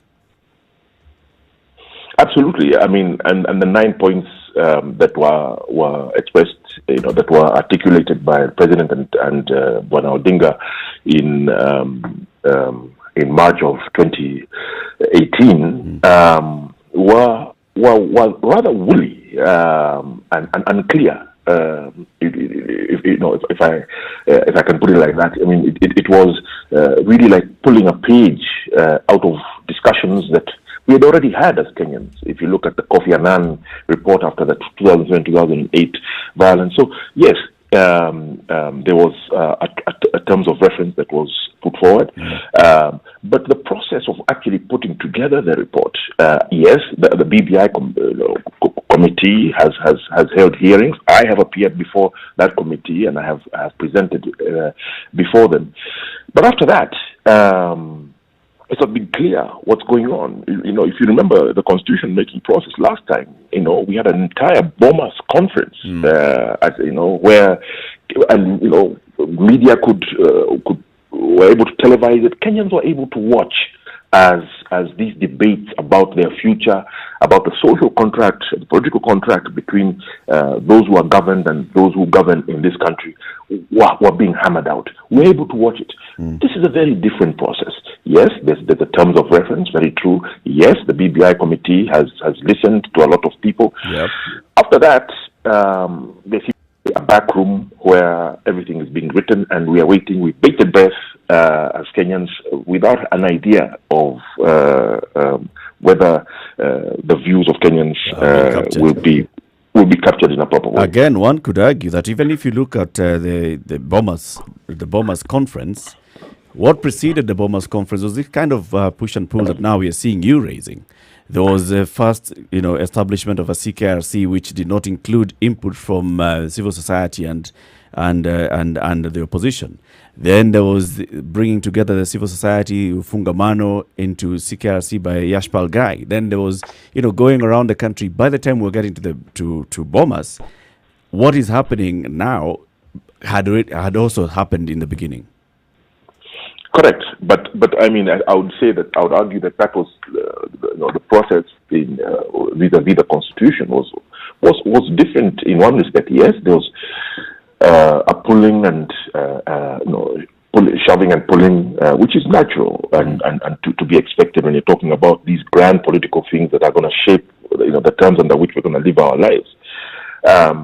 Absolutely. I mean, and the 9 points that were expressed, that were articulated by the President and Bwana Odinga in March of 2018 were rather woolly and unclear. If I can put it like that, I mean, it was really like pulling a page out of discussions that we had already had as Kenyans. If you look at the Kofi Annan report after the 2007-2008 violence, so yes, there was a terms of reference that was put forward, but the process of actually putting together the report, yes, the BBI committee has held hearings. I have appeared before that committee, and I have presented before them. But after that, it's not been clear what's going on. If you remember the constitution making process last time, we had an entire Bomas conference, where, and media were able to televise it. Kenyans were able to watch as these debates about their future, about the social contract, the political contract between those who are governed and those who govern in this country were being hammered out. We're able to watch it. This is a very different process. Yes, there's the terms of reference, very true. Yes, the BBI committee has listened to a lot of people. Yep. After that, there's a back room where everything is being written, and we are waiting with bated breath as Kenyans, without an idea of whether the views of Kenyans will be captured in a proper way. Again, one could argue that even if you look at the Bomas conference, what preceded the Bomas conference was this kind of push and pull that now we are seeing you raising. There was a first, establishment of a CKRC which did not include input from civil society and the opposition. Then there was bringing together the civil society, Fungamano, into CKRC by Yash Palgai. Then there was, going around the country. By the time we're getting to Bomas, what is happening now had also happened in the beginning. Correct, but I mean, I would argue that was the process in vis-a-vis the constitution was was different in one respect. Yes, there was a pulling and shoving and pulling, which is natural and to be expected when you're talking about these grand political things that are going to shape the terms under which we're going to live our lives.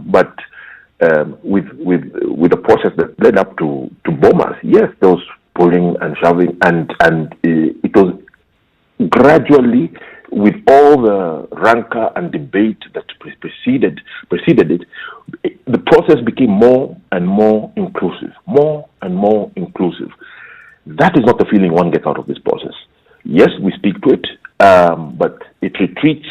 But with the process that led up to Bomas, yes, there was pulling and shoving, and it was gradually, with all the rancor and debate that preceded it, the process became more and more inclusive, That is not the feeling one gets out of this process. Yes, we speak to it, but it retreats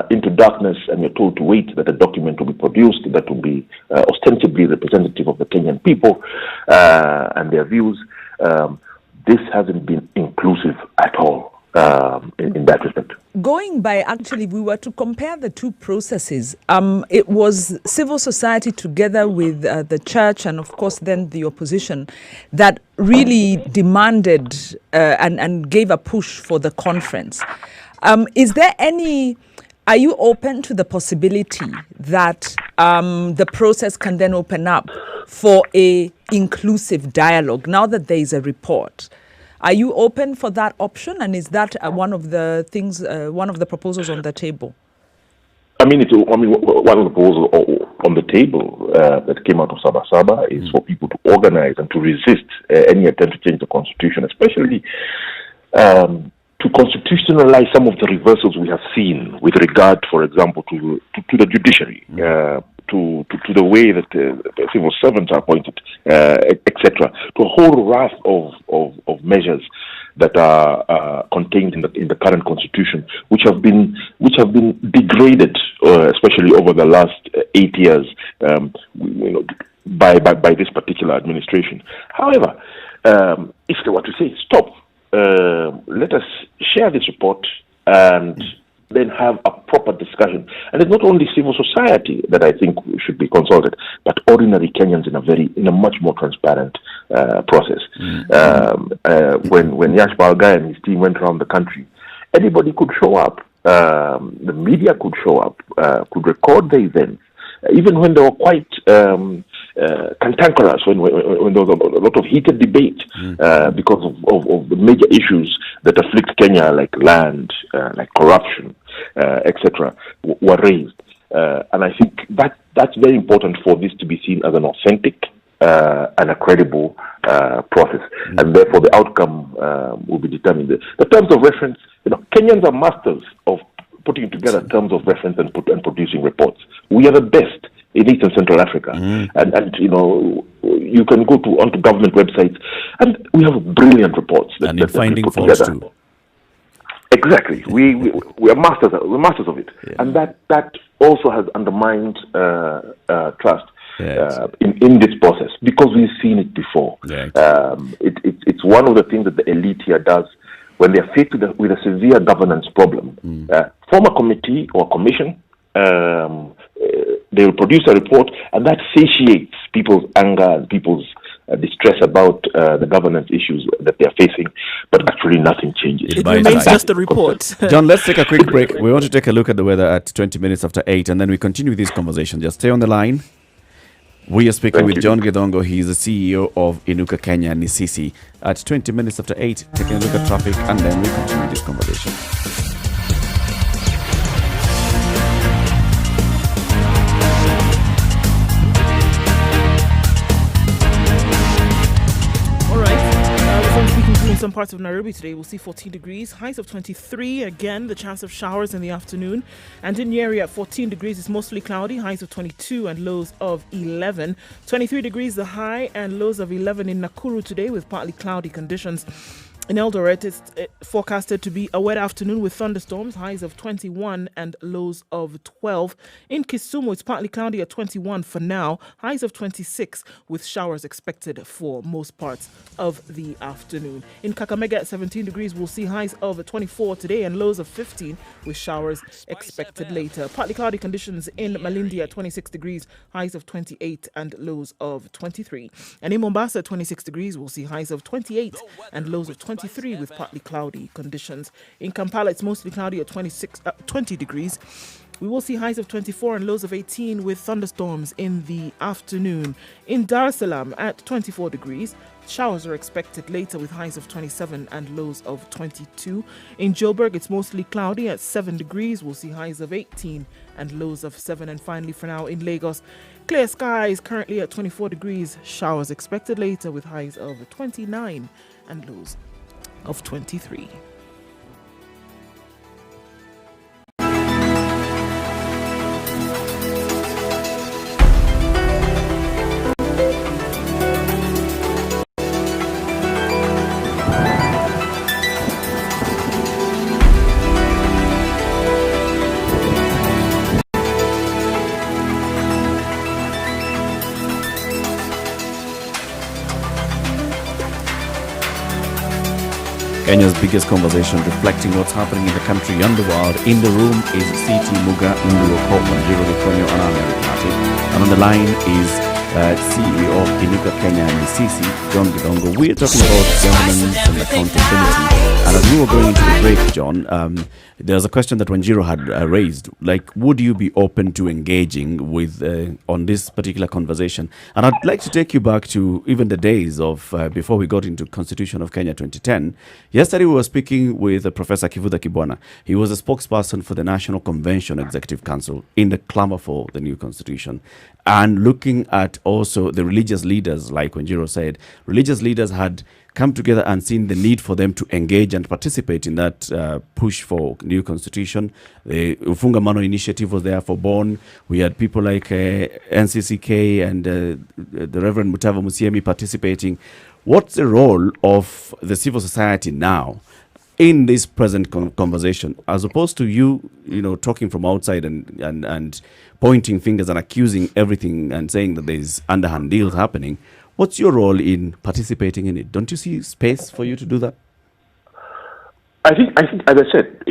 into darkness, and you're told to wait that a document will be produced that will be ostensibly representative of the Kenyan people and their views. This hasn't been inclusive at all in that respect. Going by, actually, we were to compare the two processes. It was civil society together with the church and, of course, then the opposition that really demanded and gave a push for the conference. Is there are you open to the possibility that the process can then open up for a inclusive dialogue now that there is a report? Are you open for that option, and is that one of the things, one of the proposals on the table? One of the proposals on the table that came out of Sabasaba is for people to organize and to resist any attempt to change the constitution, especially to constitutionalize some of the reversals we have seen with regard, for example, to the judiciary, to the way that the civil servants are appointed, etc. To a whole raft of measures that are contained in the current constitution, which have been degraded, especially over the last 8 years, by this particular administration. However, if they were to say stop, let us share this report and then have a proper discussion. And it's not only civil society that I think should be consulted, but ordinary Kenyans in a much more transparent process. When Yash Balgai and his team went around the country, anybody could show up. The media could show up, could record the events, even when they were quite cantankerous, when there was a lot of heated debate because of the major issues that afflict Kenya, like land, like corruption, etc., were raised. And I think that's very important for this to be seen as an authentic and a credible process. And therefore the outcome will be determined. The terms of reference, Kenyans are masters of putting together terms of reference and producing reports. We are the best in East and Central Africa. And you can go onto government websites, and we have brilliant reports and in finding put faults together. too. Exactly. We are masters. We're masters of it. Yeah. And that also has undermined trust in this process, because we've seen it before. Yeah. It's one of the things that the elite here does when they are faced with a severe governance problem. Form a committee or a commission. They will produce a report, and that satiates people's anger and people's distress about the governance issues that they are facing, but actually nothing changes. It remains just a report. John, let's take a quick break. We want to take a look at the weather at 20 minutes after 8, and then we continue this conversation. Just stay on the line. We are speaking with John Githongo. He is the CEO of Inuka Kenya Nisisi. At 20 minutes after 8, taking a look at traffic, and then we continue this conversation. In some parts of Nairobi today, we'll see 14 degrees, highs of 23. Again, the chance of showers in the afternoon. And in Nyeri at 14 degrees, it's mostly cloudy, highs of 22 and lows of 11. 23 degrees, the high, and lows of 11 in Nakuru today with partly cloudy conditions. In Eldoret, it's forecasted to be a wet afternoon with thunderstorms, highs of 21 and lows of 12. In Kisumu, it's partly cloudy at 21 for now, highs of 26 with showers expected for most parts of the afternoon. In Kakamega at 17 degrees, we'll see highs of 24 today and lows of 15 with showers expected later. Partly cloudy conditions in Malindi at 26 degrees, highs of 28 and lows of 23. And in Mombasa at 26 degrees, we'll see highs of 28 and lows of 23 with partly cloudy conditions. In Kampala, it's mostly cloudy at 20 degrees, We will see highs of 24 and lows of 18 with thunderstorms in the afternoon. In Dar es Salaam at 24 degrees, showers are expected later with highs of 27 and lows of 22. In Joburg, it's mostly cloudy at 7 degrees. We'll see highs of 18 and lows of 7. And finally, for now, in Lagos, clear skies currently at 24 degrees. Showers expected later with highs of 29 and lows of 23. Kenya's biggest conversation reflecting what's happening in the country and the world. In the room is CT Muga Induoko Wanjiru Likonyo Anameri. And on the line is CEO of Inuka Kenya and CC, John Gidongo. We're talking about governance and accountability. And as we were going into the break, John, there's a question that Wanjiru had raised. Like, would you be open to engaging with on this particular conversation? And I'd like to take you back to even the days of before we got into Constitution of Kenya 2010. Yesterday we were speaking with Professor Kivutha Kibwana. He was a spokesperson for the National Convention Executive Council in the clamor for the new constitution. And looking at also the religious leaders, like Wanjiru said, religious leaders had come together and seen the need for them to engage and participate in that push for new constitution. The Ufunga Mano initiative was there for Born. We had people like NCCK and the Reverend Mutava Musiemi participating. What's the role of the civil society now in this present conversation, as opposed to you know, talking from outside and pointing fingers and accusing everything and saying that there's underhand deals happening? What's your role in participating in it? Don't you see space for you to do that? I think, as I said,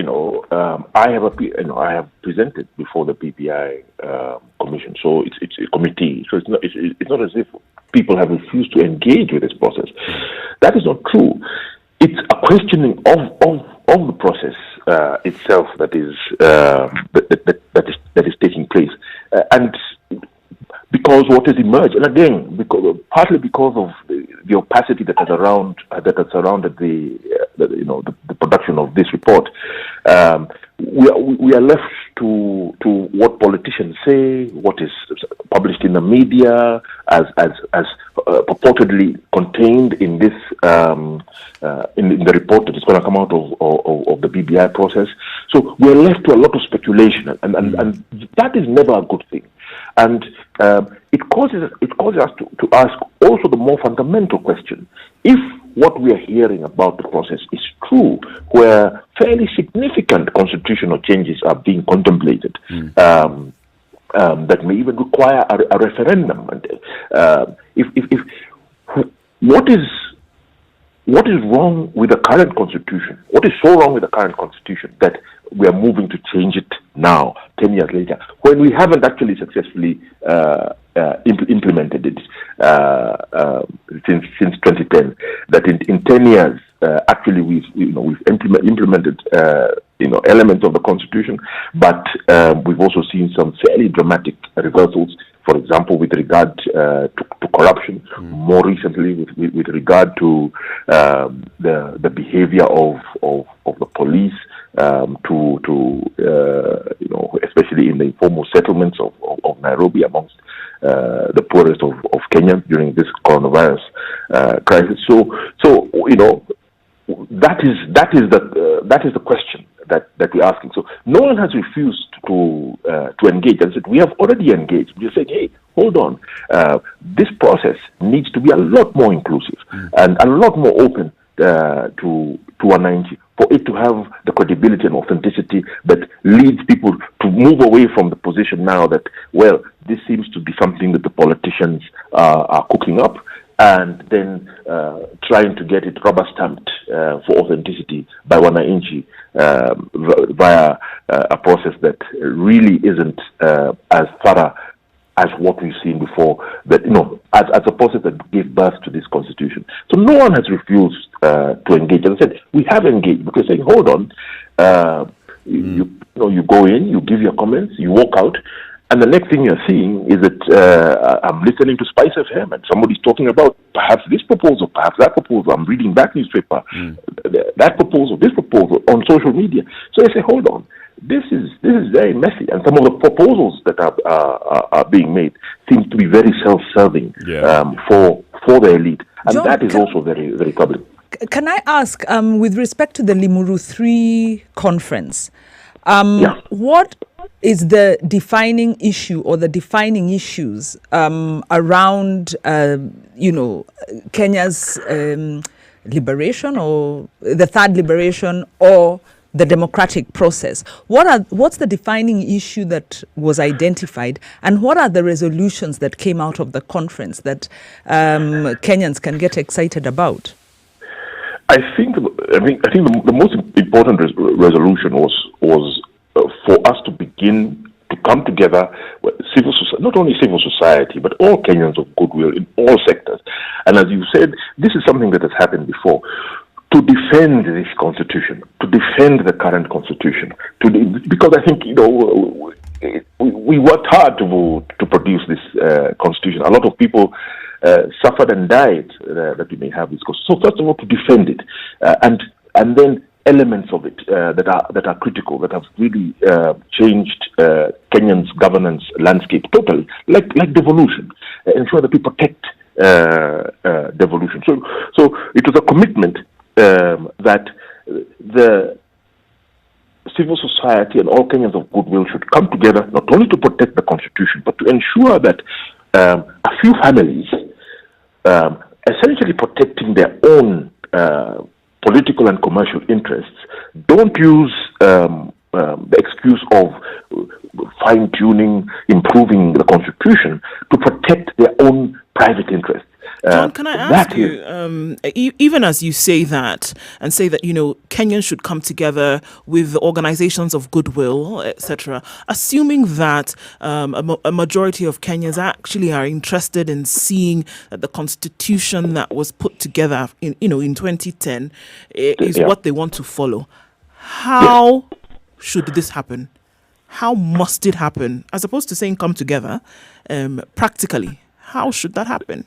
I have presented before the PPI commission, so it's a committee. So it's not as if people have refused to engage with this process. That is not true. It's a questioning of the process itself that is taking place, and because what has emerged, and again, partly because of the opacity that has surrounded the production of this report, we are left to what politicians say, what is published in the media as purportedly contained in this in the report that is going to come out of the BBI process. So we are left to a lot of speculation, and that is never a good thing. And it causes us to ask also the more fundamental question: if what we are hearing about the process is true, where fairly significant constitutional changes are being contemplated, that may even require a referendum, and what is wrong with the current constitution? What is so wrong with the current constitution that we are moving to change it now, 10 years later, when we haven't actually successfully implemented it since 2010? That in 10 years, actually we've implemented elements of the constitution, but we've also seen some fairly dramatic reversals. For example, with regard to corruption, more recently with regard to the behavior of the police, especially in the informal settlements of Nairobi amongst the poorest of Kenya during this coronavirus crisis. So that is the question that we're asking. So no one has refused to engage. And said we have already engaged. We're saying, hey, hold on, this process needs to be a lot more inclusive and a lot more open to 190 for it to have the credibility and authenticity that leads people to move away from the position now that, well, this seems to be something that the politicians are cooking up, and then trying to get it rubber stamped for authenticity by Wananchi via a process that really isn't as thorough as what we've seen before, that as a process that gave birth to this constitution. So no one has refused to engage. As I said, we have engaged because saying, hold on, You go in, you give your comments, you walk out, and the next thing you're seeing is that I'm listening to Spice FM and somebody's talking about perhaps this proposal, perhaps that proposal. I'm reading that newspaper, that proposal, this proposal on social media. So I say, hold on, this is very messy, and some of the proposals that are being made seem to be very self-serving for the elite, and John, that is also very, very troubling. Can I ask, with respect to the Limuru 3 conference, what is the defining issue or the defining issues around, Kenya's liberation or the third liberation or the democratic process? What's the defining issue that was identified, and what are the resolutions that came out of the conference that Kenyans can get excited about? I think the most important resolution was for us to begin to come together, not only civil society, but all Kenyans of goodwill in all sectors. And as you said, this is something that has happened before. To defend this constitution, to defend the current constitution, because I think we worked hard to produce this constitution. A lot of people suffered and died that we may have this. So first of all, to defend it, and then elements of it that are critical, that have really changed Kenyan's governance landscape totally, like devolution, ensure that we protect devolution. So it was a commitment that the civil society and all Kenyans of goodwill should come together not only to protect the constitution, but to ensure that a few families, essentially protecting their own political and commercial interests, don't use the excuse of fine-tuning, improving the constitution to protect their own private interests. John, can I ask you, even as you say that, and say that, Kenyans should come together with the organizations of goodwill, etc., assuming that a majority of Kenyans actually are interested in seeing that the constitution that was put together in 2010 is what they want to follow, how should this happen? How must it happen? As opposed to saying come together, practically, how should that happen?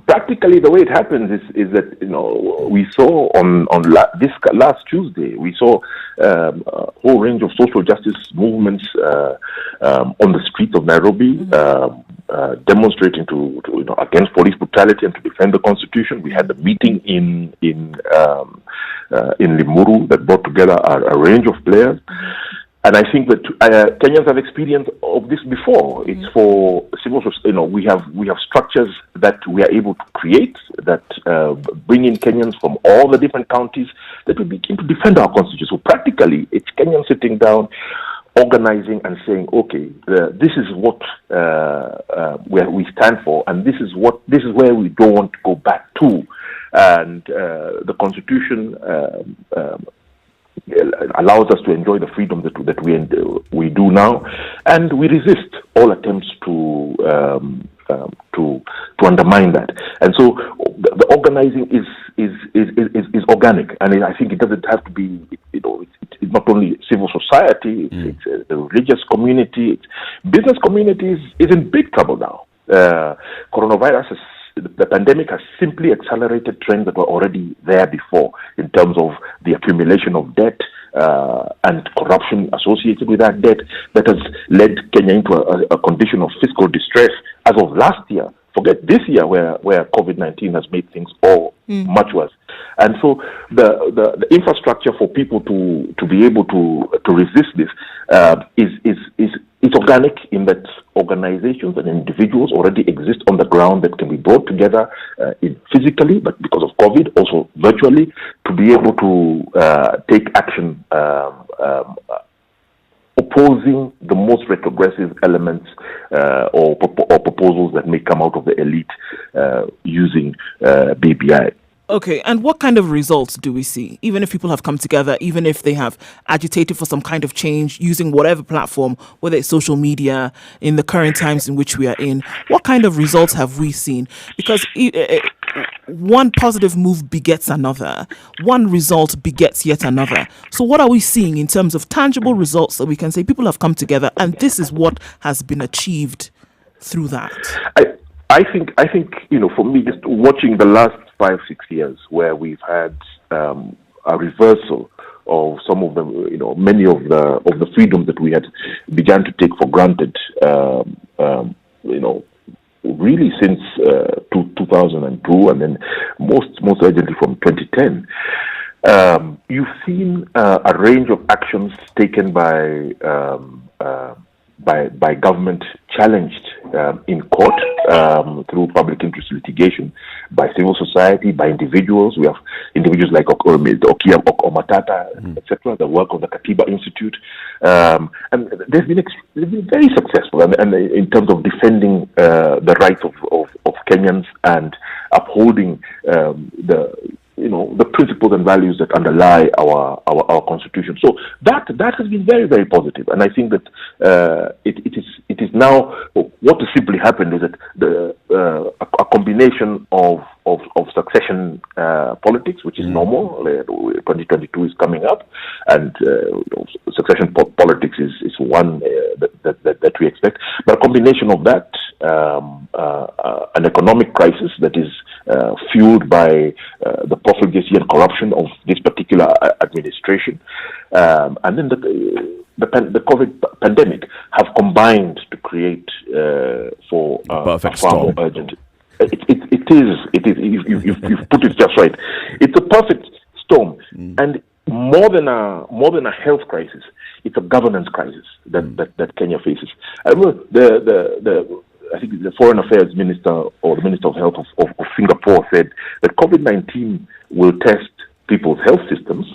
Practically, the way it happens is that we saw on this last Tuesday, we saw a whole range of social justice movements on the streets of Nairobi, demonstrating to against police brutality and to defend the constitution. We had the meeting in Limuru that brought together a range of players. And I think that Kenyans have experience of this before. It's for civil society. We have structures that we are able to create that bring in Kenyans from all the different counties that we begin to defend our constitution. So practically, it's Kenyans sitting down, organizing and saying, okay, this is what where we stand for, and this is where we don't want to go back to, and the constitution allows us to enjoy the freedom that we do now, and we resist all attempts to undermine that. And so the organizing is organic, and I think it doesn't have to be. It's not only civil society; it's the religious community, business community is in big trouble now. Coronavirus the pandemic has simply accelerated trends that were already there before in terms of the accumulation of debt and corruption associated with that debt that has led Kenya into a condition of fiscal distress as of last year. Forget this year where COVID-19 has made things all much worse. And so the infrastructure for people to be able to resist this is organic in that organizations and individuals already exist on the ground that can be brought together physically, but because of COVID, also virtually, to be able to take action opposing the most retrogressive elements or proposals that may come out of the elite using BBI. Okay, and what kind of results do we see? Even if people have come together, even if they have agitated for some kind of change using whatever platform, whether it's social media, in the current times in which we are in, what kind of results have we seen? Because one positive move begets another, one result begets yet another. So, what are we seeing in terms of tangible results that we can say people have come together and this is what has been achieved through that? I think for me, just watching the last 5-6 years where we've had a reversal of some of the many of the freedoms that we had began to take for granted really since 2002, and then most urgently from 2010. You've seen a range of actions taken by government, challenged in court through public interest litigation, by civil society, by individuals. We have individuals like Okia Omatata, etc., the work of the Katiba Institute. And they've been very successful and in terms of defending the rights of Kenyans and upholding the principles and values that underlie our constitution. So that has been very, very positive, and I think that it is now what has simply happened is that a combination of succession politics, which is normal. 2022 is coming up, and succession politics is one that we expect. But a combination of that, an economic crisis that is fueled by the profligacy and corruption of this particular administration, and then the COVID pandemic have combined to create for perfect a far more storm. urgent. It is. You've put it just right. It's a perfect storm, and more than a health crisis, it's a governance crisis that Kenya faces. I remember I think the Foreign Affairs Minister or the Minister of Health of Singapore said that COVID-19 will test people's health systems,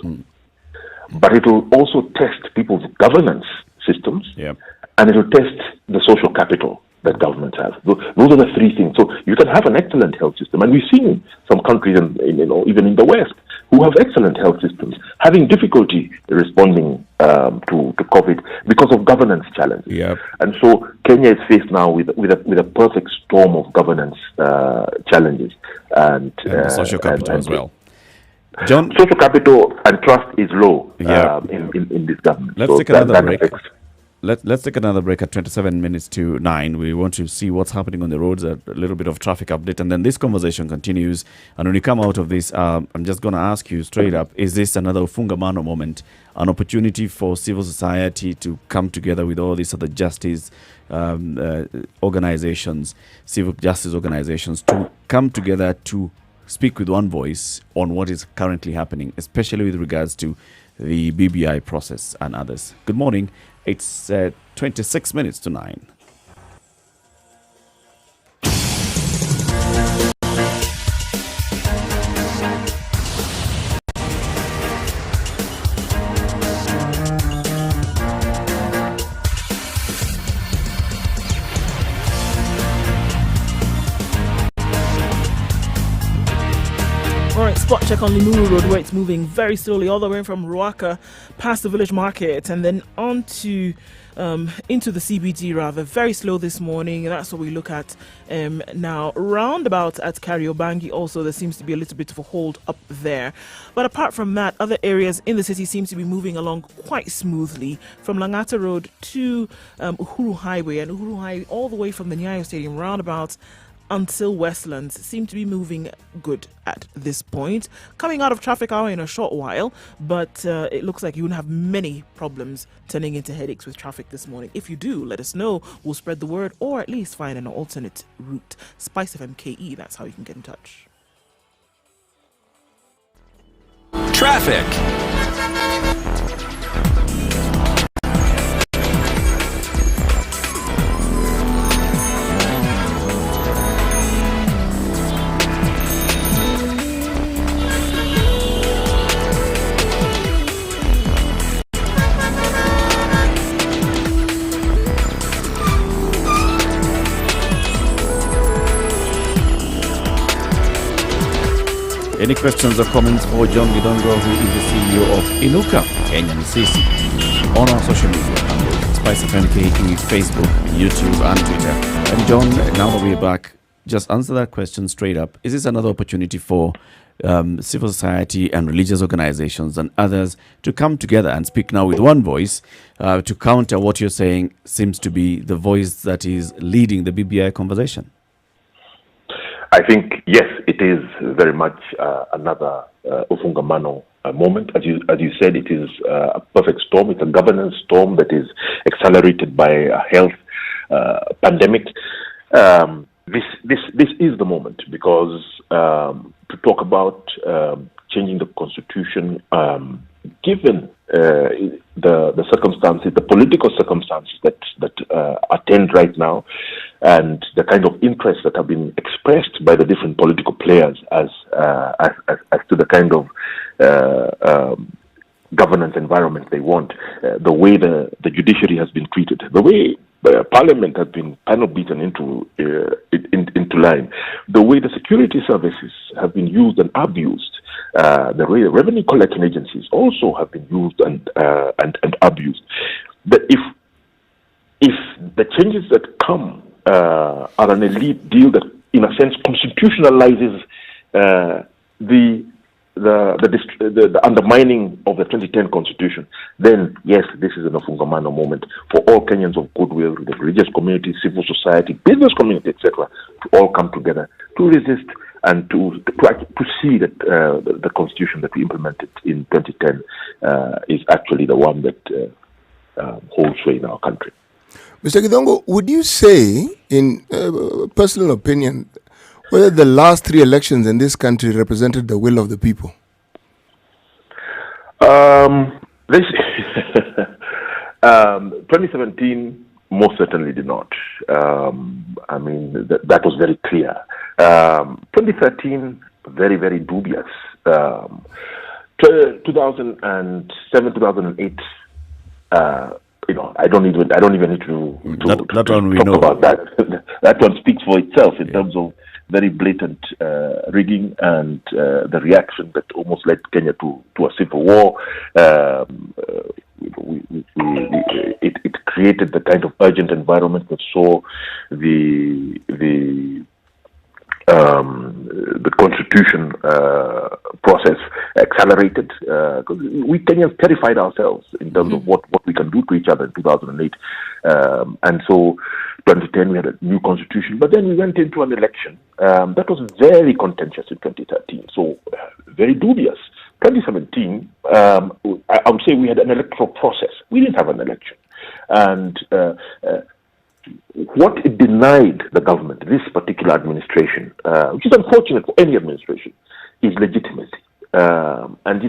but it will also test people's governance systems, and it will test the social capital that governments have. Those are the three things. So you can have an excellent health system, and we've seen some countries, even in the West, who have excellent health systems having difficulty responding to COVID because of governance challenges. Yep. And so Kenya is faced now with a perfect storm of governance challenges and the social capital as well. John, social capital and trust is low in this government. Let's take another break. Let's take another break at 27 minutes to 9. We want to see what's happening on the roads, a little bit of traffic update, and then this conversation continues. And when we come out of this, I'm just going to ask you straight up, is this another Fungamano moment, an opportunity for civil society to come together with all these other justice organizations, civil justice organizations, to come together to speak with one voice on what is currently happening, especially with regards to the BBI process and others? Good morning. It's 26 minutes to 9. All right, spot check on Limuru Road, where it's moving very slowly all the way from Ruaka past the village market and then on to into the CBD, rather very slow this morning. That's what we look at now. Roundabout at Kariobangi also, there seems to be a little bit of a hold up there, but apart from that, other areas in the city seems to be moving along quite smoothly from Langata Road to Uhuru Highway, and Uhuru Highway all the way from the Nyayo Stadium roundabout until Westlands seem to be moving good at this point. Coming out of traffic hour in a short while, but it looks like you won't have many problems turning into headaches with traffic this morning. If you do, let us know. We'll spread the word or at least find an alternate route. Spice FMKE, that's how you can get in touch. Traffic. Any questions or comments for John Gidongo, who is the CEO of Inuka, Kenyan CC, on our social media handles, Spice FM KE, Facebook, YouTube, and Twitter. And John, now that we're back, just answer that question straight up. Is this another opportunity for civil society and religious organizations and others to come together and speak now with one voice to counter what you're saying seems to be the voice that is leading the BBI conversation? I think, yes, it is very much another Ufungamano moment. As you said, it is a perfect storm. It's a governance storm that is accelerated by a health pandemic. This is the moment, because to talk about changing the constitution, given the circumstances, the political circumstances that attend right now, and the kind of interests that have been expressed by the different political players as to the kind of governance environment they want, the way the judiciary has been treated, the way Parliament has been panel beaten into line, the way the security services have been used and abused, the way the revenue collection agencies also have been used and abused. That if the changes that come are an elite deal that, in a sense, constitutionalizes the undermining of the 2010 constitution, then yes, this is an Ufungamano moment for all Kenyans of goodwill, the religious community, civil society, business community, etc., to all come together to resist and to see that the constitution that we implemented in 2010 is actually the one that holds sway in our country. Mr. Gidongo, would you say, in personal opinion, whether the last 3 elections in this country represented the will of the people? This 2017 most certainly did not. I mean, that was very clear. 2013, very, very dubious. 2007, 2008. I don't even need to that one we talk know about that. That one speaks for itself in terms of very blatant rigging and the reaction that almost led Kenya to a civil war. It created the kind of urgent environment that saw the constitution process accelerated. Because we Kenyans terrified ourselves in terms of what we can do to each other in 2008. And so 2010 we had a new constitution, but then we went into an election that was very contentious in 2013, so very dubious. 2017, I would say we had an electoral process. We didn't have an election. And what it denied the government, this particular administration, which is unfortunate for any administration, is legitimacy. And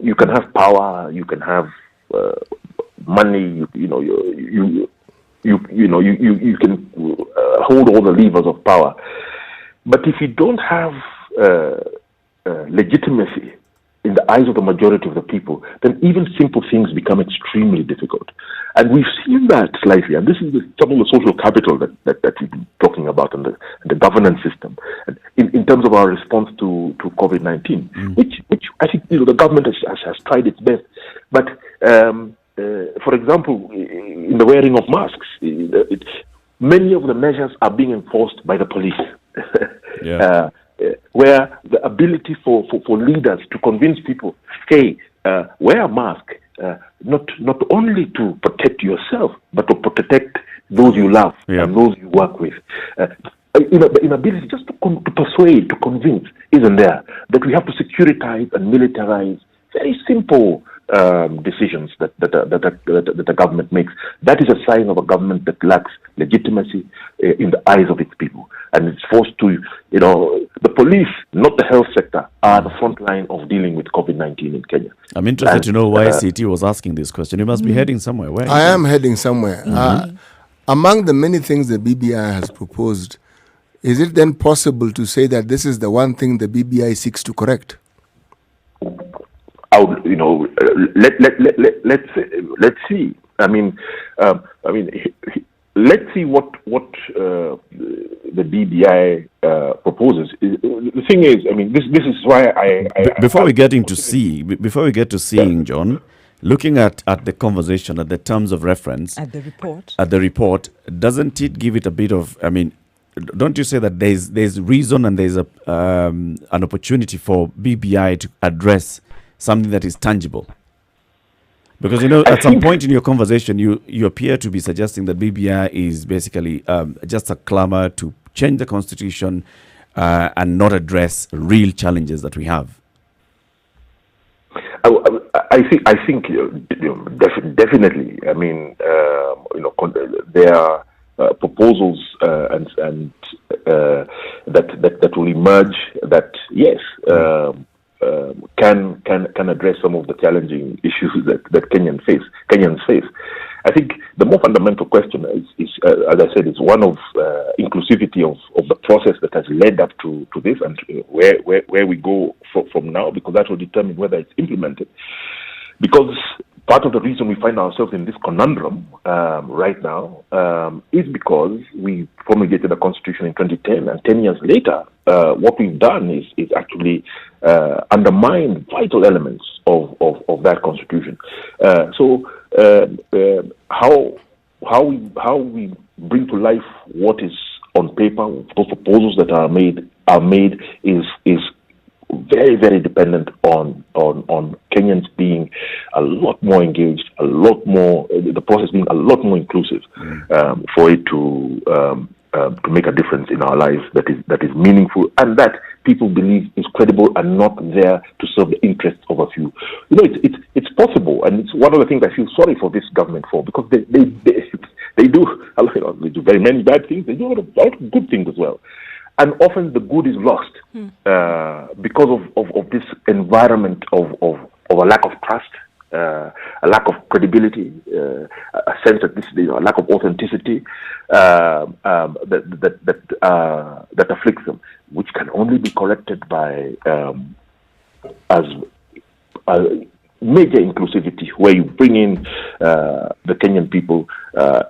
you can have power, you can have money, you can hold all the levers of power, but if you don't have legitimacy in the eyes of the majority of the people, then even simple things become extremely difficult. And we've seen that slightly, and this is some of the social capital that we've been talking about, and the governance system, and in terms of our response to COVID-19, which I think the government has tried its best. But for example, in the wearing of masks, many of the measures are being enforced by the police. Where the ability for leaders to convince people, hey, wear a mask, not only to protect yourself, but to protect those you love and those you work with. The inability just to persuade, to convince, isn't there. That we have to securitize and militarize very simple decisions that the government makes. That is a sign of a government that lacks legitimacy in the eyes of its people, and it's forced to, the police, not the health sector, are the front line of dealing with COVID-19 in Kenya. I'm interested to know why CT was asking this question. You must be heading somewhere. Where I am heading somewhere. Among the many things the BBI has proposed, is it then possible to say that this is the one thing the BBI seeks to correct? Let's see. I mean, let's see what the BBI proposes. The thing is, I mean, this is why before we get to seeing, John, looking at the conversation, at the terms of reference, At the report, doesn't it give it a bit of, I mean, don't you say that there's reason and there's an opportunity for BBI to address something that is tangible? Because, at some point in your conversation, you appear to be suggesting that BBI is basically just a clamor to change the constitution and not address real challenges that we have. I think definitely. I mean, there are proposals and that will emerge that yes. Can address some of the challenging issues that Kenyans face. I think the more fundamental question is as I said, is one of inclusivity of the process that has led up to this, and where we go from now, because that will determine whether it's implemented. Because part of the reason we find ourselves in this conundrum right now is because we promulgated a constitution in 2010, and 10 years later, what we've done is actually undermine vital elements of that constitution. So how we bring to life what is on paper, those proposals that are made is very, very dependent on Kenyans being a lot more engaged, a lot more, the process being a lot more inclusive, for it to make a difference in our lives that is meaningful, and that people believe is credible and not there to serve the interests of a few. It's possible, and it's one of the things I feel sorry for this government for, because they do very many bad things. They do a lot of good things as well. And often the good is lost because of this environment of a lack of trust, a lack of credibility, a sense that a lack of authenticity that afflicts them, which can only be corrected by as major inclusivity, where you bring in the Kenyan people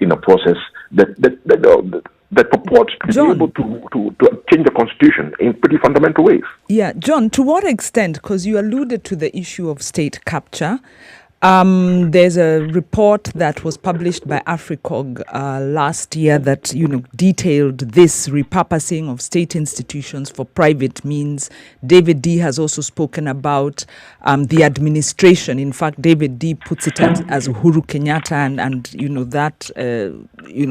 in a process that purports to John, be able to change the constitution in pretty fundamental ways. Yeah, John, to what extent, because you alluded to the issue of state capture, there's a report that was published by AFRICOG last year that detailed this repurposing of state institutions for private means. David D has also spoken about the administration. In fact, David D puts it as Uhuru Kenyatta and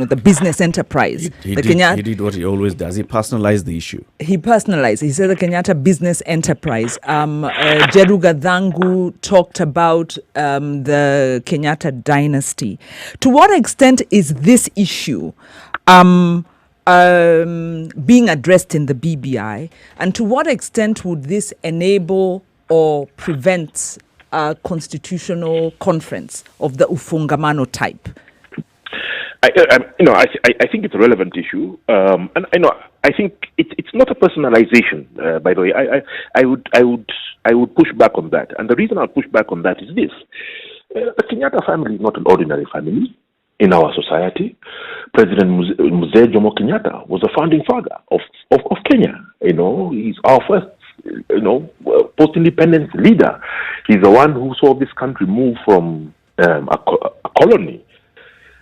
the business enterprise. He did what he always does. He personalized the issue. He personalized. He said the Kenyatta business enterprise. Jeruga Dhangu talked about the Kenyatta dynasty. To what extent is this issue being addressed in the BBI, and to what extent would this enable or prevent a constitutional conference of the Ufungamano type? I think it's a relevant issue, and I think it's not a personalization. By the way, I would push back on that, and the reason I'll push back on that is this: the Kenyatta family is not an ordinary family in our society. President Mzee Jomo Kenyatta was the founding father of Kenya. He's our first post-independence leader. He's the one who saw this country move from a colony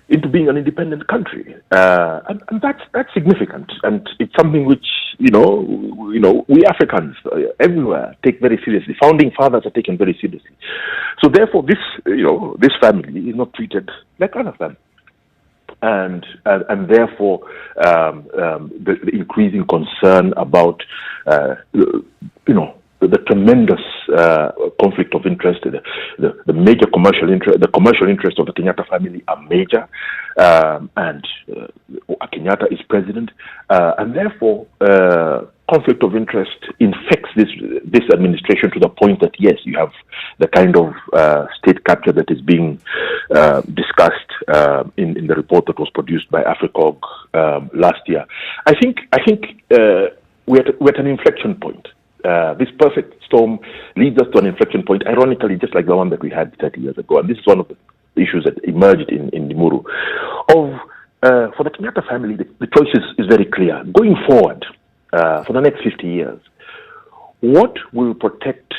into being an independent country, and that's significant, and it's something which we Africans everywhere take very seriously. Founding fathers are taken very seriously, so therefore this family is not treated like other families, and therefore the increasing concern about the tremendous conflict of interest, the major commercial interest of the Kenyatta family are major, and Kenyatta is president, and therefore conflict of interest infects this administration to the point that yes, you have the kind of state capture that is being discussed in the report that was produced by AFRICOG last year. I think we're at an inflection point. This perfect storm leads us to an inflection point, ironically, just like the one that we had 30 years ago. And this is one of the issues that emerged in Limuru, of for the Kenyatta family, the choice is very clear. Going forward, for the next 50 years, what will protect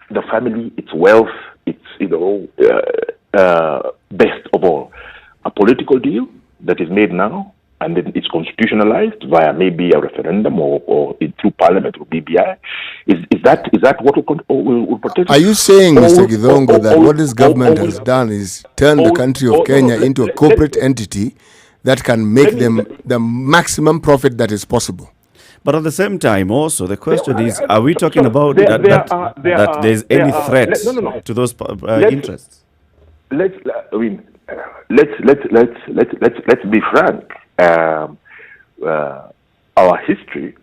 the family, its wealth, its best of all? A political deal that is made now, and then it's constitutionalized via maybe a referendum or through Parliament or BBI. Is that what will protect? Are you saying, Mr. Githongo, that what this government has done is turn the country of Kenya into a corporate entity that can make them the maximum profit that is possible? But at the same time, also, the question is, are we talking about that there's any threat to those interests? Let's be frank. Our history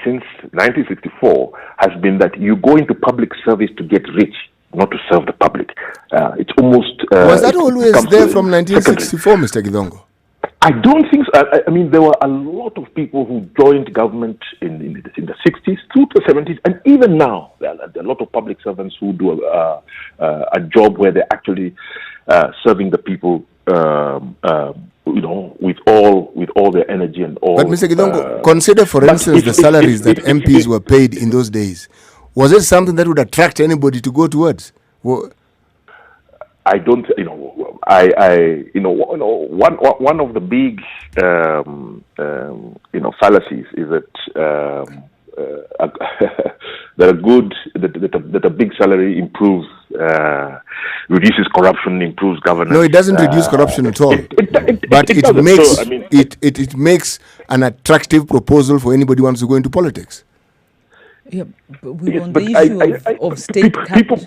since 1964 has been that you go into public service to get rich, not to serve the public. It's almost was that always there from 1964, Mr. Githongo? I don't think so. I mean, there were a lot of people who joined government in the 60s through the 70s, and even now there are a lot of public servants who do a job where they're actually serving the people, with all their energy and all. But Mr. Githongo, consider, for instance, the salaries that MPs were paid in those days. Was it something that would attract anybody to go towards? Well, I don't, one of the big, fallacies is that that a big salary improves, reduces corruption, improves governance. No, it doesn't reduce corruption at all. But it makes so, I mean, it makes an attractive proposal for anybody who wants to go into politics. Yeah, but we're on the issue of state people.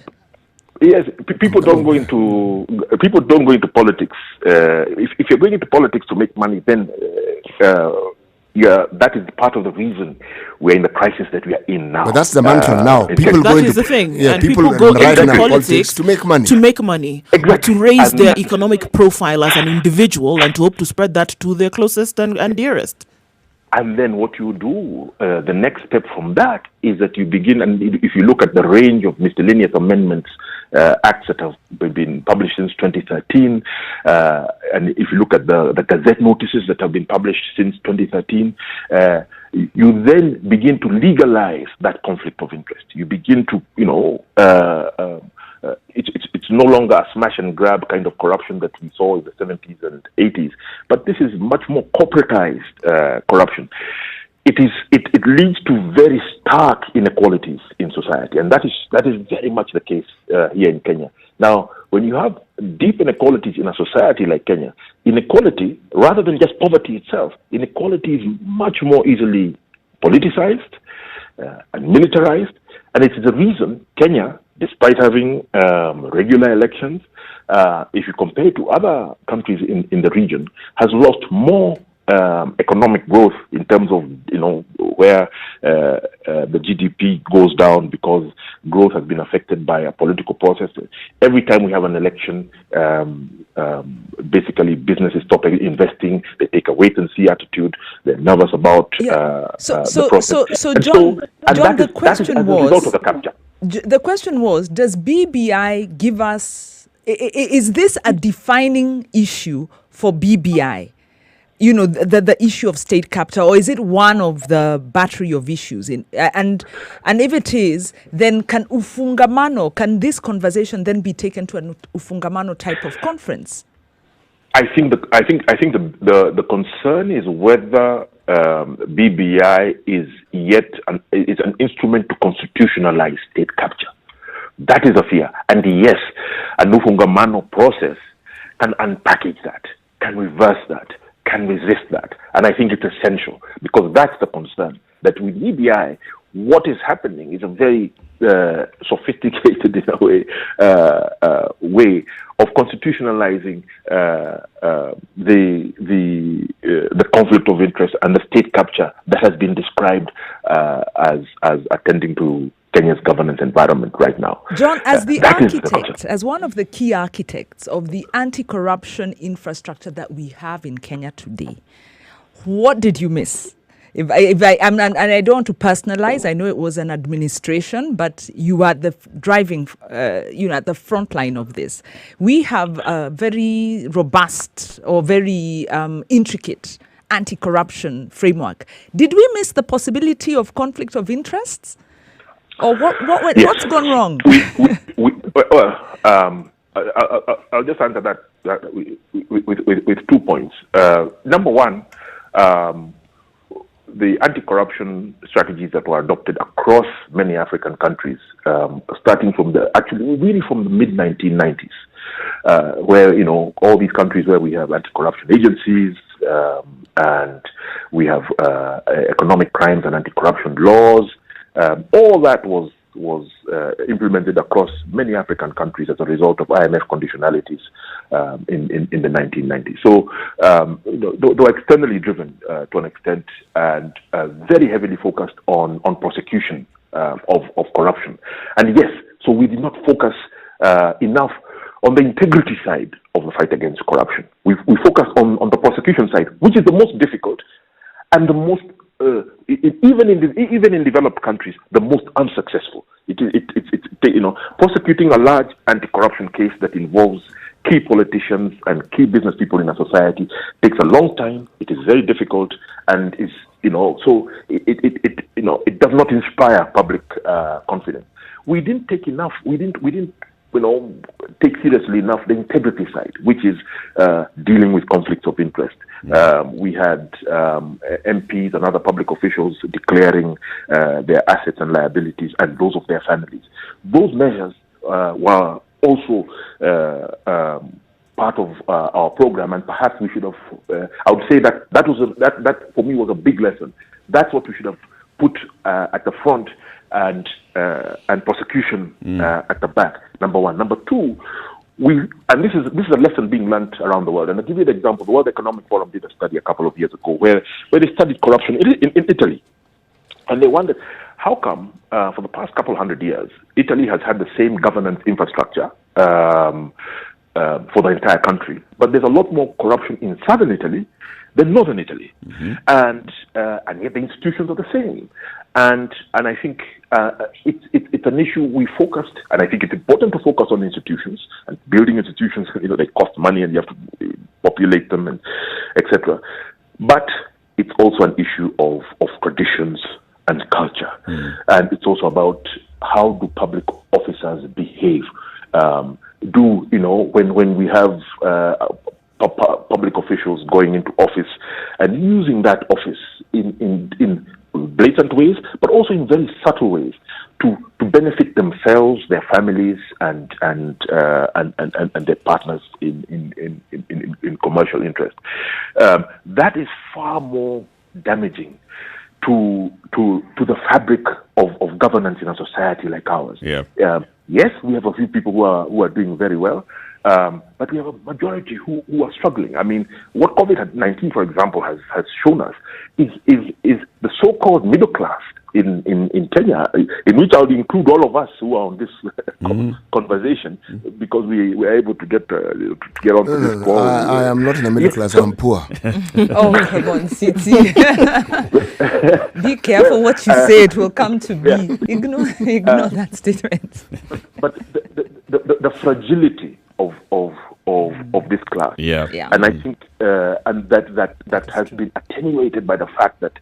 Yes, people don't go into politics. If you're going into politics to make money, then that is part of the reason we're in the crisis that we are in now. But that's the mantra now. People go into the thing. Yeah, and people go into politics to make money. Exactly. To raise their economic profile as an individual and to hope to spread that to their closest and dearest. And then what you do, the next step from that is that you begin, and if you look at the range of miscellaneous amendments, acts that have been published since 2013, and if you look at the Gazette notices that have been published since 2013, you then begin to legalize that conflict of interest. You begin to, it's no longer a smash and grab kind of corruption that we saw in the 70s and 80s, but this is much more corporatized corruption. It leads to very stark inequalities in society, and that is very much the case here in Kenya. Now, when you have deep inequalities in a society like Kenya, inequality, rather than just poverty itself, inequality is much more easily politicized and militarized, and it's the reason Kenya, despite having regular elections, if you compare it to other countries in the region, has lost more economic growth in terms of where the GDP goes down because growth has been affected by a political process. Every time we have an election, basically businesses stop investing. They take a wait and see attitude. They're nervous about the process. So John, the question was, result of the capture. The question was, does BBI give us? Is this a defining issue for BBI? The issue of state capture, or is it one of the battery of issues? And if it is, then can this conversation then be taken to an ufungamano type of conference? I think the concern is whether BBI is yet is an instrument to constitutionalize state capture. That is a fear. And yes, a ufungamano process can unpackage that, can reverse that, can resist that. And I think it's essential because that's the concern. That with BBI, what is happening is a very sophisticated, in a way, way of constitutionalizing the conflict of interest and the state capture that has been described as attending to Kenya's governance environment right now. John, as the architect, as one of the key architects of the anti-corruption infrastructure that we have in Kenya today, what did you miss? and I don't want to personalize. I know it was an administration, but you are the driving, at the front line of this. We have a very robust or very intricate anti-corruption framework. Did we miss the possibility of conflict of interests, or what's gone wrong? I'll just answer that with 2 points. Number one, the anti-corruption strategies that were adopted across many African countries, starting from really from the mid-1990s, where, all these countries where we have anti-corruption agencies, and we have economic crimes and anti-corruption laws, all that was implemented across many African countries as a result of IMF conditionalities in the 1990s. So, though externally driven to an extent, and very heavily focused on prosecution of corruption. And yes, so we did not focus enough on the integrity side of the fight against corruption. We focused on the prosecution side, which is the most difficult and the most even in developed countries, the most unsuccessful. It's prosecuting a large anti-corruption case that involves key politicians and key business people in a society takes a long time. It is very difficult, and it does not inspire public confidence. We didn't take enough. We didn't take seriously enough the integrity side, which is dealing with conflicts of interest. We had MPs and other public officials declaring their assets and liabilities and those of their families. Those measures were also part of our program, and perhaps we should have. I would say that for me was a big lesson. That's what we should have put at the front, and prosecution at the back. Number one. Number two, this is a lesson being learned around the world. And I'll give you an example. The World Economic Forum did a study a couple of years ago where they studied corruption in Italy, and they wondered how come for the past couple hundred years Italy has had the same governance infrastructure for the entire country, but there's a lot more corruption in southern Italy than northern Italy, and yet the institutions are the same. And I think it's an issue we focused, and I think it's important to focus on institutions and building institutions. They cost money, and you have to populate them, and etc. But it's also an issue of traditions and culture, and it's also about how do public officers behave. When we have public officials going into office and using that office in blatant ways, but also in very subtle ways to benefit themselves, their families, and their partners in commercial interest. That is far more damaging to the fabric of governance in a society like ours. Yes, we have a few people who are doing very well, but we have a majority who are struggling. I mean, what COVID-19, for example, has shown us is the so-called middle class in Kenya, in which I would include all of us who are on this conversation, because we were able to get onto this call. I am not in the middle class. I'm poor. Oh, come on, Siti. Be careful what you say. It will come to me. Ignore that statement. But the fragility of this class, and I think and that has been attenuated by the fact that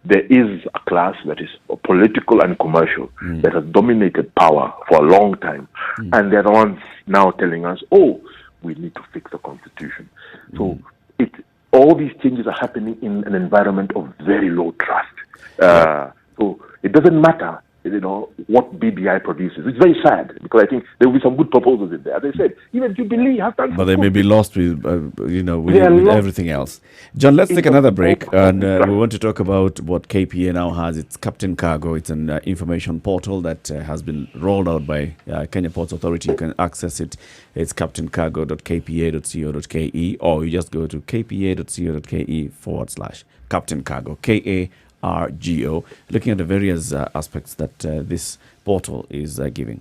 there is a class that is political and commercial that has dominated power for a long time, and they're the ones now telling us, we need to fix the constitution. So all these changes are happening in an environment of very low trust. So it doesn't matter what BBI produces. It's very sad, because I think there will be some good proposals in there. As I said, even Jubilee has done. But they may be lost with everything else. John, let's take another break, and we want to talk about what KPA now has. It's Captain Cargo. It's an information portal that has been rolled out by Kenya Ports Authority. You can access it. It's captaincargo.kpa.co.ke, or you just go to kpa.co.ke/Captain Cargo. KARGO, looking at the various aspects that this portal is giving.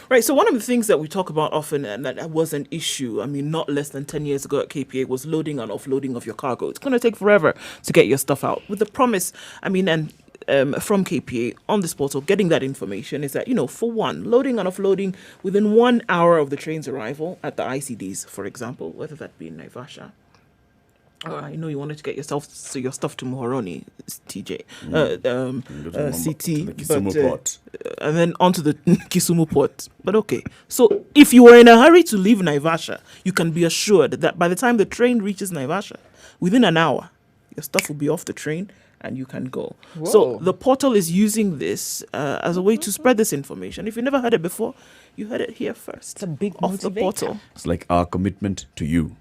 Right. So one of the things that we talk about often, and that was an issue, I mean, not less than 10 years ago at KPA, was loading and offloading of your cargo. It's going to take forever to get your stuff out. With the promise, I mean, and from KPA on this portal, getting that information is that, for one, loading and offloading within 1 hour of the train's arrival at the ICDs, for example, whether that be in Naivasha. I know you wanted to get your stuff to Muhoroni, TJ, CT, the Kisumu port. And then onto the Kisumu port. But okay, so if you were in a hurry to leave Naivasha, you can be assured that by the time the train reaches Naivasha, within an hour, your stuff will be off the train and you can go. Whoa. So the portal is using this as a way to spread this information. If you never heard it before, you heard it here first. It's a big off the motivator. portal. It's like our commitment to you.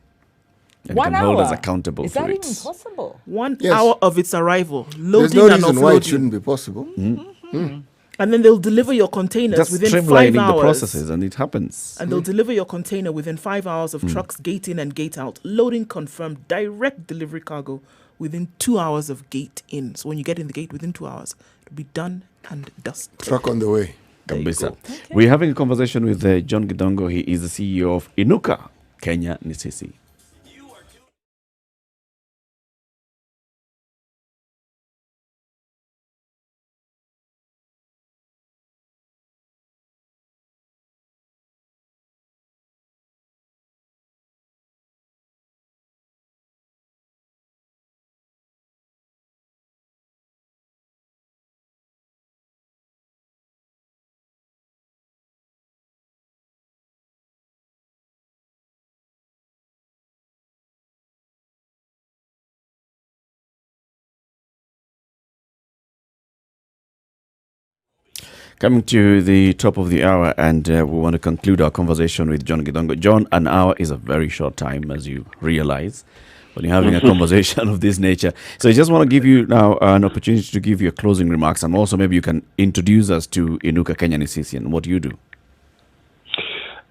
And 1 you can hold us hour? accountable Is for that it. even possible? 1 Yes. hour of its arrival, There's loading no and reason why it offloading. shouldn't be possible. And then they'll deliver your containers Just within 5 streamlining hours. the processes, and it happens. And they'll deliver your container within 5 hours of trucks gate in and gate out. Loading confirmed, direct delivery cargo within 2 hours of gate in. So when you get in the gate within 2 hours, it'll be done and dusted. Truck on the way. There you Gambisa. go. We're having a conversation with John Gidongo. He is the CEO of Inuka Kenya Nisisi. Coming to the top of the hour, and we want to conclude our conversation with John Gidongo. John, an hour is a very short time, as you realize, when you're having a conversation of this nature. So I just want to give you now an opportunity to give your closing remarks, and also maybe you can introduce us to Inuka Kenya Nisisi and what you do.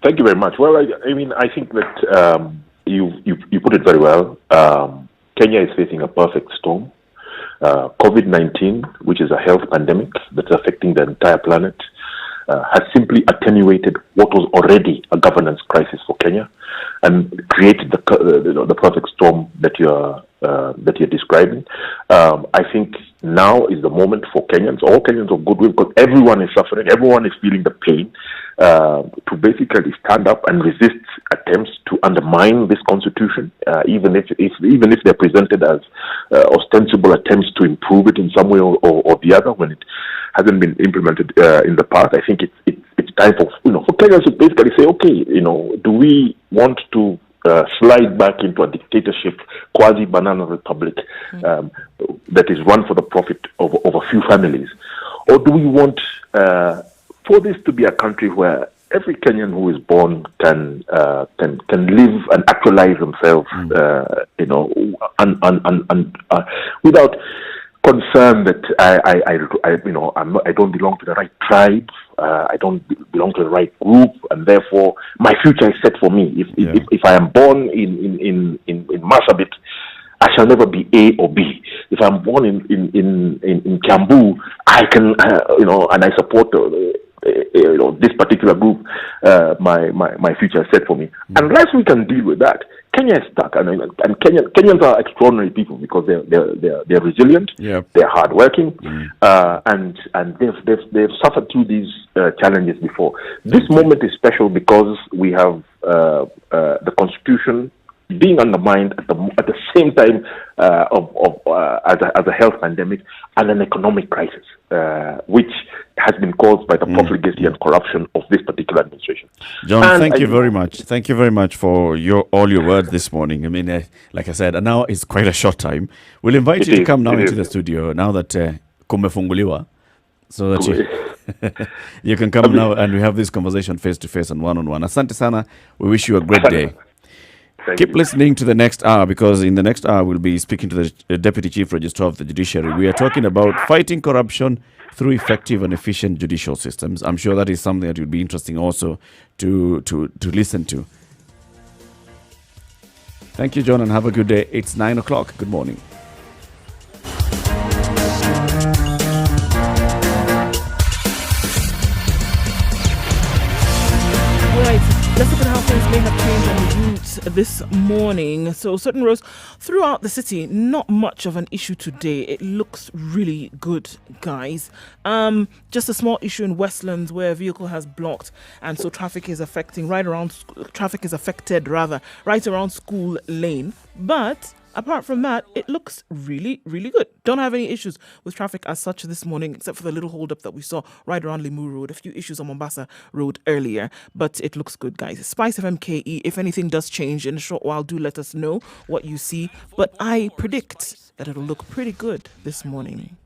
Thank you very much. Well, I think that you put it very well. Kenya is facing a perfect storm. COVID-19, which is a health pandemic that's affecting the entire planet, has simply attenuated what was already a governance crisis for Kenya, and created the perfect storm that you're describing. I think now is the moment for Kenyans, all Kenyans of goodwill, because everyone is suffering, everyone is feeling the pain, to basically stand up and resist attempts to undermine this constitution, even if they're presented as ostensible attempts to improve it in some way or the other when it hasn't been implemented in the past. I think it's time for Kenyans to basically say, okay, do we want to slide back into a dictatorship, quasi-banana republic that is run for the profit of a few families, or do we want for this to be a country where every Kenyan who is born can live and actualize themselves, without concern that I don't belong to the right tribe, I don't belong to the right group, and therefore my future is set for me. If I am born in Marsabit, I shall never be A or B. If I'm born in Kiambu, I can, and I support this particular group, my future is set for me. Unless we can deal with that, Kenya is stuck, and Kenyans are extraordinary people because they're resilient, they're hardworking, and they've suffered through these challenges before. This moment is special because we have the Constitution being undermined at the same time as a health pandemic and an economic crisis, which has been caused by the profligacy and corruption of this particular administration. John, thank you very much. Thank you very much for all your words this morning. I mean, like I said, an hour is quite a short time. We'll invite you to come now into the studio now that kumefunguliwa, so that you can come now and we have this conversation face to face and one-on-one. Asante sana. We wish you a great day. Keep listening to the next hour, because in the next hour we'll be speaking to the Deputy Chief Registrar of the Judiciary. We are talking about fighting corruption through effective and efficient judicial systems. I'm sure that is something that would be interesting also to listen to. Thank you, John, and have a good day. It's 9 o'clock. Good morning. this morning. So certain roads throughout the city, not much of an issue today. It looks really good, guys. Just a small issue in Westlands where a vehicle has blocked, and so traffic is affected right around School Lane. But apart from that, it looks really, really good. Don't have any issues with traffic as such this morning, except for the little hold-up that we saw right around Limuru Road. A few issues on Mombasa Road earlier, but it looks good, guys. Spice FM KE, if anything does change in a short while, do let us know what you see. But I predict that it'll look pretty good this morning.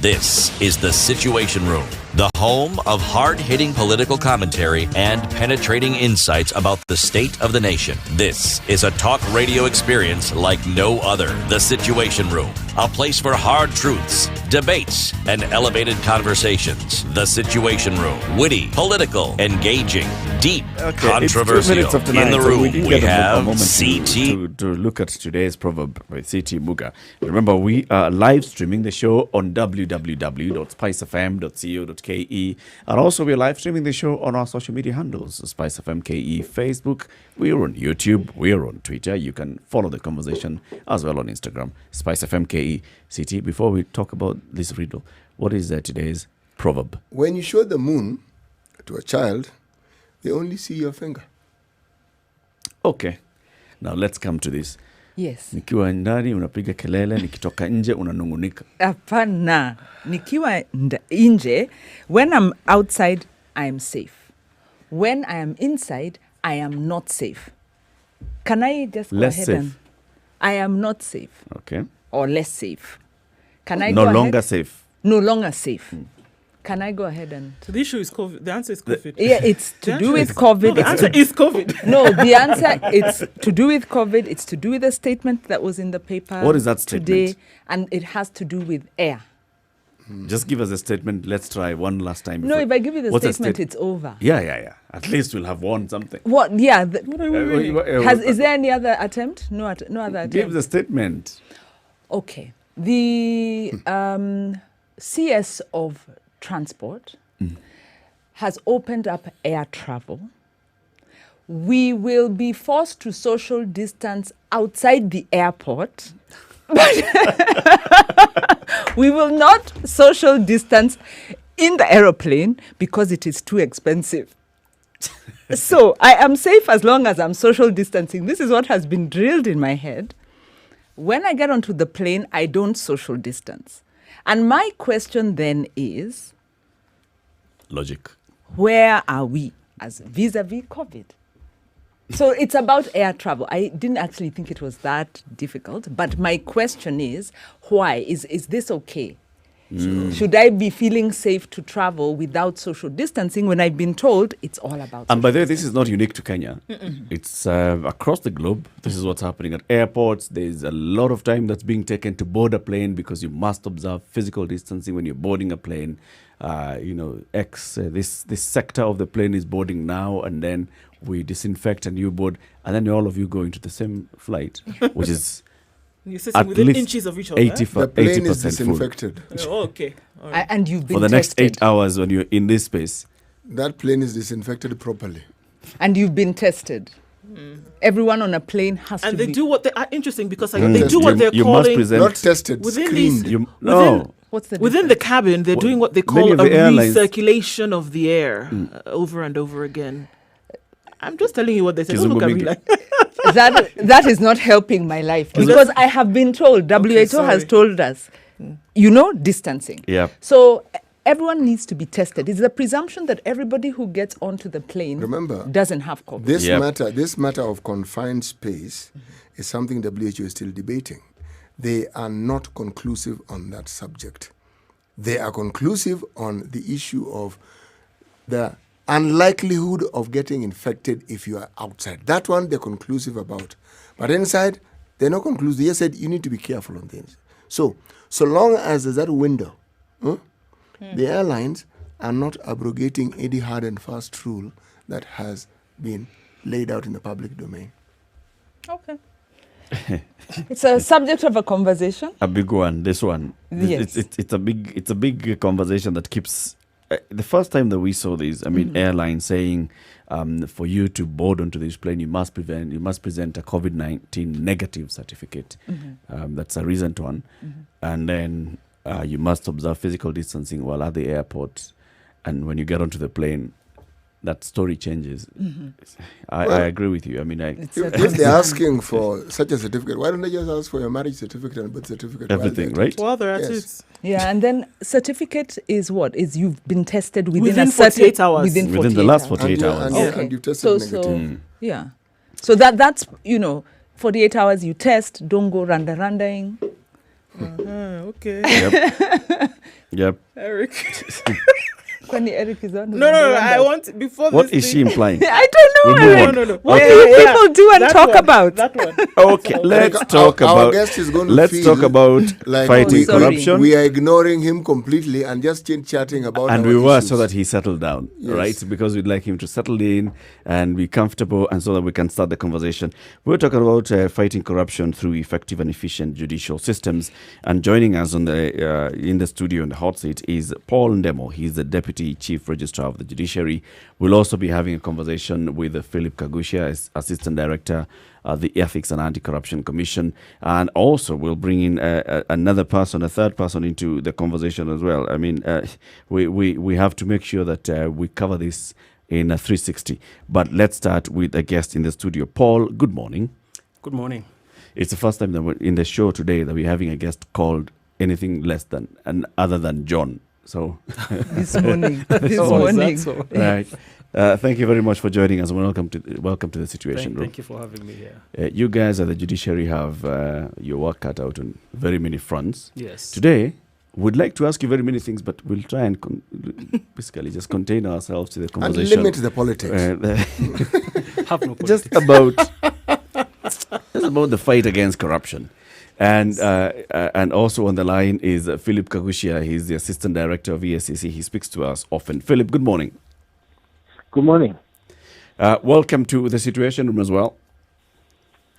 This is the Situation Room, the home of hard-hitting political commentary and penetrating insights about the state of the nation. This is a talk radio experience like no other. The Situation Room, a place for hard truths, debates, and elevated conversations. The Situation Room, witty, political, engaging, deep, controversial. In the room, we have CT. To look at today's proverb by CT Muga. Remember, we are live streaming the show on www.spicefm.co.ke, and also we're live streaming the show on our social media handles, Spice FM KE, Facebook. We're on YouTube. We're on Twitter. You can follow the conversation as well on Instagram, Spice FM KE. CT, before we talk about this riddle, what is today's proverb? When you show the moon to a child, they only see your finger. Okay, now let's come to this. Yes. Nikiwa ndani unapiga kelele, nikitoka nje unanungunika. Hapana. Nikiwa nje, when I'm outside, I am safe. When I am inside, I am not safe. Can I just go Less ahead safe. and... I am not safe. Okay. Or less safe. Can I No go longer ahead? safe. No longer safe. Can I go ahead and... So the issue is COVID. The answer is COVID. Yeah, it's to do with COVID. The answer is COVID. No, the answer, it's to do with COVID. It's to do with a statement that was in the paper. What is that statement? Today, and it has to do with air. Just give us a statement. Let's try one last time. No, if I give you the What's a statement, it's over. Yeah. At least we'll have won something. What? Yeah. Is there Uh, any other attempt? No other attempt. Give the statement. Okay. The CS of Transport has opened up air travel. We will be forced to social distance outside the airport. We will not social distance in the aeroplane because it is too expensive. So I am safe as long as I'm social distancing. This is what has been drilled in my head. When I get onto the plane, I don't social distance. And my question then is, Logic. where are we as vis-a-vis COVID? So it's about air travel. I didn't actually think it was that difficult, but my question is, why? Is this okay? Should I be feeling safe to travel without social distancing when I've been told it's all about And by the way, social this is not unique to Kenya. It's across the globe. This is what's happening at airports. There's a lot of time that's being taken to board a plane because you must observe physical distancing when you're boarding a plane. This sector of the plane is boarding now, and then we disinfect and you board, and then all of you go into the same flight, which is You're sitting at within least inches of each other. 80, The plane is 80% full. disinfected. Oh, okay. All right. And you've been For the next tested. 8 hours when you're in this space. That plane is disinfected properly. And you've been tested. Everyone on a plane has And to they be... do what they are interesting because Not they do what tested. they're You must calling present. Not tested, Within screened. these- You, no. What's the within the difference? cabin. They're doing what they many call of a the airlines- recirculation of the air over and over again. I'm just telling you what they say. Don't look at me Kizungu like that is not helping my life because I have been told, WHO has sorry. told us, distancing. Yeah. So everyone needs to be tested. It's the presumption that everybody who gets onto the plane doesn't have COVID. This matter of confined space is something WHO is still debating. They are not conclusive on that subject. They are conclusive on the issue of the unlikelihood of getting infected if you are outside. That one they're conclusive about. But inside, they're not conclusive. They just said you need to be careful on things. So long as there's that window, the airlines are not abrogating any hard and fast rule that has been laid out in the public domain. Okay. It's a subject of a conversation. A big one, this one. Yes. It's a big conversation that keeps... the first time that we saw this, airlines saying for you to board onto this plane, you must present a COVID-19 negative certificate. That's a recent one. And then you must observe physical distancing while at the airport. And when you get onto the plane, that story changes. I agree with you. I mean, if they're asking for such a certificate, why don't they just ask for your marriage certificate and birth certificate? Everything, right? Well, they're at it. Yeah, and then certificate is what? Is you've been tested within Within a certain 48 hours. Within the 48 last hours. 48 hours. And you've tested negative. Yeah. So that's, 48 hours you test, don't go randa-randaing. Okay. Yep. Eric. Kwani Eric is on. No, I want, before What this is she implying? I don't know, We'll move Eric. on. No. What do you people do and That talk one, about? That one. Okay, let's Our talk about... guest is going to Let's feel talk about like fighting sorry. corruption. we are ignoring him completely and just chatting about And our we were issues. so that he settled down, Yes. right? Because we'd like him to settle in and be comfortable, and so that we can start the conversation. We're talking about fighting corruption through effective and efficient judicial systems. And joining us on the in the studio in the hot seat is Paul Ndemo. He's the Deputy Chief Registrar of the Judiciary. We'll also be having a conversation with Philip Kagushia, as Assistant Director of the Ethics and Anti-Corruption Commission. And also we'll bring in another person, a third person into the conversation as well. I mean, we have to make sure that we cover this in a 360. But let's start with a guest in the studio. Paul, good morning. Good morning. It's the first time that we're in the show today that we're having a guest called anything less than and other than John. So This morning. This Oh, is that morning. so? right. Thank you very much for joining us. Welcome to the Situation Room. Thank you for having me here. You guys at the judiciary have your work cut out on very many fronts. Yes. Today, we'd like to ask you very many things, but we'll try and basically just contain ourselves to the And conversation. limit the politics. Have no politics. just about the fight against corruption. And also on the line is Philip Kagushia. He's the Assistant Director of ESCC. He speaks to us often. Philip, good morning. Good morning. Welcome to the Situation Room as well.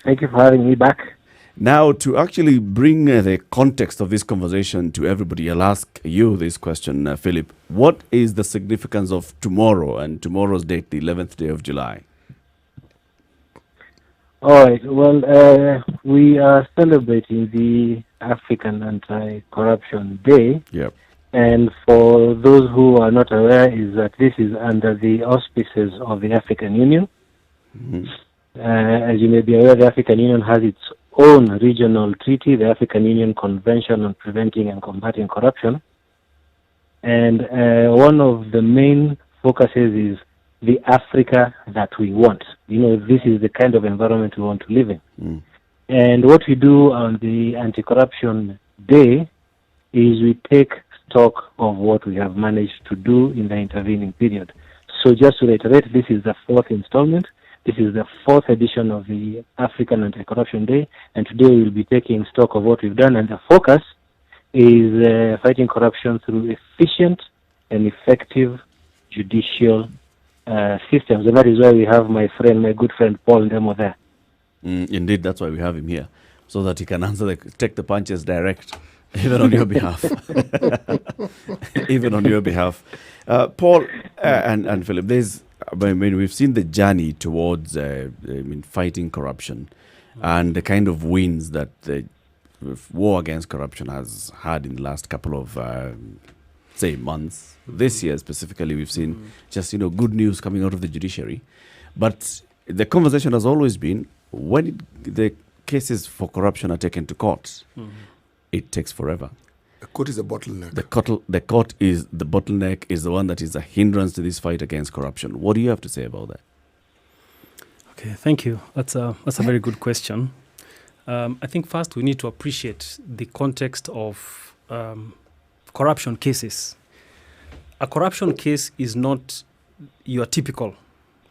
Thank you for having me back. Now, to actually bring the context of this conversation to everybody, I'll ask you this question, Philip. What is the significance of tomorrow and tomorrow's date, the 11th day of July? All right. Well, we are celebrating the African Anti-Corruption Day. Yep. And for those who are not aware, is that this is under the auspices of the African Union. As you may be aware, the African Union has its own regional treaty, the African Union Convention on Preventing and Combating Corruption. And one of the main focuses is the Africa that we want. This is the kind of environment we want to live in. And what we do on the Anti-Corruption Day is we take stock of what we have managed to do in the intervening period. So just to reiterate, this is the fourth installment. This is the fourth edition of the African Anti-Corruption Day, and today we'll be taking stock of what we've done, and the focus is fighting corruption through efficient and effective judicial systems. And that is why we have my good friend Paul Ndemo there. Indeed, that's why we have him here, so that he can take the punches direct, even on your behalf. Even on your behalf. Paul and Philip, we've seen the journey towards fighting corruption and the kind of wins that the war against corruption has had in the last couple of, months. This year specifically, we've seen just, good news coming out of the judiciary. But the conversation has always been, when the cases for corruption are taken to court, it takes forever. The court is a bottleneck. The court is the bottleneck, is the one that is a hindrance to this fight against corruption. What do you have to say about that? Okay, thank you. That's a very good question. I think first we need to appreciate the context of corruption cases. A corruption case is not your typical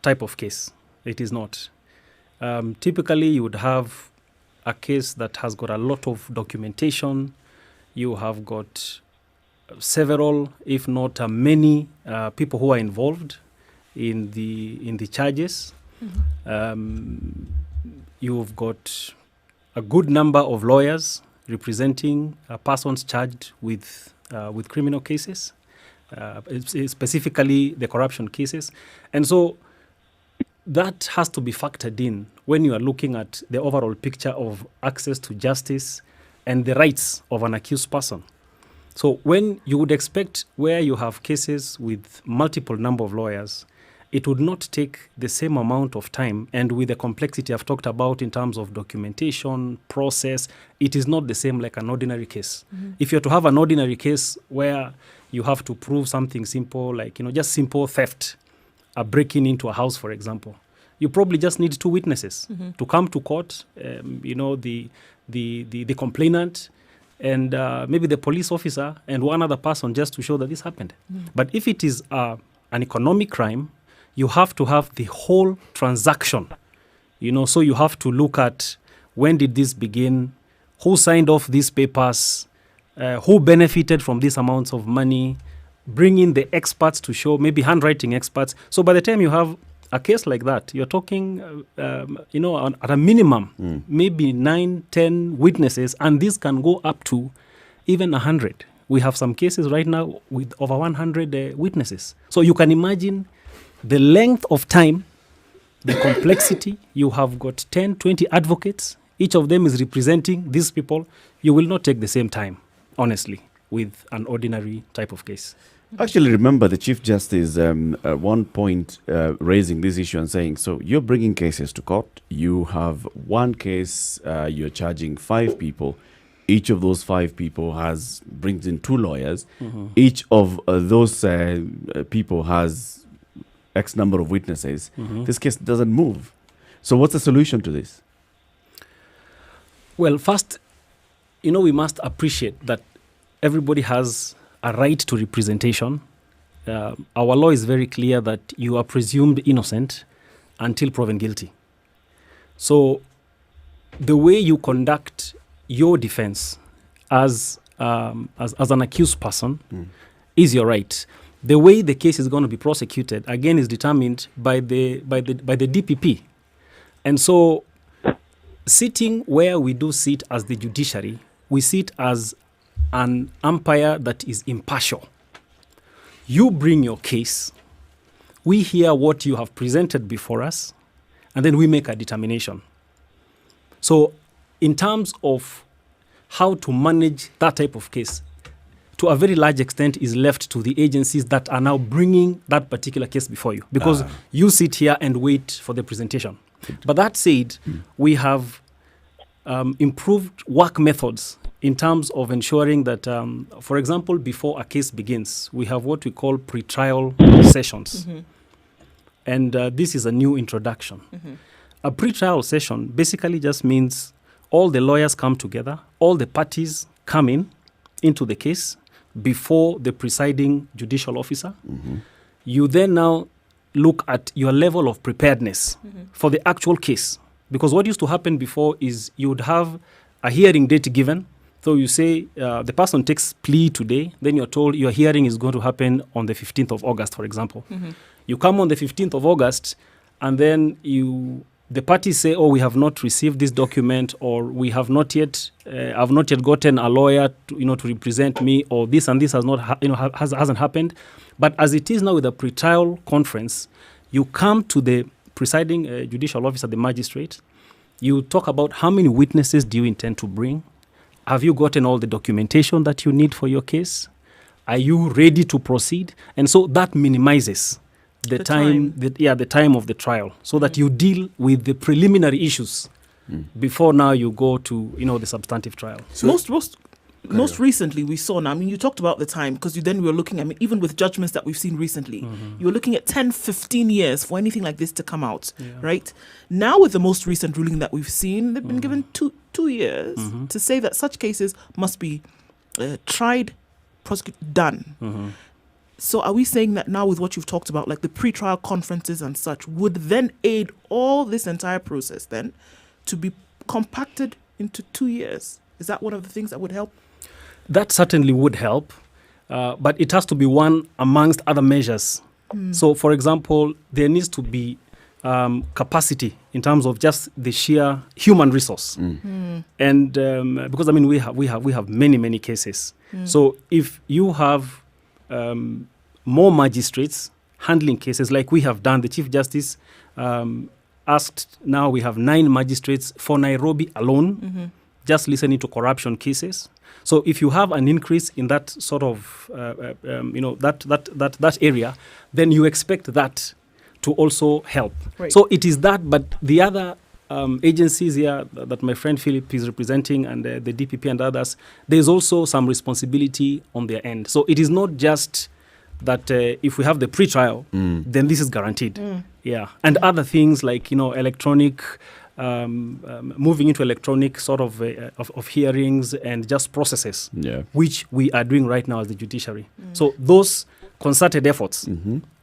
type of case. It is not. Typically, you would have a case that has got a lot of documentation. You have got several, if not many, people who are involved in the charges. You've got a good number of lawyers representing persons charged with criminal cases, specifically the corruption cases. And so that has to be factored in when you are looking at the overall picture of access to justice and the rights of an accused person. So when you would expect where you have cases with multiple number of lawyers, it would not take the same amount of time, and with the complexity I've talked about in terms of documentation, process, it is not the same like an ordinary case. If you're to have an ordinary case where you have to prove something simple, like, just simple theft, a breaking into a house, for example, you probably just need 2 witnesses to come to court, the complainant and maybe the police officer and one other person, just to show that this happened. But if it is an economic crime, you have to have the whole transaction, so you have to look at when did this begin, who signed off these papers, who benefited from these amounts of money, bring in the experts to show, maybe handwriting experts. So by the time you have a case like that, you're talking, at a minimum, maybe 9, 10 witnesses, and this can go up to even 100. We have some cases right now with over 100 witnesses. So you can imagine the length of time, the complexity. You have got 10, 20 advocates. Each of them is representing these people. You will not take the same time, honestly, with an ordinary type of case. Actually, remember the Chief Justice at one point raising this issue and saying, so you're bringing cases to court. You have one case, you're charging 5 people. Each of those 5 people brings in 2 lawyers. Each of those people has X number of witnesses. This case doesn't move. So what's the solution to this? Well, first, we must appreciate that everybody has a right to representation. Our law is very clear that you are presumed innocent until proven guilty. So the way you conduct your defense as an accused person is your right. The way the case is going to be prosecuted, again, is determined by the DPP. And so sitting where we do sit as the judiciary, we sit as an umpire that is impartial. You bring your case, we hear what you have presented before us, and then we make a determination. So in terms of how to manage that type of case, to a very large extent is left to the agencies that are now bringing that particular case before you, because you sit here and wait for the presentation. But that said, we have improved work methods in terms of ensuring that, for example, before a case begins, we have what we call pre-trial sessions. And this is a new introduction. A pre-trial session basically just means all the lawyers come together, all the parties come into the case before the presiding judicial officer. You then now look at your level of preparedness for the actual case. Because what used to happen before is you would have a hearing date given. So you say the person takes plea today, then you're told your hearing is going to happen on the 15th of August, for example. You come on the 15th of August, and then the parties say, oh, we have not received this document, or we have not yet, I've not yet gotten a lawyer to represent me, or this and this has not, hasn't happened. But as it is now with a pre-trial conference, you come to the presiding judicial officer, the magistrate. You talk about how many witnesses do you intend to bring? Have you gotten all the documentation that you need for your case? Are you ready to proceed? And so that minimizes the time of the trial, so that you deal with the preliminary issues before now you go to the substantive trial. So most most recently we saw now, I mean, you talked about the time because then we were looking, I mean, even with judgments that we've seen recently, you were looking at 10, 15 years for anything like this to come out, right? Now with the most recent ruling that we've seen, they've been given two years to say that such cases must be tried, prosecuted, done. So are we saying that now with what you've talked about, like the pre-trial conferences and such, would then aid all this entire process then to be compacted into 2 years? Is that one of the things that would help? That certainly would help, but it has to be one amongst other measures. So, for example, there needs to be capacity in terms of just the sheer human resource, and because I mean we have many cases. So if you have more magistrates handling cases like we have done, the Chief Justice asked. Now we have 9 magistrates for Nairobi alone, just listening to corruption cases. So if you have an increase in that sort of, that area, then you expect that to also help. Right. So it is that, but the other agencies here that my friend Philip is representing and the DPP and others, there's also some responsibility on their end. So it is not just that if we have the pre-trial, then this is guaranteed. Yeah, and other things like electronic, moving into electronic sort of hearings and just processes, which we are doing right now as the judiciary. So those concerted efforts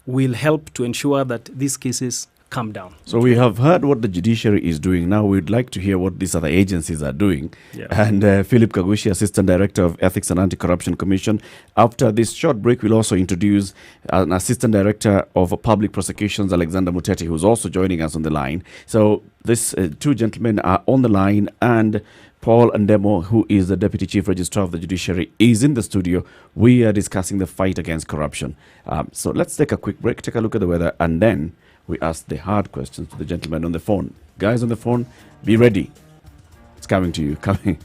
will help to ensure that these cases come down. So we have heard what the judiciary is doing. Now we'd like to hear what these other agencies are doing. Yeah. And Philip Kagushi, Assistant Director of Ethics and Anti-Corruption Commission. After this short break, we'll also introduce an Assistant Director of Public Prosecutions, Alexander Muteti, who's also joining us on the line. So these two gentlemen are on the line, and Paul Ndemo, who is the Deputy Chief Registrar of the Judiciary, is in the studio. We are discussing the fight against corruption. So let's take a quick break, take a look at the weather, and then we ask the hard questions to the gentleman on the phone. Guys on the phone, be ready. It's coming to you. Coming.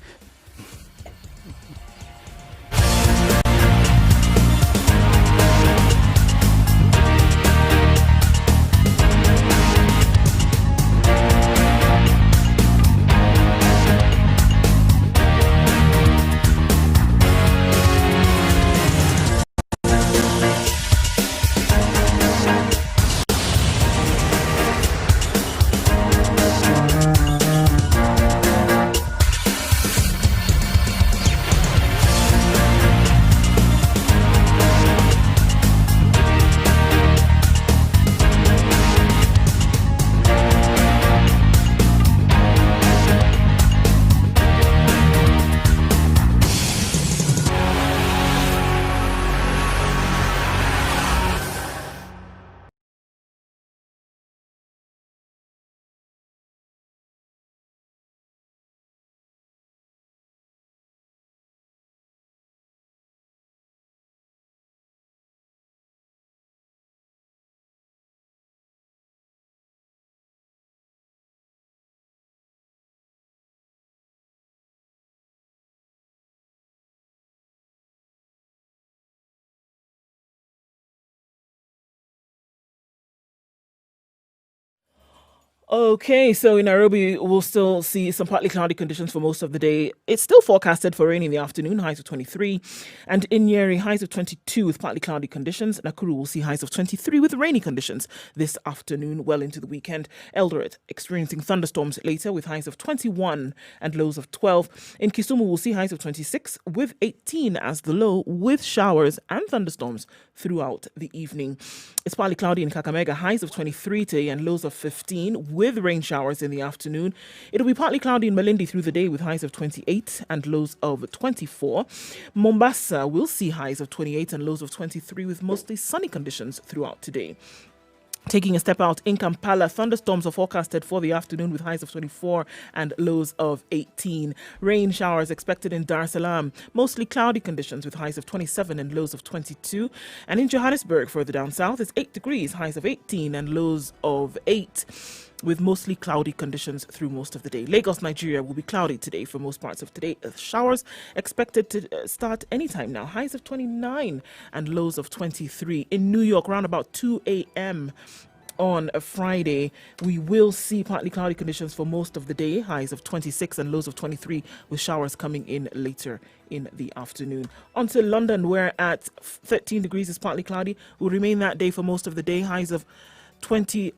Okay, so in Nairobi, we'll still see some partly cloudy conditions for most of the day. It's still forecasted for rain in the afternoon, highs of 23. And in Nyeri, highs of 22 with partly cloudy conditions. Nakuru will see highs of 23 with rainy conditions this afternoon, well into the weekend. Eldoret experiencing thunderstorms later with highs of 21 and lows of 12. In Kisumu, we'll see highs of 26 with 18 as the low, with showers and thunderstorms throughout the evening. It's partly cloudy in Kakamega, highs of 23 today and lows of 15 with rain showers in the afternoon. It'll be partly cloudy in Malindi through the day with highs of 28 and lows of 24. Mombasa will see highs of 28 and lows of 23 with mostly sunny conditions throughout today. Taking a step out in Kampala, thunderstorms are forecasted for the afternoon with highs of 24 and lows of 18. Rain showers expected in Dar es Salaam. Mostly cloudy conditions with highs of 27 and lows of 22. And in Johannesburg, further down south, it's 8 degrees, highs of 18 and lows of 8. With mostly cloudy conditions through most of the day. Lagos, Nigeria will be cloudy today for most parts of today. Showers expected to start anytime now. Highs of 29 and lows of 23. In New York, around about 2 a.m., on a Friday, we will see partly cloudy conditions for most of the day, highs of 26 and lows of 23, with showers coming in later in the afternoon. On to London, where at 13 degrees is partly cloudy. Will remain that day for most of the day, highs of 19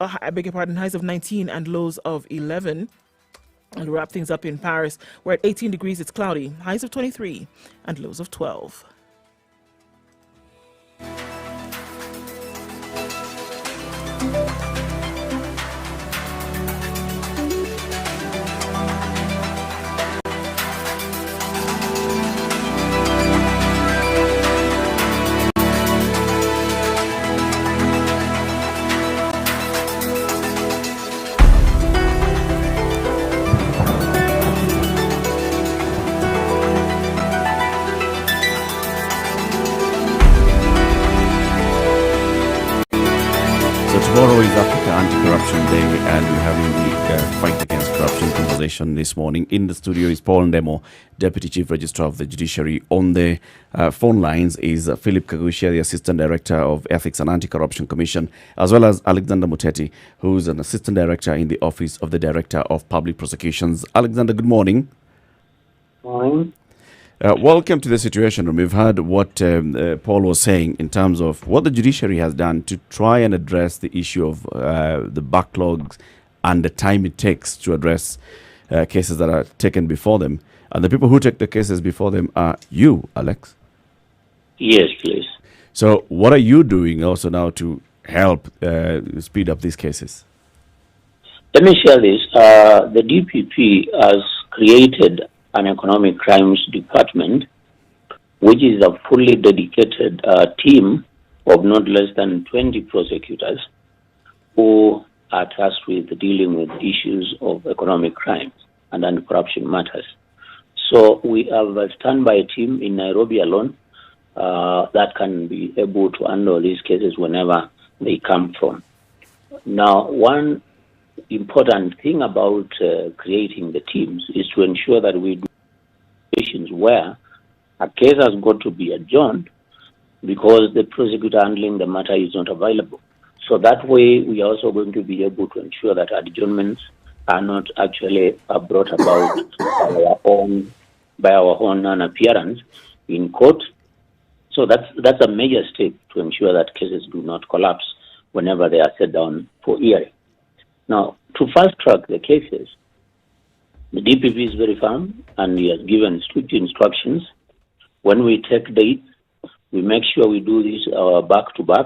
and lows of 11. And we'll wrap things up in Paris, where at 18 degrees it's cloudy, highs of 23 and lows of 12. Tomorrow is Africa Anti-Corruption Day, and we're having the Fight Against Corruption conversation this morning. In the studio is Paul Ndemo, Deputy Chief Registrar of the Judiciary. On the phone lines is Philip Kagushia, the Assistant Director of Ethics and Anti-Corruption Commission, as well as Alexander Muteti, who's an Assistant Director in the Office of the Director of Public Prosecutions. Alexander, good morning. Morning. Welcome to the Situation Room. We've heard what Paul was saying in terms of what the judiciary has done to try and address the issue of the backlogs and the time it takes to address cases that are taken before them. And the people who take the cases before them are you, Alex. Yes, please. So what are you doing also now to help speed up these cases? Let me share this. The DPP has created an economic crimes department, which is a fully dedicated team of not less than 20 prosecutors who are tasked with dealing with issues of economic crimes and anti-corruption matters. So we have a standby team in Nairobi alone that can be able to handle these cases whenever they come from. Now, one important thing about creating the teams is to ensure that we do situations where a case has got to be adjourned because the prosecutor handling the matter is not available. So that way, we are also going to be able to ensure that adjournments are not actually brought about by our own non-appearance in court. So that's a major step to ensure that cases do not collapse whenever they are set down for hearing. Now, to fast-track the cases, the DPP is very firm and he has given strict instructions. When we take dates, we make sure we do this back-to-back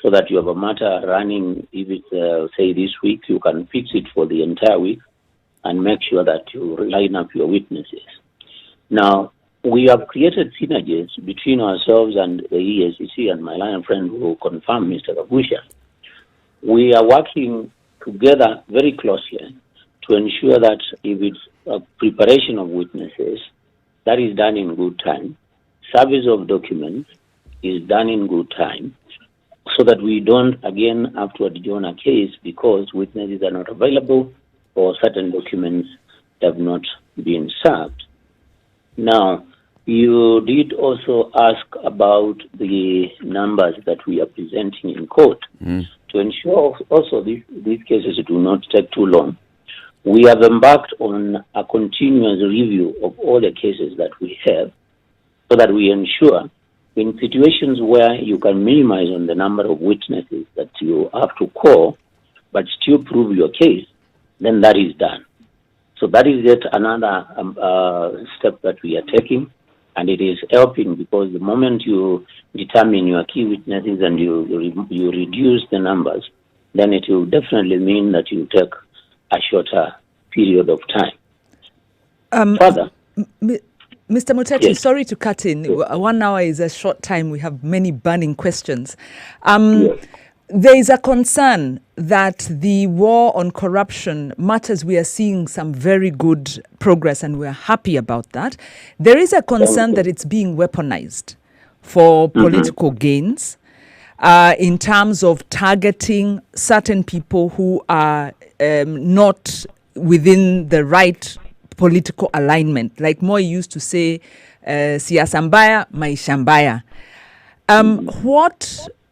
so that you have a matter running. If it's, say, this week, you can fix it for the entire week and make sure that you line up your witnesses. Now, we have created synergies between ourselves and the EACC, and my line friend who confirmed, Mr. Kagusha. We are working together very closely to ensure that if it's a preparation of witnesses, that is done in good time. Service of documents is done in good time, so that we don't again have to adjourn a case because witnesses are not available or certain documents have not been served. Now, you did also ask about the numbers that we are presenting in court. To ensure also these cases do not take too long, we have embarked on a continuous review of all the cases that we have so that we ensure in situations where you can minimize on the number of witnesses that you have to call but still prove your case, then that is done. So that is yet another step that we are taking, and it is helping because the moment you determine your key witnesses and you reduce the numbers, then it will definitely mean that you take a shorter period of time. Further, Mr. Muteti, yes. Sorry to cut in. 1 hour is a short time. We have many burning questions. Yes. There is a concern that the war on corruption matters. We are seeing some very good progress and we're happy about that. There is a concern that it's being weaponized for political gains in terms of targeting certain people who are not within the right political alignment. Like Moi used to say, siasa mbaya, maisha mbaya.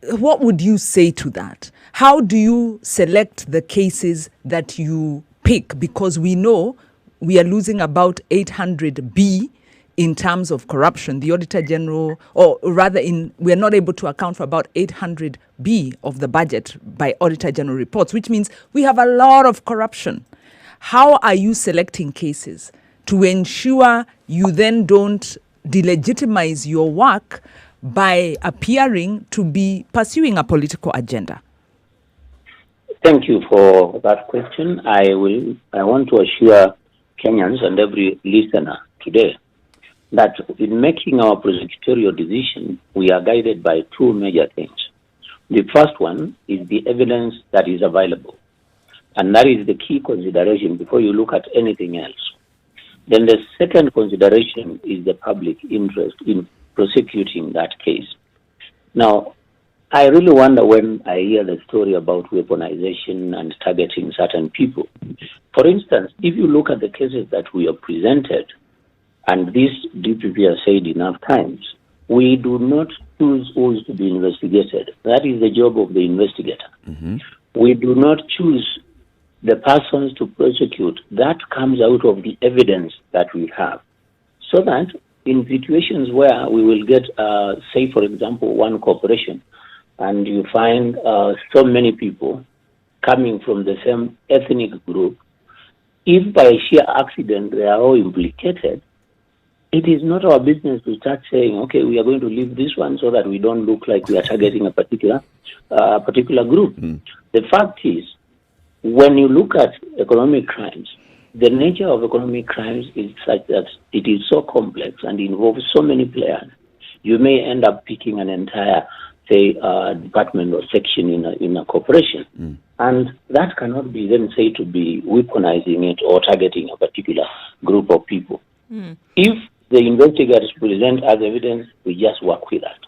What would you say to that? how do you select the cases that you pick? Because we know we are losing about 800 B in terms of corruption. The Auditor General, or rather we are not able to account for about 800 B of the budget by Auditor General reports, which means we have a lot of corruption. How are you selecting cases to ensure you then don't delegitimize your work by appearing to be pursuing a political agenda? Thank you for that question. I want to assure Kenyans and every listener today that in making our prosecutorial decision, we are guided by two major things. The first one is the evidence that is available, and that is the key consideration before you look at anything else. Then the second consideration is the public interest in prosecuting that case. Now, I really wonder when I hear the story about weaponization and targeting certain people. For instance, if you look at the cases that we have presented, and this DPP has said enough times, we do not choose who is to be investigated. That is the job of the investigator. Mm-hmm. We do not choose the persons to prosecute. That comes out of the evidence that we have. So that in situations where we will get, say, for example, one corporation, and you find so many people coming from the same ethnic group, if by sheer accident they are all implicated, it is not our business to start saying, okay, we are going to leave this one so that we don't look like we are targeting a particular group. Mm. The fact is, when you look at economic crimes, the nature of economic crimes is such that it is so complex and involves so many players. You may end up picking an entire, say, department or section in a corporation. Mm. And that cannot be then said to be weaponizing it or targeting a particular group of people. Mm. If the investigators present as evidence, we just work with that.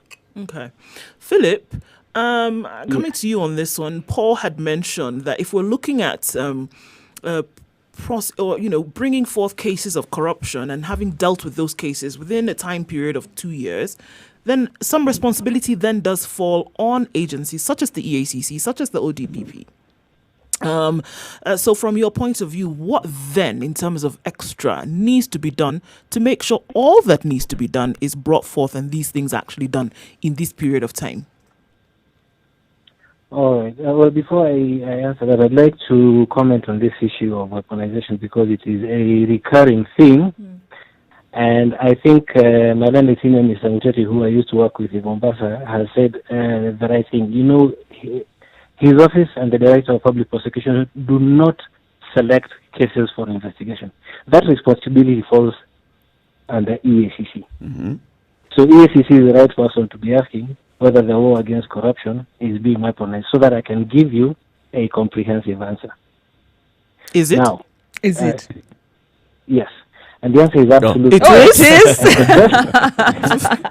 Okay. Philip, coming to you on this one, Paul had mentioned that if we're looking at bringing forth cases of corruption and having dealt with those cases within a time period of 2 years, then some responsibility then does fall on agencies such as the EACC, such as the ODPP. So from your point of view, what then in terms of extra needs to be done to make sure all that needs to be done is brought forth and these things actually done in this period of time? All right. Well, before I answer that, I'd like to comment on this issue of weaponization because it is a recurring theme. Mm. And I think my landed senior, Mr. Muteti, who I used to work with in Mombasa, has said the right thing. You know, his office and the Director of Public Prosecution do not select cases for investigation. That responsibility falls under EACC. Mm-hmm. So EACC is the right person to be asking whether the war against corruption is being weaponized so that I can give you a comprehensive answer. Is it? Now, Is it? yes. And the answer is absolutely. Oh, it is?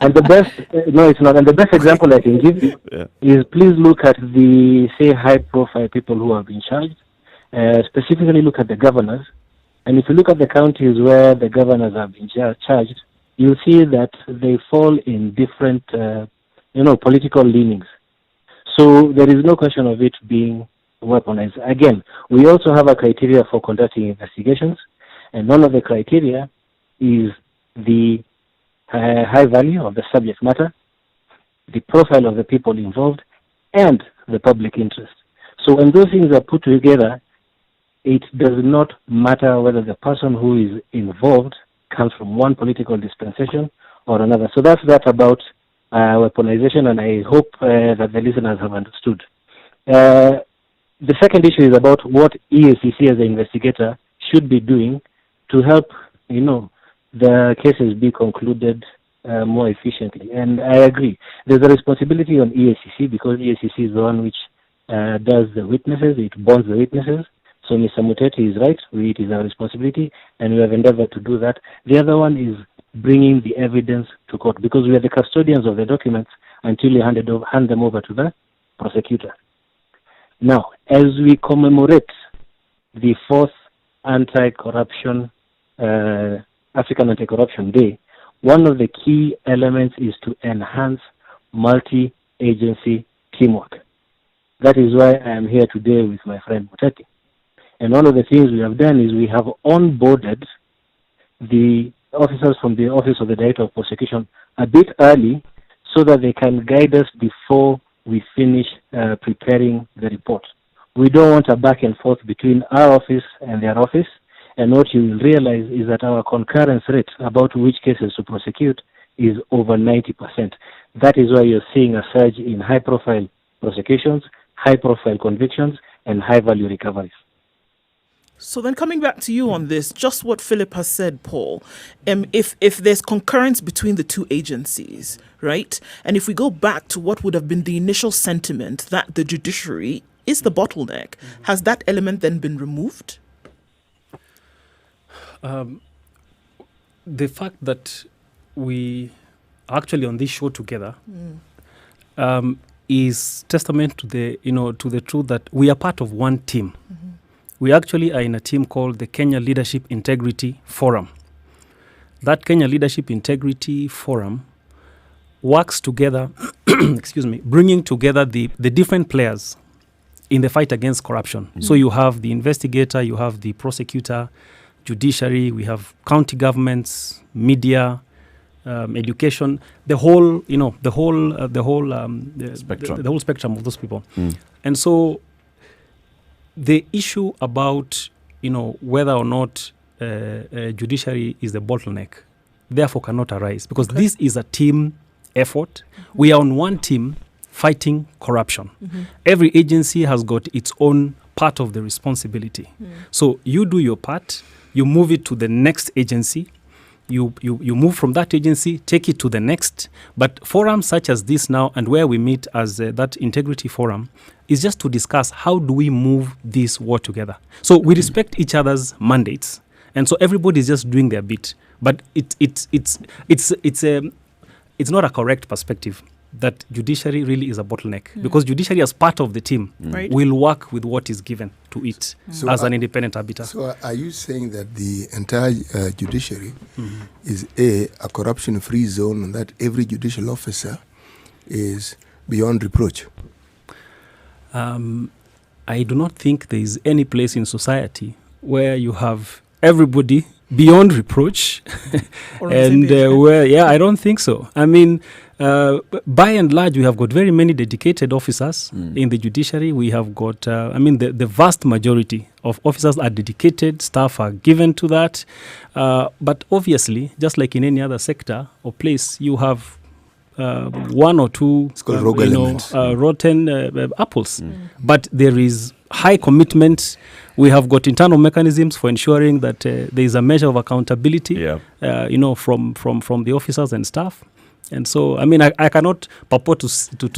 And the best, no, it's not. And the best example I can give you is please look at the, say, high-profile people who have been charged. Specifically look at the governors. And if you look at the counties where the governors have been charged, you'll see that they fall in different, political leanings. So there is no question of it being weaponized. Again, we also have a criteria for conducting investigations. And one of the criteria is the high value of the subject matter, the profile of the people involved, and the public interest. So when those things are put together, it does not matter whether the person who is involved comes from one political dispensation or another. So that's that about weaponization, and I hope that the listeners have understood. The second issue is about what EACC as an investigator should be doing to help, the cases be concluded more efficiently. And I agree. There's a responsibility on EACC because EACC is the one which does the witnesses, it bonds the witnesses. So Mr. Muteti is right, it is our responsibility, and we have endeavored to do that. The other one is bringing the evidence to court because we are the custodians of the documents until you hand them over to the prosecutor. Now, as we commemorate the 4th Anti-Corruption African Anti-Corruption Day, one of the key elements is to enhance multi-agency teamwork. That is why I am here today with my friend Muteti. And one of the things we have done is we have onboarded the officers from the Office of the Director of Prosecution a bit early so that they can guide us before we finish preparing the report. We don't want a back and forth between our office and their office. And what you will realize is that our concurrence rate about which cases to prosecute is over 90%. That is why you're seeing a surge in high-profile prosecutions, high-profile convictions, and high-value recoveries. So then coming back to you on this, just what Philip has said, Paul, if there's concurrence between the two agencies, right, and if we go back to what would have been the initial sentiment that the judiciary is the bottleneck, has that element then been removed? The fact that we are actually on this show together is testament to the truth that we are part of one team. We actually are in a team called the Kenya Leadership Integrity Forum. That Kenya Leadership Integrity Forum works together, bringing together the different players in the fight against corruption. So you have the investigator, you have the prosecutor, judiciary, we have county governments, media, education, the whole spectrum of those people. And so the issue about whether or not judiciary is the bottleneck therefore cannot arise, because this is a team effort. We are on one team fighting corruption. Every agency has got its own part of the responsibility. So you do your part, you move it to the next agency, you move from that agency, take it to the next. But forums such as this now, and where we meet as that integrity forum, is just to discuss how do we move this war together. So we respect each other's mandates, and so everybody is just doing their bit. But it's not a correct perspective that judiciary really is a bottleneck, because judiciary as part of the team will work with what is given to it as an independent arbiter. So are you saying that the entire judiciary is a corruption-free zone, and that every judicial officer is beyond reproach? I do not think there is any place in society where you have everybody beyond reproach. And I don't think so. I mean, by and large, we have got very many dedicated officers in the judiciary. We have got, the vast majority of officers are dedicated, staff are given to that. But obviously, just like in any other sector or place, you have one or two rotten apples. But there is high commitment. We have got internal mechanisms for ensuring that there is a measure of accountability, from the officers and staff. And so, I mean, I cannot purport to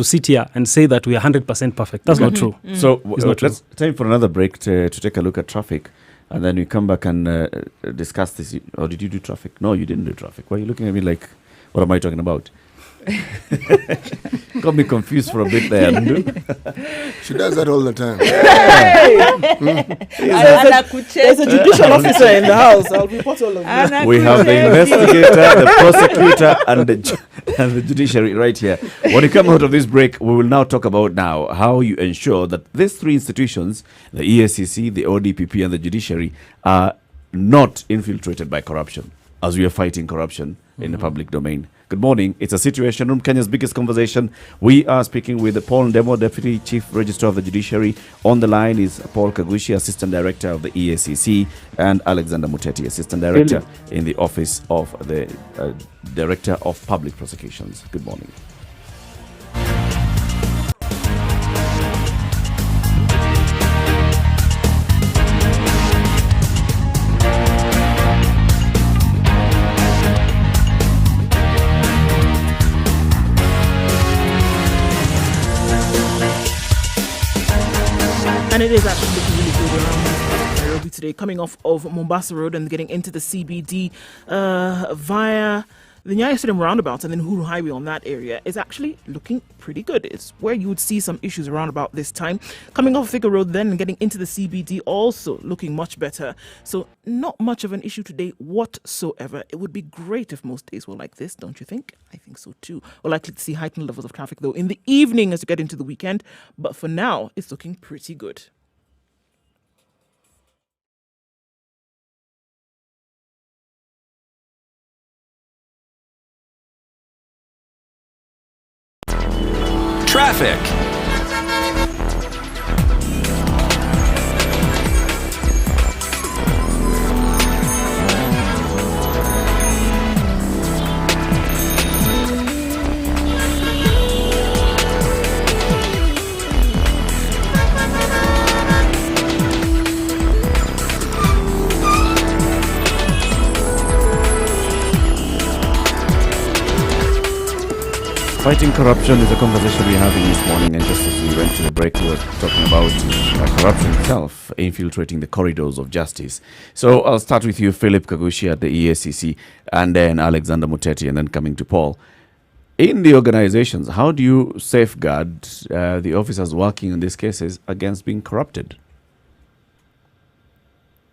sit here and say that we are 100% perfect. That's not true. So let's time for another break to take a look at traffic, and then we come back and discuss this. Or did you do traffic? No, you didn't do traffic. Why are you looking at me like, what am I talking about? Got me confused for a bit there. She does that all the time. There's a judicial officer in the house. I'll report all of you. We have the investigator, the prosecutor, and the judiciary right here. When we come out of this break, we will now talk about how you ensure that these three institutions, the EACC, the ODPP, and the judiciary, are not infiltrated by corruption, as we are fighting corruption in the public domain. Good morning. It's a Situation Room, Kenya's biggest conversation. We are speaking with Paul Ndemo, Deputy Chief Registrar of the Judiciary. On the line is Paul Kagushi, Assistant Director of the EACC, and Alexander Muteti, Assistant Director in the Office of the Director of Public Prosecutions. Good morning. And it is actually looking really good around Nairobi today, coming off of Mombasa Road and getting into the CBD via The Nyeri Stadium roundabout and then Huru Highway on that area is actually looking pretty good. It's where you would see some issues around about this time. Coming off Figure Road then and getting into the CBD also looking much better. So not much of an issue today whatsoever. It would be great if most days were like this, don't you think? I think so too. We're likely to see heightened levels of traffic though in the evening as we get into the weekend. But for now, it's looking pretty good. Traffic. Fighting corruption is a conversation we're having this morning, and just as we went to the break, we were talking about corruption itself infiltrating the corridors of justice. So I'll start with you, Philip Kagushi at the EACC, and then Alexander Muteti, and then coming to Paul. In the organizations, how do you safeguard the officers working on these cases against being corrupted?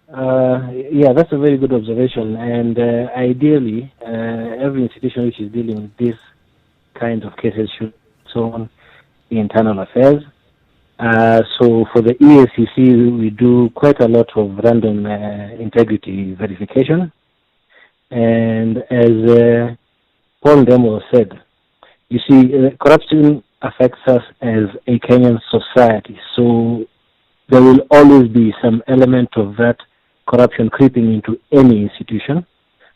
Yeah, that's a very good observation. And ideally, every institution which is dealing with this kind of cases should on internal affairs. So for the EACC, we do quite a lot of random integrity verification. And as Paul Demo said, you see, corruption affects us as a Kenyan society. So there will always be some element of that corruption creeping into any institution.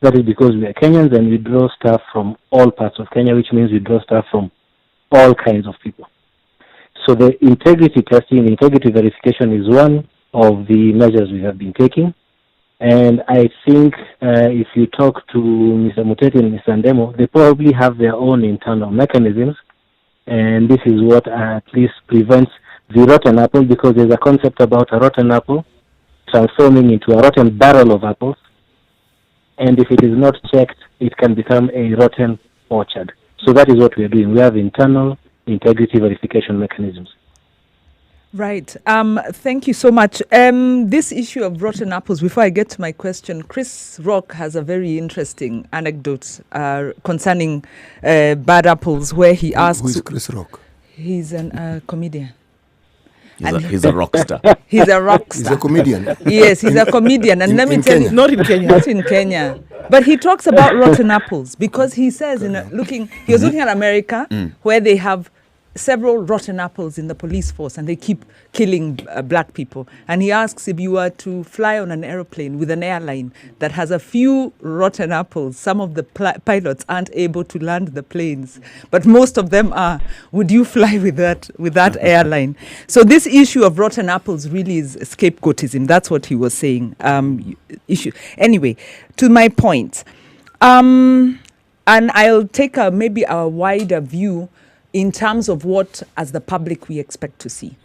That is because we are Kenyans and we draw staff from all parts of Kenya, which means we draw staff from all kinds of people. So the integrity testing, integrity verification is one of the measures we have been taking. And I think if you talk to Mr. Muteti and Mr. Ndemo, they probably have their own internal mechanisms. And this is what at least prevents the rotten apple, because there's a concept about a rotten apple transforming into a rotten barrel of apples. And if it is not checked, it can become a rotten orchard. So that is what we are doing. We have internal integrity verification mechanisms. Right. Thank you so much. This issue of rotten apples, before I get to my question, Chris Rock has a very interesting anecdote concerning bad apples, where he asks... Who is Chris Rock? He's a comedian. He's a rock star. He's a rock star. He's a comedian. Yes, he's a comedian. And let me tell you, Not in Kenya. not in Kenya. But he talks about rotten apples because he says, he was looking at America, where they have several rotten apples in the police force and they keep killing black people. And he asks, if you were to fly on an aeroplane with an airline that has a few rotten apples, some of the pilots aren't able to land the planes, but most of them are. Would you fly with that airline? So this issue of rotten apples really is scapegoatism. That's what he was saying. Anyway, to my point, and I'll take maybe a wider view in terms of what, as the public, we expect to see.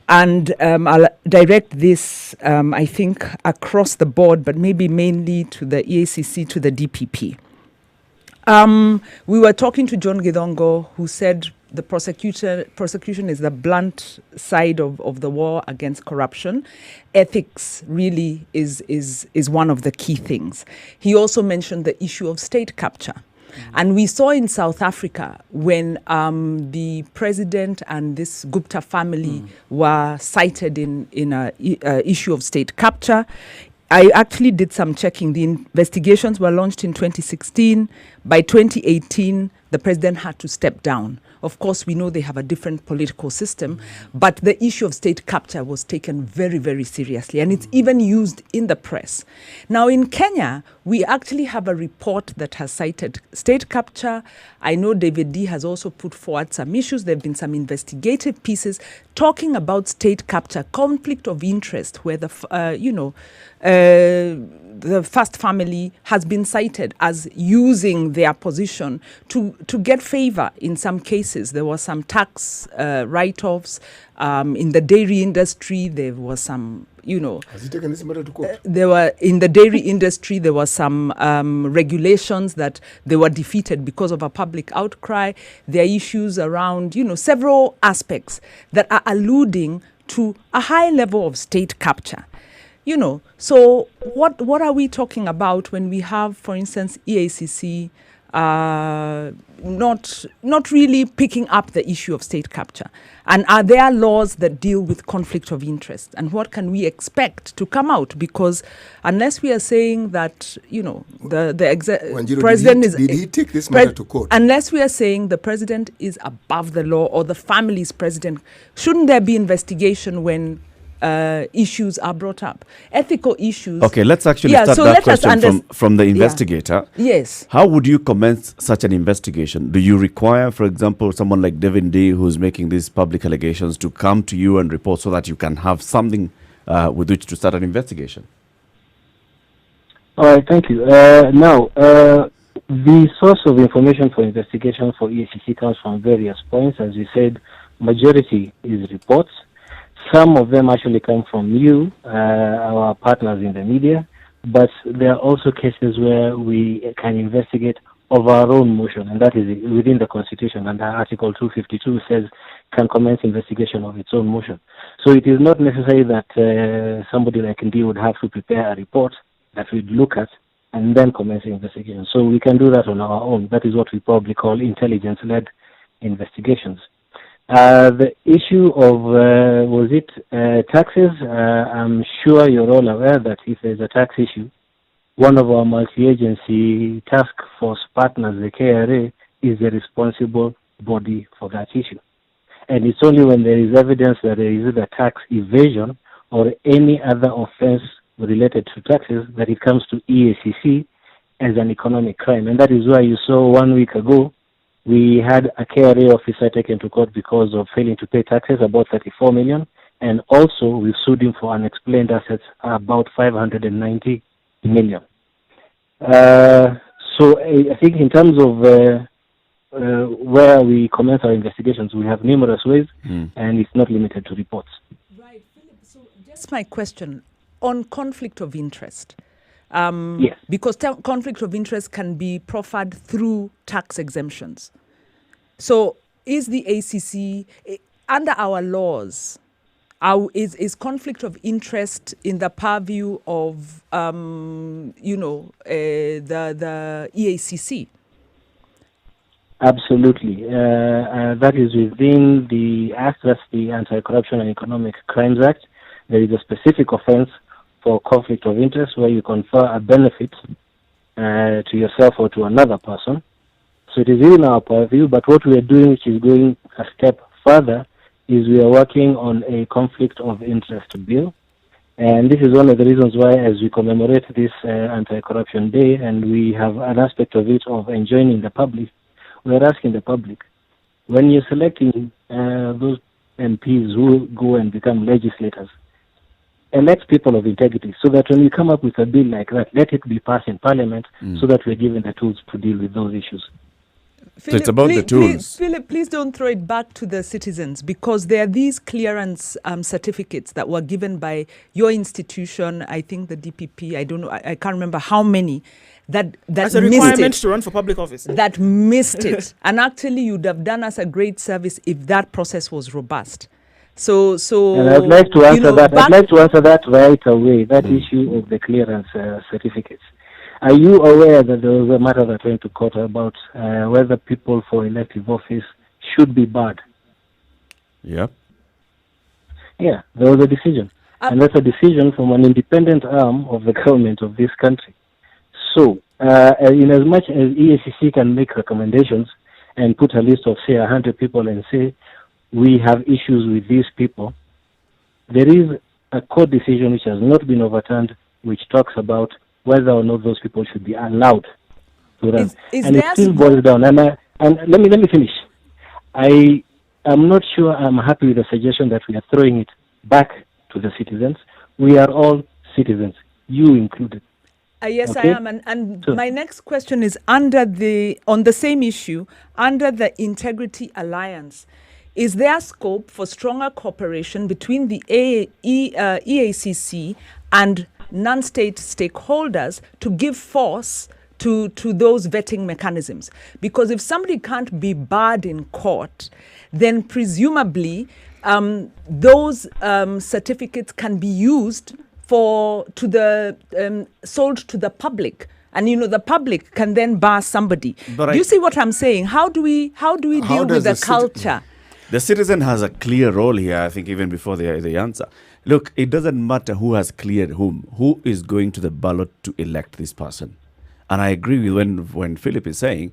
And I'll direct this, I think, across the board, but maybe mainly to the EACC, to the DPP. We were talking to John Githongo, who said the prosecution is the blunt side of the war against corruption. Ethics really is one of the key things. He also mentioned the issue of state capture. And we saw in South Africa when the president and this Gupta family were cited in an issue of state capture. I actually did some checking. The investigations were launched in 2016. By 2018, the president had to step down. Of course, we know they have a different political system, but the issue of state capture was taken very, very seriously, and it's even used in the press. Now, in Kenya, we actually have a report that has cited state capture. I know David D has also put forward some issues. There have been some investigative pieces talking about state capture, conflict of interest, where the first family has been cited as using their position to get favor in some cases. There was some tax write-offs. In the dairy industry, there was some, Has he taken this matter to court? in the dairy industry, there were some regulations that they were defeated because of a public outcry. There are issues around, several aspects that are alluding to a high level of state capture. So what are we talking about when we have, for instance, EACC not really picking up the issue of state capture? And are there laws that deal with conflict of interest? And what can we expect to come out? Because unless we are saying that, the president did he take this matter to court? Unless we are saying the president is above the law or the family's president, shouldn't there be investigation when issues are brought up? Ethical issues. Okay, let's actually start that question from the investigator. Yes. How would you commence such an investigation? Do you require, for example, someone like Devin D, who's making these public allegations, to come to you and report so that you can have something with which to start an investigation? All right, thank you. Now, the source of information for investigation for EACC comes from various points. As you said, majority is reports. Some of them actually come from you, our partners in the media, but there are also cases where we can investigate of our own motion, and that is within the Constitution. And Article 252 says can commence investigation of its own motion. So it is not necessary that somebody like Ndi would have to prepare a report that we'd look at and then commence the investigation. So we can do that on our own. That is what we probably call intelligence-led investigations. The issue of, was it taxes? I'm sure you're all aware that if there's a tax issue, one of our multi-agency task force partners, the KRA, is the responsible body for that issue. And it's only when there is evidence that there is either tax evasion or any other offense related to taxes that it comes to EACC as an economic crime. And that is why you saw 1 week ago, we had a KRA officer taken to court because of failing to pay taxes, about 34 million. And also, we sued him for unexplained assets, about 590 million. So I think in terms of where we commence our investigations, we have numerous ways, and it's not limited to reports. Right, Philip. So just my question on conflict of interest. Yes. Because conflict of interest can be proffered through tax exemptions. So is the ACC, under our laws, is conflict of interest in the purview of, the EACC? Absolutely. That is within the Act, that's the Anti-Corruption and Economic Crimes Act. There is a specific offense for conflict of interest where you confer a benefit to yourself or to another person. So it is in our purview, but what we are doing, which is going a step further, is we are working on a conflict of interest bill. And this is one of the reasons why, as we commemorate this Anti-Corruption Day, and we have an aspect of it of enjoining the public, we are asking the public, when you're selecting those MPs who go and become legislators, elect people of integrity, so that when we come up with a bill like that, let it be passed in Parliament, so that we're given the tools to deal with those issues. Philip, it's about the tools. Philip, please don't throw it back to the citizens, because there are these clearance certificates that were given by your institution, I think the DPP, I don't know, I can't remember how many, that As a requirement to run for public office. That missed it. And actually, you'd have done us a great service if that process was robust. So and I'd like to answer that. I'd like to answer that right away. That issue of the clearance certificates. Are you aware that there was a matter that went to court about whether people for elective office should be barred? Yep. Yeah, there was a decision, and that's a decision from an independent arm of the government of this country. So, in as much as EACC can make recommendations and put a list of, say, 100 people and say, we have issues with these people, there is a court decision which has not been overturned, which talks about whether or not those people should be allowed to run. And it still boils down. And let me finish. I am not sure I'm happy with the suggestion that we are throwing it back to the citizens. We are all citizens, you included. Yes, Okay. I am. And So- my next question is on the same issue, under the Integrity Alliance, is there scope for stronger cooperation between the EACC and non-state stakeholders to give force to those vetting mechanisms? Because if somebody can't be barred in court, then presumably those certificates can be used sold to the public, and the public can then bar somebody. But Do you see what I'm saying? How do we deal with the culture? The citizen has a clear role here, I think, even before the answer. Look, it doesn't matter who has cleared whom, who is going to the ballot to elect this person. And I agree with when Philip is saying,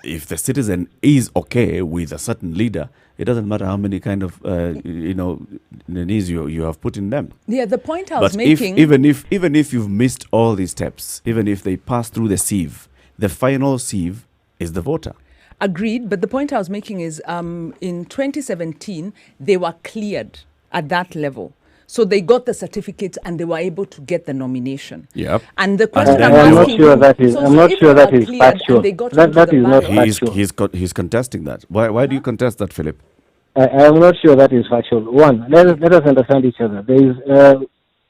if the citizen is okay with a certain leader, it doesn't matter how many kind of knees you have put in them. Yeah, the point I But was making. even if you've missed all these steps, even if they pass through the sieve, the final sieve is the voter. Agreed, but the point I was making is in 2017, they were cleared at that level. So they got the certificates and they were able to get the nomination. Yep. And the question then I'm they asking were- I'm not if sure they that were is cleared and factual. they got That onto the is not ballot- factual. He's contesting that. Why do you contest that, Philip? I am not sure that is factual. One, let us understand each other. There is,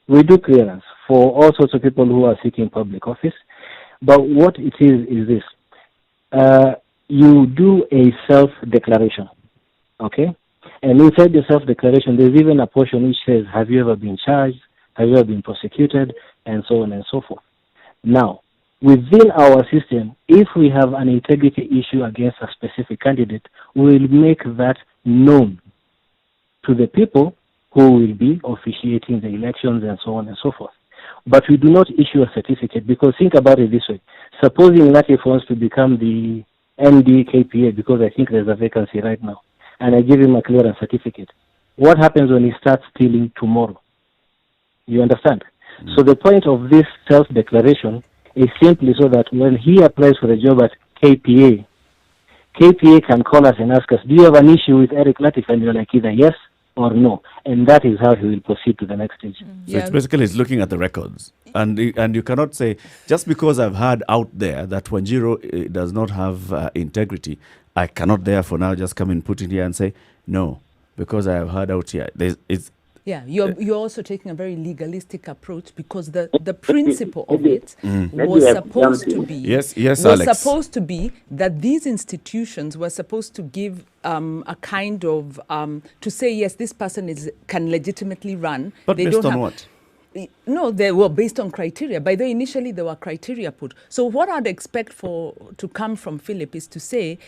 we do clearance for all sorts of people who are seeking public office, but what it is this: you do a self-declaration, okay? And inside the self-declaration, there's even a portion which says, "Have you ever been charged? Have you ever been prosecuted?" and so on and so forth. Now, within our system, if we have an integrity issue against a specific candidate, we will make that known to the people who will be officiating the elections and so on and so forth. But we do not issue a certificate, because think about it this way. Supposing Latif wants to become the MD KPA, because I think there's a vacancy right now, and I give him a clearance certificate. What happens when he starts stealing tomorrow? You understand? So the point of this self-declaration is simply so that when he applies for a job at KPA, KPA can call us and ask us, "Do you have an issue with Eric Latif?" And you're like, either yes or no. And that is how he will proceed to the next stage. So it's basically he's looking at the records. And you cannot say, just because I've heard out there that Wanjiru does not have integrity, I cannot therefore now just come and put it here and say, no, because I have heard out here. Yeah, you're also taking a very legalistic approach, because the principle of it was supposed to be Yes, was Alex. supposed to be that these institutions were supposed to give a kind of to say, yes, this person can legitimately run. But They based don't on have- what? No, they were based on criteria. By the way, initially there were criteria put. So what I'd expect to come from Philip is to say,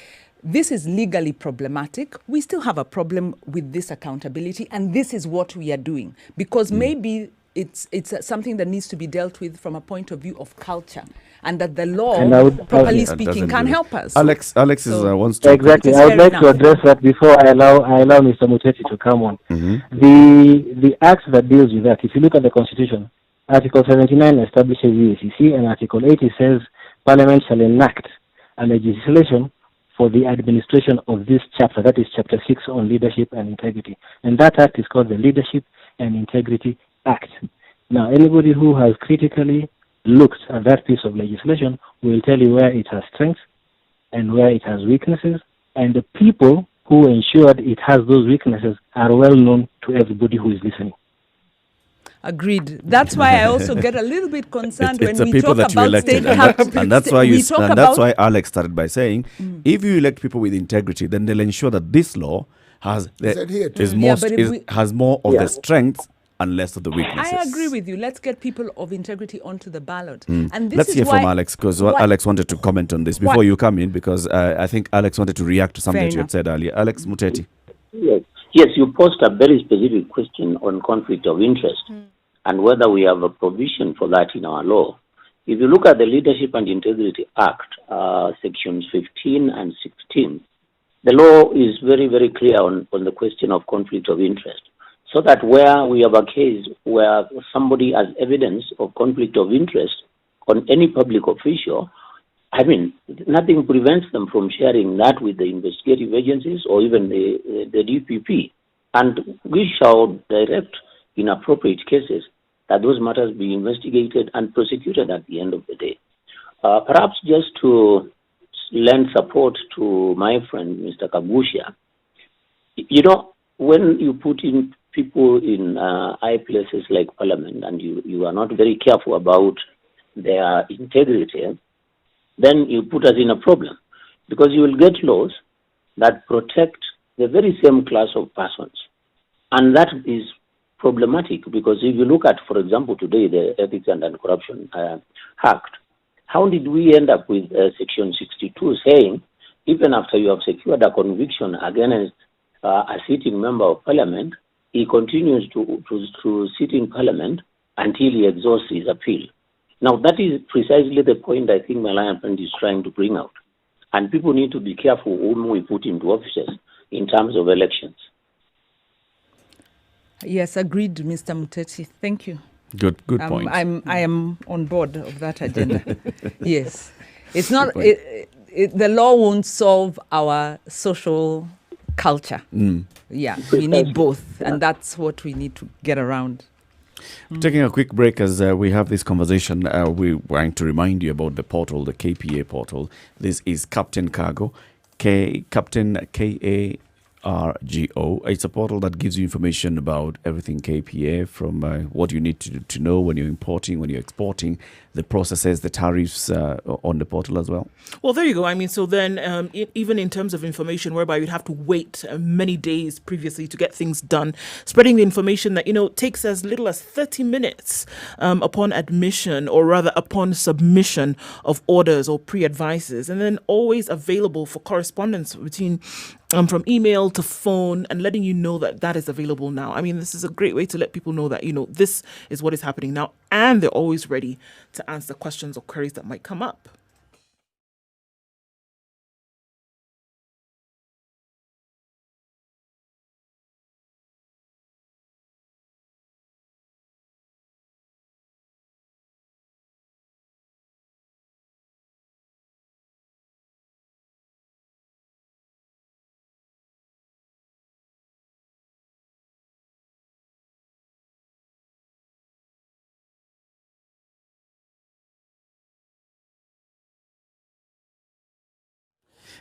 this is legally problematic. We still have a problem with this accountability, and this is what we are doing. Because maybe it's something that needs to be dealt with from a point of view of culture, and that the law, And I would- properly Yeah, That speaking, doesn't can do it. help us. Alex So- wants to... Exactly. It's I would fair like to enough. address that before I allow Mr. Muteti to come on. The act that deals with that, if you look at the Constitution, Article 79 establishes EACC, and Article 80 says Parliament shall enact a legislation for the administration of this chapter. That is Chapter 6 on leadership and integrity. And that act is called the Leadership and Integrity Act. Now, anybody who has critically looked at that piece of legislation will tell you where it has strengths and where it has weaknesses, and the people who ensured it has those weaknesses are well known to everybody who is listening. Agreed. That's why I also get a little bit concerned It's when the we people talk that you about elected, state and that's why we talk that's about- why Alex started by saying, if you elect people with integrity, then they'll ensure that this law has adhered to. is Yeah, most but if we- has more of the strengths and less of the weaknesses. I agree with you. Let's get people of integrity onto the ballot. And this Let's is hear why, from Alex, because why- Alex wanted to comment on this before you come in, because I think Alex wanted to react to something Fair that you had enough. said earlier. Alex Muteti. Yes, you posed a very specific question on conflict of interest and whether we have a provision for that in our law. If you look at the Leadership and Integrity Act, sections 15 and 16, the law is very, very clear on the question of conflict of interest. So that where we have a case where somebody has evidence of conflict of interest on any public official, I mean, nothing prevents them from sharing that with the investigative agencies or even the DPP. And we shall direct, in appropriate cases, that those matters be investigated and prosecuted at the end of the day. Perhaps just to lend support to my friend, Mr. Kagushia, when you put in people in high places like Parliament and you are not very careful about their integrity, then you put us in a problem, because you will get laws that protect the very same class of persons. And that is problematic, because if you look at, for example, today, the Ethics and Anti-Corruption Act, how did we end up with Section 62 saying, even after you have secured a conviction against a sitting member of Parliament, he continues to sit in Parliament until he exhausts his appeal? Now, that is precisely the point I think my lion friend is trying to bring out. And people need to be careful whom we put into offices in terms of elections. Yes, agreed, Mr. Muteti. Thank you. Good point. I am on board of that agenda. Yes. It's not, the law won't solve our social culture. Yeah, we need both, and that's what we need to get around. Taking a quick break as we have this conversation, we're going to remind you about the portal, the KPA portal. This is Captain Cargo, Captain KARGO. It's a portal that gives you information about everything KPA, from what you need to know when you're importing, when you're exporting, the processes, the tariffs on the portal as well. Well, there you go. I mean, so then even in terms of information whereby you'd have to wait many days previously to get things done, spreading the information that, takes as little as 30 minutes upon admission, or rather upon submission of orders or pre-advices, and then always available for correspondence between from email to phone, and letting you know that is available now. I mean, this is a great way to let people know that, this is what is happening now, and they're always ready to answer questions or queries that might come up.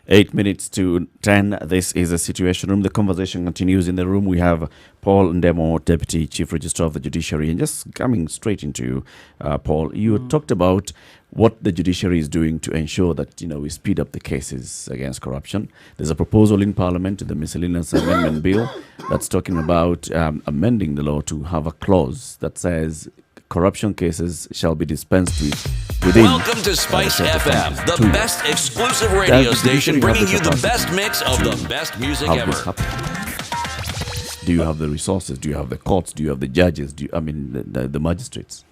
Eight minutes to 10. This is a Situation Room. The conversation continues. In the room, we have Paul Ndemo, Deputy Chief Registrar of the Judiciary. And just coming straight into Paul, you talked about what the judiciary is doing to ensure that we speed up the cases against corruption. There's a proposal in Parliament to the Miscellaneous Amendment Bill that's talking about amending the law to have a clause that says corruption cases shall be dispensed with within. Welcome to Spice FM, the best exclusive radio station, bringing you the best mix of the best music ever. Do you have the resources? Do you have the courts? Do you have the judges? The magistrates?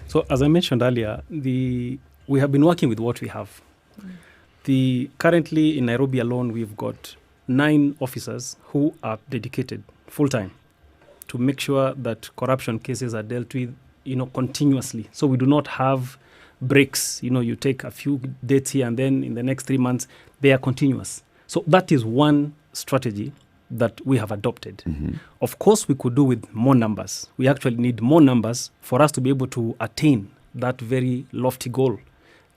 So, as I mentioned earlier, we have been working with what we have. Currently in Nairobi alone, we've got 9 officers who are dedicated full-time to make sure that corruption cases are dealt with continuously. So we do not have breaks. You take a few dates here and then in the next 3 months, they are continuous. So that is one strategy that we have adopted. Of course, we could do with more numbers. We actually need more numbers for us to be able to attain that very lofty goal.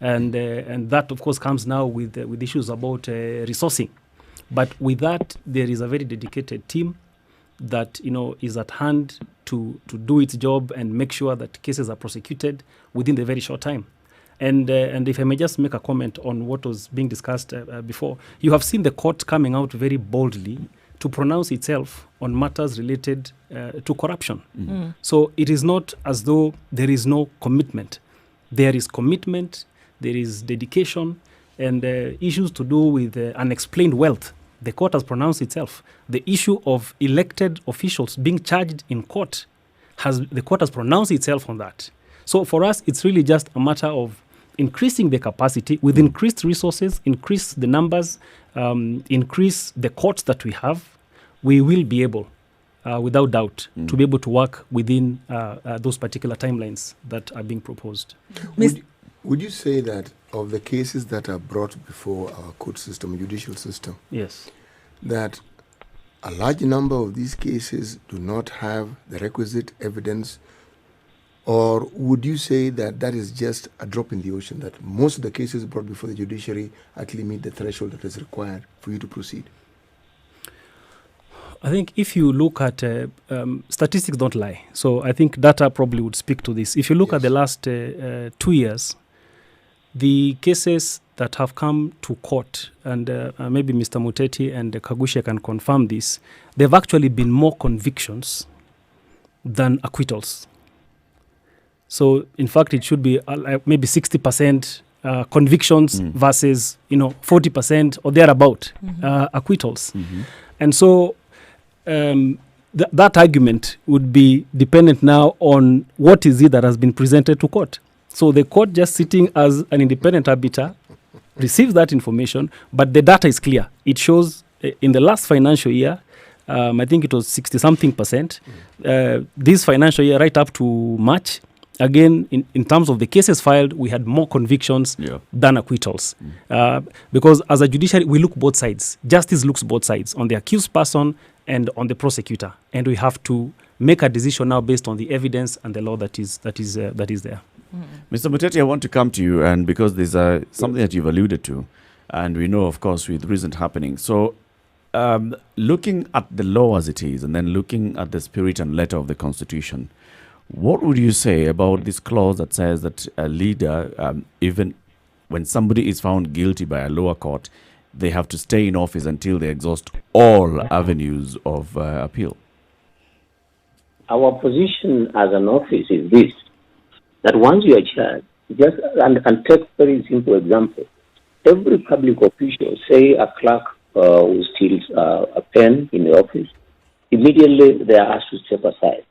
And that, of course, comes now with issues about resourcing. But with that, there is a very dedicated team that is at hand to do its job and make sure that cases are prosecuted within the very short time. And if I may just make a comment on what was being discussed before, you have seen the court coming out very boldly to pronounce itself on matters related to corruption. So it is not as though there is no commitment. There is commitment, there is dedication, and issues to do with unexplained wealth. The court has pronounced itself. The issue of elected officials being charged in court, the court has pronounced itself on that. So for us, it's really just a matter of increasing the capacity with increased resources, increase the numbers, increase the courts that we have. We will be able, without doubt, to be able to work within those particular timelines that are being proposed. Would you say that of the cases that are brought before our court system, judicial system, yes, that a large number of these cases do not have the requisite evidence Or would you say that that is just a drop in the ocean, that most of the cases brought before the judiciary actually meet the threshold that is required for you to proceed? I think if you look at statistics don't lie, so I think data probably would speak to this. If you look at the last 2 years, the cases that have come to court, and maybe Mr. Muteti and Kagusha can confirm this, there have actually been more convictions than acquittals. So, in fact, it should be maybe 60% convictions versus 40% or thereabout acquittals. And so that argument would be dependent now on what is it that has been presented to court. So the court, just sitting as an independent arbiter, receives that information, but the data is clear. It shows in the last financial year, I think it was 60-something%. This financial year, right up to March, again, in terms of the cases filed, we had more convictions than acquittals. Because as a judiciary, we look both sides. Justice looks both sides, on the accused person and on the prosecutor. And we have to make a decision now based on the evidence and the law that is there. Mr. Muteti, I want to come to you, and because there's something that you've alluded to, and we know, of course, with recent happening. So, looking at the law as it is, and then looking at the spirit and letter of the Constitution, what would you say about this clause that says that a leader, even when somebody is found guilty by a lower court, they have to stay in office until they exhaust all avenues of appeal? Our position as an office is this, that once you are charged, and take very simple example, every public official, say a clerk who steals a pen in the office, immediately they are asked to step aside.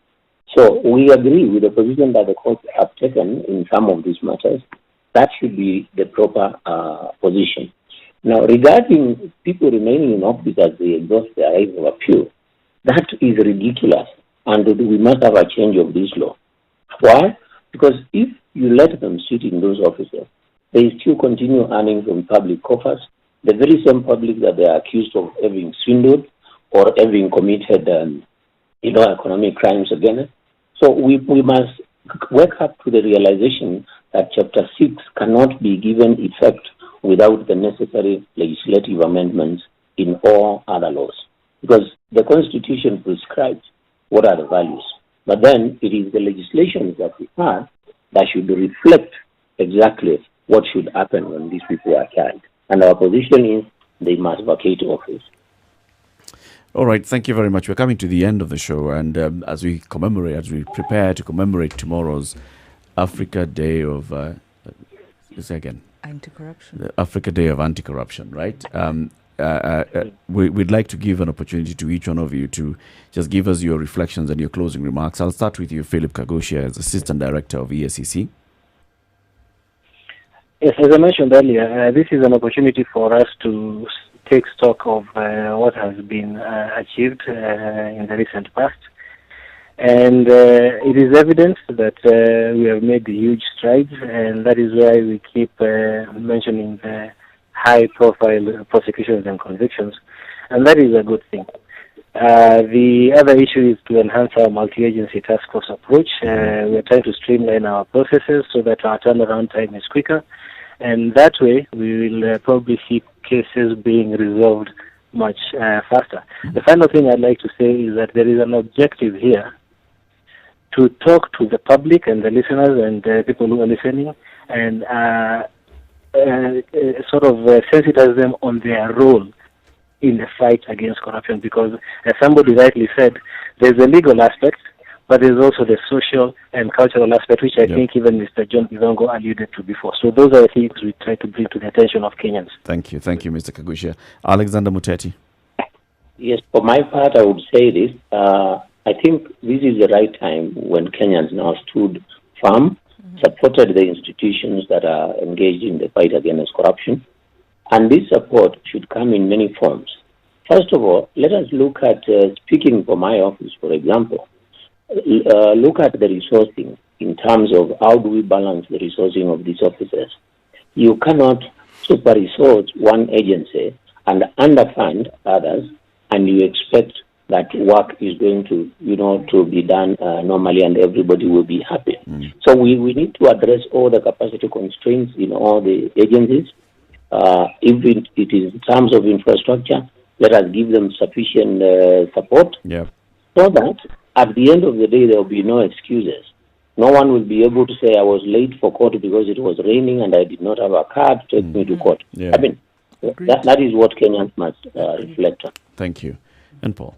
So we agree with the position that the courts have taken in some of these matters. That should be the proper position. Now, regarding people remaining in office as they exhaust their right of appeal, that is ridiculous, and we must have a change of this law. Why? Because if you let them sit in those offices, they still continue earning from public coffers, the very same public that they are accused of having swindled or having committed economic crimes against. So we must wake up to the realization that Chapter 6 cannot be given effect without the necessary legislative amendments in all other laws. Because the Constitution prescribes what are the values. But then it is the legislation that we have that should reflect exactly what should happen when these people are tried. And our position is they must vacate office. All right, thank you very much. We're coming to the end of the show, and as we prepare to commemorate tomorrow's Africa Day of Anti-corruption. The Africa Day of Anti-Corruption, right? We'd like to give an opportunity to each one of you to just give us your reflections and your closing remarks. I'll start with you, Philip Kagusha, as Assistant Director of EACC. Yes, as I mentioned earlier, this is an opportunity for us to take stock of what has been achieved in the recent past. And it is evident that we have made huge strides, and that is why we keep mentioning the high-profile prosecutions and convictions, and that is a good thing. The other issue is to enhance our multi-agency task force approach. We are trying to streamline our processes so that our turnaround time is quicker, and that way we will probably see cases being resolved much faster. The final thing I'd like to say is that there is an objective here to talk to the public and the listeners and the people who are listening and sort of sensitize them on their role in the fight against corruption, because as somebody rightly said, there's a legal aspect, but there's also the social and cultural aspect, which I think even Mr. John Bizongo alluded to before. So those are the things we try to bring to the attention of Kenyans. Thank you, Mr. Kagusha. Alexander Muteti. Yes, for my part, I would say this. I think this is the right time when Kenyans now stood firm, supported the institutions that are engaged in the fight against corruption. And this support should come in many forms. First of all, let us look at, speaking for my office, for example, look at the resourcing in terms of how do we balance the resourcing of these officers. You cannot super-resource one agency and underfund others, and you expect that work is going to, to be done normally and everybody will be happy. So we need to address all the capacity constraints in all the agencies. If it is in terms of infrastructure, let us give them sufficient support so that at the end of the day, there will be no excuses. No one will be able to say, I was late for court because it was raining and I did not have a car to take me to court. I mean, that is what Kenyans must reflect on. Thank you. And Paul?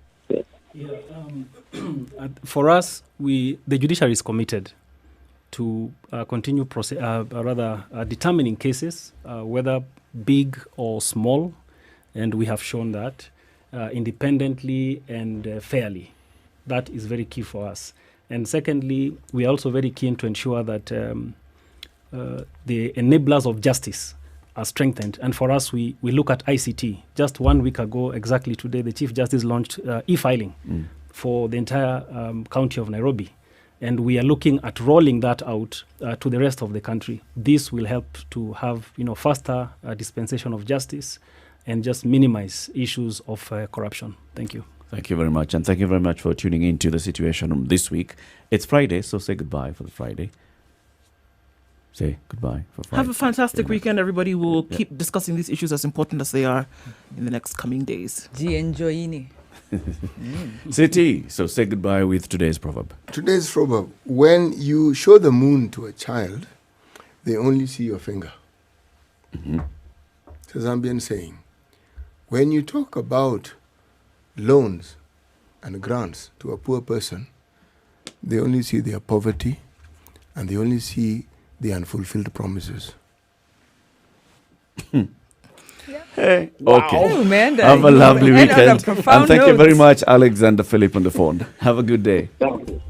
For us, the judiciary is committed to continue determining cases, whether big or small, and we have shown that independently and fairly. That is very key for us. And secondly, we are also very keen to ensure that the enablers of justice are strengthened. And for us, we look at ICT. Just 1 week ago, exactly today, the Chief Justice launched e-filing for the entire county of Nairobi. And we are looking at rolling that out to the rest of the country. This will help to have faster dispensation of justice and just minimize issues of corruption. Thank you. Thank you very much. And thank you very much for tuning in to the Situation Room this week. It's Friday, so say goodbye for the Friday. Say goodbye for Friday. Have a fantastic weekend, everybody. We'll keep discussing these issues as important as they are in the next coming days. Jienjoini. City, so say goodbye with today's proverb. Today's proverb: when you show the moon to a child, they only see your finger. It's a Zambian saying. When you talk about loans and grants to a poor person, they only see their poverty and they only see the unfulfilled promises. Hey, Wow. okay. Oh, man, Have a lovely you went on a weekend. profound And thank you very note. much, Alexander Philip on the phone. Have a good day. Thank you.